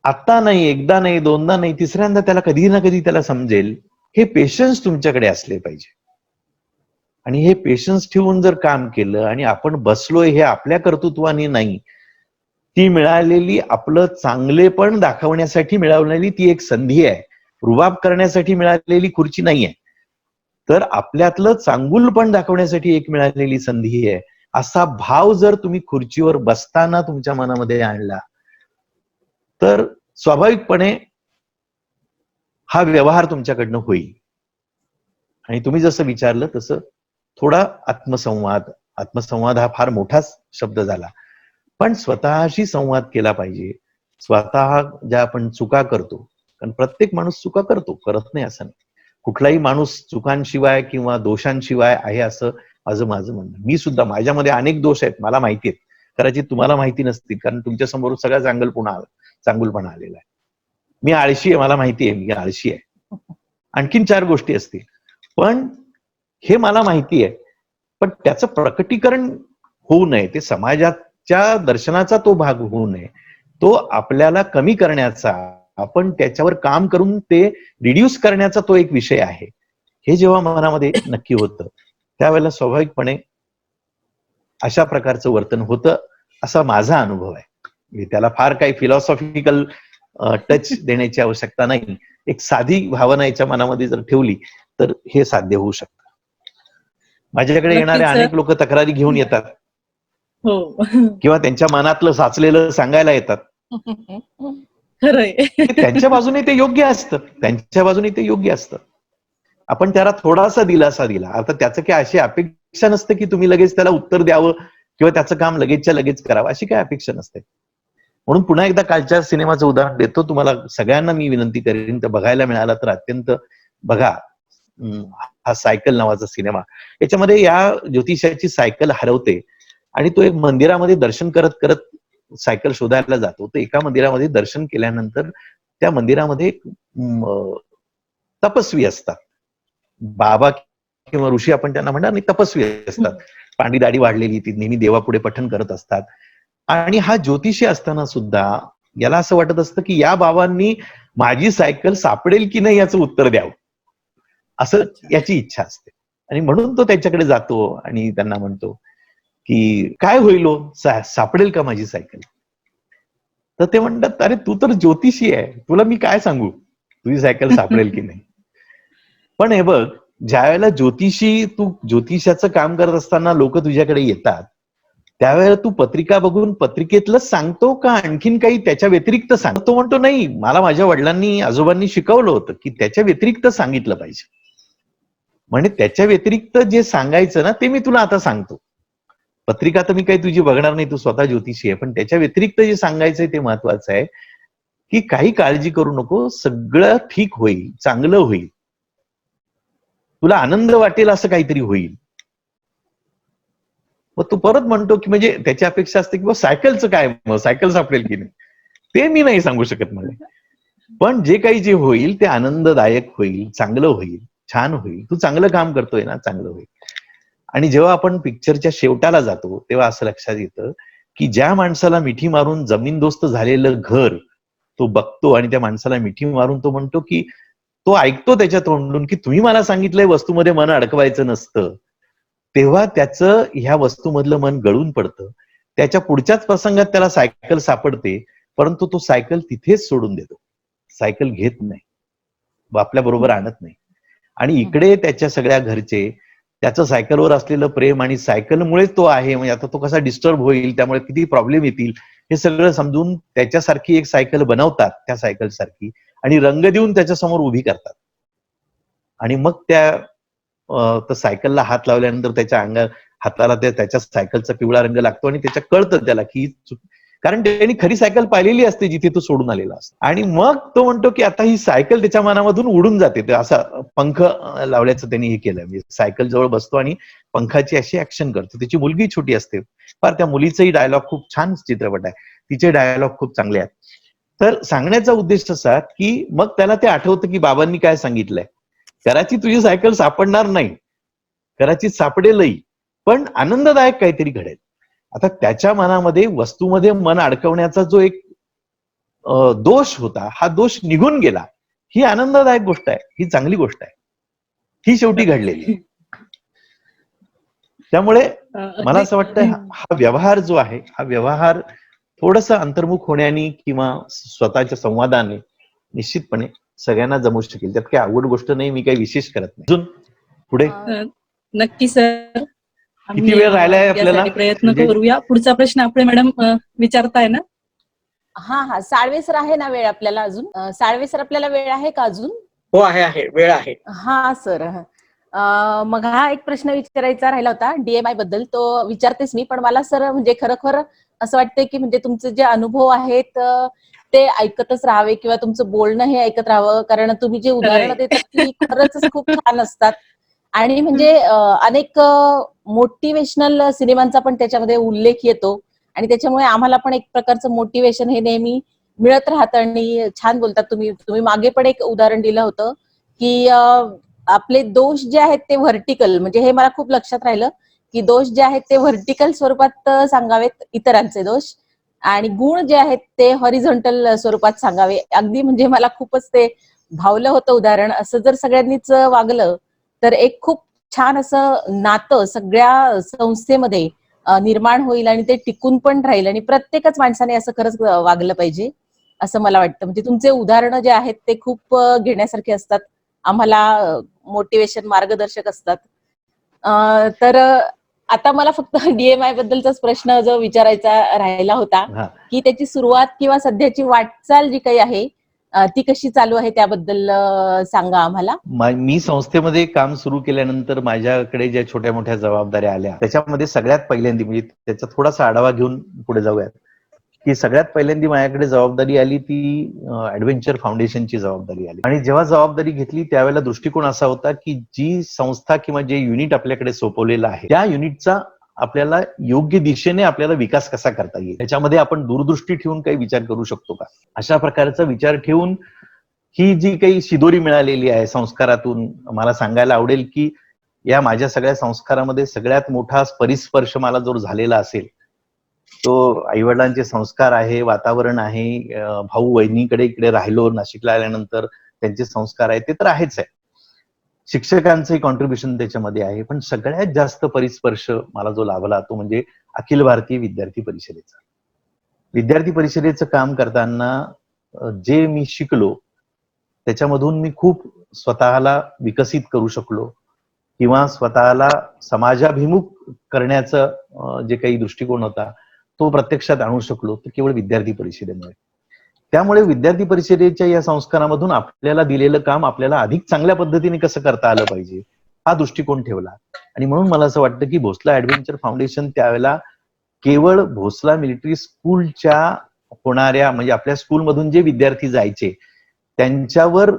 आता नाही, एकदा नाही, दोनदा नाही, तिसऱ्यांदा त्याला कधी ना कधी त्याला समजेल. हे पेशन्स तुमच्याकडे असले पाहिजे. आणि हे पेशन्स ठेवून जर काम केलं आणि आपण बसलोय हे आपल्या कर्तृत्वाने नाही, ती मिळालेली आपलं चांगलेपण दाखवण्यासाठी मिळवलेली ती एक संधी आहे, रुबाब करण्यासाठी मिळालेली खुर्ची नाहीये, तर आपल्यातलं चांगुलपण दाखवण्यासाठी एक मिळालेली संधी आहे. असा भाव जर तुम्ही खुर्चीवर बसताना तुमच्या मनामध्ये आणला तर स्वाभाविकपणे हा व्यवहार तुमच्याकडनं होईल. आणि तुम्ही जसं विचारलं तसं थोडा आत्मसंवाद हा फार मोठा शब्द झाला, पण स्वतःशी संवाद केला पाहिजे. स्वतः ज्या आपण चुका करतो, कारण प्रत्येक माणूस चुका करतो, करत नाही असं नाही. कुठलाही माणूस चुकांशिवाय किंवा दोषांशिवाय आहे असं माझं म्हणणं. मी सुद्धा, माझ्यामध्ये अनेक दोष आहेत, मला माहिती आहेत, कदाचित तुम्हाला माहिती नसतील, कारण तुमच्या समोर सगळा चांगुलपणा आलेला आहे. मी आळशी आहे, मला माहिती आहे मी आळशी आहे. आणखीन 4 गोष्टी असतील, पण हे मला माहिती आहे. पण त्याचं प्रकटीकरण होऊ नये, ते समाजाच्या दर्शनाचा तो भाग होऊ नये, तो आपल्याला कमी करण्याचा, आपण त्याच्यावर काम करून ते रिड्यूस करण्याचा तो एक विषय आहे. हे जेव्हा मनामध्ये नक्की होतं, त्यावेळेला स्वाभाविकपणे अशा प्रकारचं वर्तन होतं, असा माझा अनुभव आहे. त्याला फार काही फिलॉसॉफिकल टच देण्याची आवश्यकता नाही. एक साधी भावना याच्या मनामध्ये जर ठेवली तर हे साध्य होऊ शकतं. माझ्याकडे येणारे नक्कीच. अनेक लोक तक्रारी घेऊन येतात हो. किंवा त्यांच्या मनातलं साचलेलं सांगायला येतात. खरंय. त्यांच्या बाजूने ते योग्य असतं. आपण त्याला थोडासा दिलासा दिला. आता त्याचं काय अशी अपेक्षा नसते की तुम्ही लगेच त्याला उत्तर द्यावं किंवा त्याचं काम लगेचच्या लगेच करावं, अशी काय अपेक्षा नसते. म्हणून पुन्हा एकदा कालच्या सिनेमाचं उदाहरण देतो तुम्हाला. सगळ्यांना मी विनंती करेन, तर बघायला मिळाला तर अत्यंत बघा. हा सायकल नावाचा सिनेमा, याच्यामध्ये या ज्योतिषाची सायकल हरवते आणि तो एक मंदिरामध्ये दर्शन करत करत सायकल शोधायला जातो. तर एका मंदिरामध्ये दर्शन केल्यानंतर त्या मंदिरामध्ये तपस्वी असतात, बाबा किंवा ऋषी आपण त्यांना म्हणणार नाही, तपस्वी असतात. पांढरी दाढी वाढलेली, ती नेहमी देवापुढे पठण करत असतात. आणि हा ज्योतिषी असताना सुद्धा याला असं वाटत असतं की या बाबांनी माझी सायकल सापडेल की नाही याचं उत्तर द्यावं, असं याची इच्छा असते. आणि म्हणून तो त्याच्याकडे जातो आणि त्यांना म्हणतो की काय होईल, सापडेल का माझी सायकल? तर ते म्हणतात, अरे तू तर ज्योतिषी आहे, तुला मी काय सांगू तुझी सायकल सापडेल की नाही. पण हे बघ, ज्या वेळेला तू ज्योतिषाचं काम करत असताना लोक तुझ्याकडे येतात, त्यावेळेला तू पत्रिका बघून पत्रिकेतलं सांगतो का आणखीन काही त्याच्या व्यतिरिक्त सांगतो? तो म्हणतो नाही, मला माझ्या वडिलांनी आजोबांनी शिकवलं होतं की त्याच्या व्यतिरिक्त सांगितलं पाहिजे. म्हणजे त्याच्या व्यतिरिक्त जे सांगायचं ना, ते मी तुला आता सांगतो. पत्रिका तर मी काही तुझी बघणार नाही, तू स्वतः ज्योतिषी आहे, पण त्याच्या व्यतिरिक्त जे सांगायचंय ते महत्वाचं आहे की काही काळजी करू नको, सगळं ठीक होईल, चांगलं होईल, तुला आनंद वाटेल असं काहीतरी होईल. मग तू परत म्हणतो की म्हणजे त्याची अपेक्षा असते की सायकलचं काय, मग सायकल सापडेल की नाही ते मी नाही सांगू शकत मला. पण जे होईल ते आनंददायक होईल, चांगलं होईल, छान होईल. तू चांगलं काम करतोय ना, चांगलं होईल. आणि जेव्हा आपण पिक्चरच्या शेवटाला जातो तेव्हा असं लक्षात येतं की ज्या माणसाला मिठी मारून जमीनदोस्त झालेलं घर तो बघतो आणि त्या माणसाला मिठी मारून तो म्हणतो की तो ऐकतो त्याच्या तोंडून की तुम्ही मला सांगितलंय वस्तूमध्ये मन अडकवायचं नसतं, तेव्हा त्याचं ह्या वस्तूमधलं मन गळून पडतं. त्याच्या पुढच्याच प्रसंगात त्याला सायकल सापडते, परंतु तो सायकल तिथेच सोडून देतो, सायकल घेत नाही, आपल्या बरोबर आणत नाही. आणि इकडे त्याच्या सगळ्या घरचे त्याचं सायकलवर असलेलं प्रेम आणि सायकलमुळेच तो आहे, म्हणजे आता तो कसा डिस्टर्ब होईल, त्यामुळे किती प्रॉब्लेम येतील, हे सगळं समजून त्याच्यासारखी एक सायकल बनवतात, त्या सायकल सारखी, आणि रंग देऊन त्याच्यासमोर उभी करतात. आणि मग त्या सायकलला हात लावल्यानंतर त्याच्या हाताला त्याच्या सायकलचा पिवळा रंग लागतो आणि त्याच्या कळतं त्याला की कारण त्यांनी खरी सायकल पाहिलेली असते जिथे तो सोडून आलेला असतो. आणि मग तो म्हणतो की आता ही सायकल त्याच्या मनामधून उडून जाते. ते असा पंख लावल्याचं त्यांनी हे केलं, म्हणजे सायकल जवळ बसतो आणि पंखाची अशी ऍक्शन करतो. त्याची मुलगी छोटी असते फार, त्या मुलीचंही डायलॉग खूप छान चित्रपट आहे, तिचे डायलॉग खूप चांगले आहेत. तर सांगण्याचा उद्देश असा की मग त्याला ते आठवतं की बाबांनी काय सांगितलंय, कदाचित तुझी सायकल सापडणार नाही, कदाचित सापडेलही, पण आनंददायक काहीतरी घडेल. आता त्याच्या मनामध्ये वस्तूमध्ये मन अडकवण्याचा जो एक दोष होता, हा दोष निघून गेला. ही आनंददायक गोष्ट आहे, ही चांगली गोष्ट आहे, ही शेवटी घडलेली. त्यामुळे मला असं वाटतं हा व्यवहार जो आहे, हा व्यवहार थोडस अंतर्मुख होण्याने किंवा स्वतःच्या संवादाने निश्चितपणे सगळ्यांना जमू शकेल. त्यात काही अवघड गोष्ट नाही, मी काही विशेष करत नाही. अजून पुढे नक्की सर, किती वेळ राहिलाय आपल्याला? प्रयत्न करूया. पुढचा प्रश्न आपले मॅडम विचारताय ना? हा साळवे सर आहे ना वेळ आपल्याला अजून? साळवे सर आपल्याला वेळ आहे का अजून? हो आहे, वेळ आहे. हा सर, मग हा एक प्रश्न विचारायचा राहिला होता DMI बद्दल, तो विचारतेस मी. पण मला सर म्हणजे खरोखर असं वाटतंय की म्हणजे तुमचे जे अनुभव आहेत ते ऐकतच राहावे किंवा तुमचं बोलणं हे ऐकत राहावं, कारण तुम्ही जे उदाहरणं देतात ती खरंच खूप छान असतात. आणि म्हणजे अनेक मोटिवेशनल सिनेमांचा पण त्याच्यामध्ये उल्लेख येतो आणि त्याच्यामुळे आम्हाला पण एक प्रकारचं मोटिवेशन हे नेहमी मिळत राहतं. आणि छान बोलतात तुम्ही. तुम्ही मागे पण एक उदाहरण दिलं होतं की आपले दोष जे आहेत ते व्हर्टिकल, म्हणजे हे मला खूप लक्षात राहिलं की दोष जे आहेत ते व्हर्टिकल स्वरूपात सांगावेत, इतरांचे दोष, आणि गुण जे आहेत ते हॉरिझॉन्टल स्वरूपात सांगावे. अगदी म्हणजे मला खूपच ते भावलं होतं उदाहरण. असं जर सगळ्यांनीच वागलं तर एक खूप छान असं नातं सगळ्या संस्थेमध्ये निर्माण होईल आणि ते टिकून पण राहील. आणि प्रत्येकच माणसाने असं खरंच वागलं पाहिजे असं मला वाटतं. म्हणजे तुमचे उदाहरणं जे आहेत ते खूप घेण्यासारखे असतात, आम्हाला मोटिवेशन, मार्गदर्शक असतात. तर आता मला फक्त DMI बद्दलचाच प्रश्न जो विचारायचा राहिला होता हा, की त्याची सुरुवात किंवा सध्याची वाटचाल जी काही आहे ती कशी चालू आहे त्याबद्दल सांगा आम्हाला. मी संस्थेमध्ये काम सुरू केल्यानंतर माझ्याकडे ज्या छोट्या मोठ्या जबाबदाऱ्या आल्या त्याच्यामध्ये सगळ्यात पहिल्यांदा, म्हणजे त्याचा थोडासा आढावा घेऊन पुढे जाऊयात, की सगळ्यात पहिल्यांदा माझ्याकडे जबाबदारी आली ती ऍडव्हेंचर फाउंडेशनची जबाबदारी आली. आणि जेव्हा जबाबदारी घेतली त्यावेळेला दृष्टिकोन असा होता की जी संस्था किंवा जे युनिट आपल्याकडे सोपवलेलं आहे त्या युनिटचा आपल्याला योग्य दिशेने आपल्याला विकास कसा करता येईल, त्याच्यामध्ये आपण दूरदृष्टी ठेवून काही विचार करू शकतो का, अशा प्रकारचा विचार ठेवून ही जी काही शिदोरी मिळालेली आहे संस्कारातून, मला सांगायला आवडेल की या माझ्या सगळ्या संस्कारामध्ये सगळ्यात मोठा परिस्पर्श मला जो झालेला असेल तो आईवडिलांचे संस्कार आहे, वातावरण आहे, भाऊ बहिणीकडे इकडे राहिलो नाशिकला आल्यानंतर त्यांचे संस्कार आहे, ते तर आहेच आहे, शिक्षकांचंही कॉन्ट्रीब्युशन त्याच्यामध्ये आहे. पण सगळ्यात जास्त परिस्पर्श मला जो लाभला तो म्हणजे अखिल भारतीय विद्यार्थी परिषदेचा. विद्यार्थी परिषदेचं काम करताना जे मी शिकलो त्याच्यामधून मी खूप स्वतःला विकसित करू शकलो किंवा स्वतःला समाजाभिमुख करण्याचं जे काही दृष्टिकोन होता तो प्रत्यक्षात आणू शकलो तर केवळ विद्यार्थी परिषदेमुळे. त्यामुळे विद्यार्थी परिषदेच्या या संस्कारामधून आपल्याला दिलेलं काम आपल्याला अधिक चांगल्या पद्धतीने कसं करता आलं पाहिजे हा दृष्टिकोन ठेवला. आणि म्हणून मला असं वाटतं की भोसला ऍडव्हेंचर फाउंडेशन त्यावेळेला केवळ भोसला मिलिटरी स्कूलच्या होणाऱ्या, म्हणजे आपल्या स्कूलमधून जे विद्यार्थी जायचे त्यांच्यावर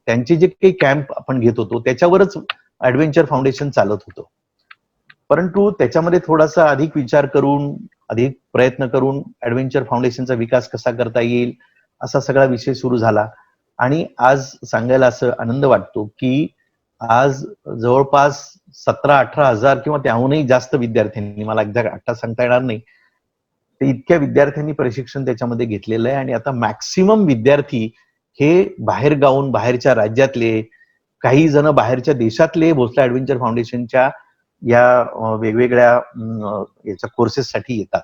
त्यांचे जे काही कॅम्प आपण घेत होतो त्याच्यावरच ऍडव्हेंचर फाउंडेशन चालत होतं. परंतु त्याच्यामध्ये थोडासा अधिक विचार करून, अधिक प्रयत्न करून ऍडव्हेंचर फाउंडेशनचा विकास कसा करता येईल असा सगळा विषय सुरू झाला. आणि आज सांगायला असं आनंद वाटतो की आज जवळपास 17-18 हजार किंवा त्याहूनही जास्त विद्यार्थ्यांनी, मला एकदा आत्ता सांगता येणार नाही, ते इतक्या विद्यार्थ्यांनी प्रशिक्षण त्याच्यामध्ये घेतलेलं आहे. आणि आता मॅक्सिमम विद्यार्थी हे बाहेर गावून, बाहेरच्या राज्यातले, काही जण बाहेरच्या देशातले भोसला ऍडव्हेंचर फाउंडेशनच्या या वेगवेगळ्या याच्या कोर्सेससाठी येतात.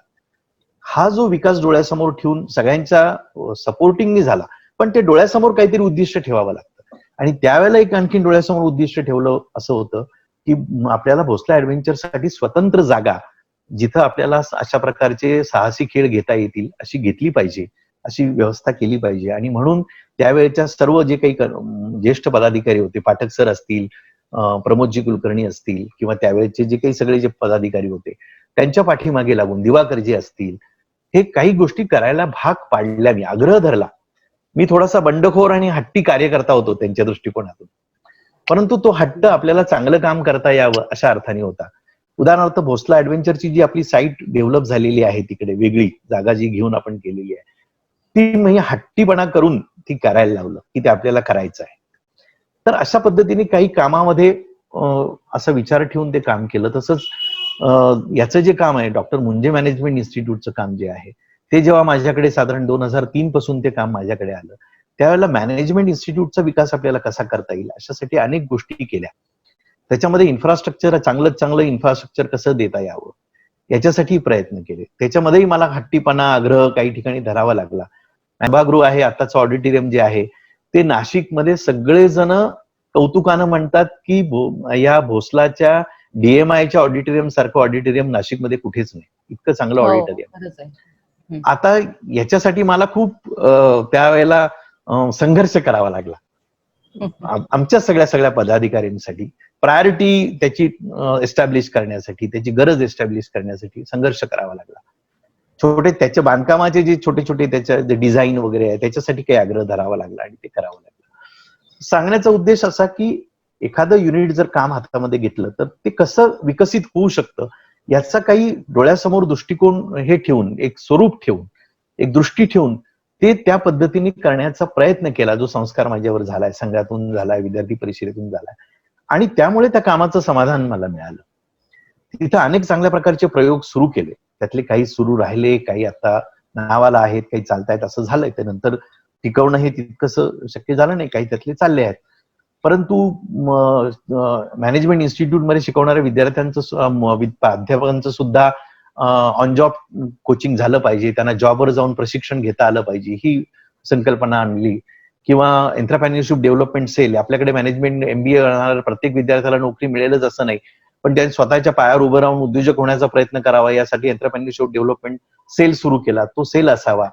हा जो विकास डोळ्यासमोर ठेवून सगळ्यांच्या सपोर्टिंगनी झाला, पण ते डोळ्यासमोर काहीतरी उद्दिष्ट ठेवावं लागतं. आणि त्यावेळेला एक आणखीन डोळ्यासमोर उद्दिष्ट ठेवलं असं होतं की आपल्याला भोसला ऍडव्हेंचरसाठी स्वतंत्र जागा जिथं आपल्याला अशा प्रकारचे साहसी खेळ घेता येतील अशी घेतली पाहिजे, अशी व्यवस्था केली पाहिजे. आणि म्हणून त्यावेळेच्या सर्व जे काही ज्येष्ठ पदाधिकारी होते, पाठक सर असतील, प्रमोदजी कुलकर्णी असतील किंवा त्यावेळेचे जे काही सगळे जे पदाधिकारी होते त्यांच्या पाठीमागे लागून दिवाकरजी असतील, हे काही गोष्टी करायला भाग पाडल्या. मी आग्रह धरला. मी थोडासा बंडखोर आणि हट्टी कार्यकर्ता होतो त्यांच्या दृष्टिकोनातून, परंतु तो हट्ट आपल्याला चांगलं काम करता यावं अशा अर्थाने होता. उदाहरणार्थ भोसला ऍडव्हेंचरची जी आपली साईट डेव्हलप झालेली आहे तिकडे वेगळी जागा जी घेऊन आपण केलेली आहे ती म्हणजे हट्टीपणा करून ती करायला लावलं की ते आपल्याला करायचं आहे. तर अशा पद्धतीने काही कामामध्ये असा विचार ठेवून ते काम केलं. तसंच याचं जे काम आहे डॉक्टर मुंजे मॅनेजमेंट इन्स्टिट्यूटचं काम जे आहे ते जेव्हा माझ्याकडे साधारण 2003 पासून ते काम माझ्याकडे आलं त्यावेळेला मॅनेजमेंट इन्स्टिट्यूटचा विकास आपल्याला कसा करता येईल अशासाठी अनेक गोष्टी केल्या. त्याच्यामध्ये इन्फ्रास्ट्रक्चर, चांगलं इन्फ्रास्ट्रक्चर कसं देता यावं याच्यासाठी प्रयत्न केले. त्याच्यामध्येही मला हट्टीपणा, आग्रह काही ठिकाणी धरावा लागला. सभागृह आहे, आताचं ऑडिटोरियम जे आहे ते नाशिकमध्ये सगळेजण कौतुकानं म्हणतात की या भोसलाच्या DMIच्या ऑडिटोरियम सारखं ऑडिटोरियम नाशिकमध्ये कुठेच नाही, इतकं चांगलं ऑडिटोरियम. आता याच्यासाठी मला खूप त्यावेळेला संघर्ष करावा लागला. आमच्या सगळ्या पदाधिकाऱ्यांसाठी प्रायोरिटी त्याची एस्टॅब्लिश करण्यासाठी, त्याची गरज एस्टॅब्लिश करण्यासाठी संघर्ष करावा लागला. छोटे त्याच्या बांधकामाचे जे छोटे त्याच्या डिझाईन वगैरे आहे त्याच्यासाठी काही आग्रह धरावा लागला आणि ते करावं लागलं. सांगण्याचा उद्देश असा की एखादं युनिट जर काम हातामध्ये घेतलं तर ते कसं विकसित होऊ शकतं याचा काही डोळ्यासमोर दृष्टिकोन हे ठेवून, एक स्वरूप ठेवून, एक दृष्टी ठेवून ते त्या पद्धतीने करण्याचा प्रयत्न केला, जो संस्कार माझ्यावर झालाय, संघातून झालाय, विद्यार्थी परिषदेतून झालाय, आणि त्यामुळे त्या कामाचं समाधान मला मिळालं. तिथं अनेक चांगल्या प्रकारचे प्रयोग सुरू केले, त्यातले काही सुरू राहिले, काही आता नावाला आहेत, काही चालतायत, असं झालंय. त्यानंतर टिकवणं हे तितकंसं शक्य झालं नाही, काही त्यातले चालले आहेत. परंतु मॅनेजमेंट इन्स्टिट्यूटमध्ये शिकवणाऱ्या विद्यार्थ्यांचं, अध्यापकांचं सुद्धा ऑन जॉब कोचिंग झालं पाहिजे, त्यांना जॉबवर जाऊन प्रशिक्षण घेता आलं पाहिजे, ही संकल्पना आणली. किंवा एंटरप्रेन्योरशिप डेव्हलपमेंट सेल, आपल्याकडे मॅनेजमेंट MBA करणाऱ्या प्रत्येक विद्यार्थ्याला नोकरी मिळेलच असं नाही, पण त्यांनी स्वतःच्या पायावर उभं राहून उद्योजक होण्याचा प्रयत्न करावा, यासाठी एंटरप्रेन्योरशिप डेव्हलपमेंट सेल सुरू केला. तो सेल असावा.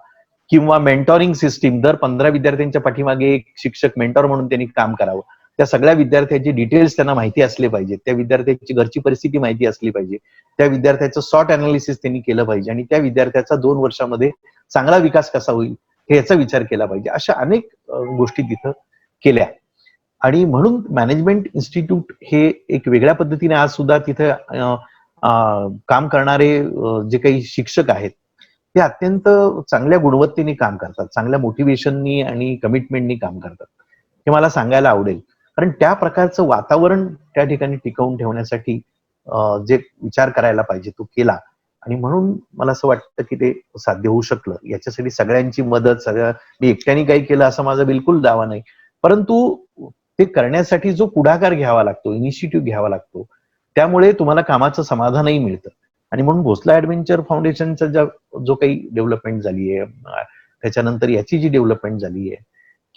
किंवा मेंटॉरिंग सिस्टीम, दर 15 विद्यार्थ्यांच्या पाठीमागे एक शिक्षक मेंटॉर म्हणून त्यांनी काम करावं. त्या सगळ्या विद्यार्थ्यांचे डिटेल्स त्यांना माहिती असले पाहिजे, त्या विद्यार्थ्याची घरची परिस्थिती माहिती असली पाहिजे, त्या विद्यार्थ्याचं सॉर्ट अनालिसिस त्यांनी केलं पाहिजे, आणि त्या विद्यार्थ्याचा 2 वर्षामध्ये चांगला विकास कसा होईल याचा विचार केला पाहिजे. अशा अनेक गोष्टी तिथं केल्या. आणि म्हणून मॅनेजमेंट इन्स्टिट्यूट हे एक वेगळ्या पद्धतीने आज सुद्धा तिथं काम करणारे जे काही शिक्षक आहेत ते अत्यंत चांगल्या गुणवत्तेने काम करतात, चांगल्या मोटिवेशननी आणि कमिटमेंटनी काम करतात, हे मला सांगायला आवडेल. कारण त्या प्रकारचं वातावरण त्या ठिकाणी टिकवून ठेवण्यासाठी जे विचार करायला पाहिजे तो केला. आणि म्हणून मला असं वाटतं की ते साध्य होऊ शकलं. याच्यासाठी सगळ्यांची मदत, मी एकट्याने काही केलं असं माझा बिलकुल दावा नाही, परंतु ते करण्यासाठी जो पुढाकार घ्यावा लागतो, इनिशिएटिव्ह घ्यावा लागतो, त्यामुळे तुम्हाला कामाचं समाधानही मिळतं. आणि म्हणून भोसले ऍडव्हेंचर फाउंडेशनचा जो काही डेव्हलपमेंट झाली आहे, त्याच्यानंतर याची जी डेव्हलपमेंट झाली आहे,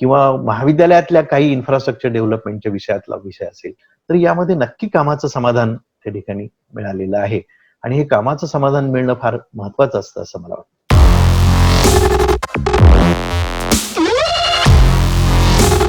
किंवा महाविद्यालयातल्या काही इन्फ्रास्ट्रक्चर डेव्हलपमेंटच्या विषयातला विषय असेल, तर यामध्ये नक्की कामाचं समाधान त्या ठिकाणी मिळालेलं आहे. आणि हे कामाचं समाधान मिळणं फार महत्वाचं असतं असं मला वाटतं.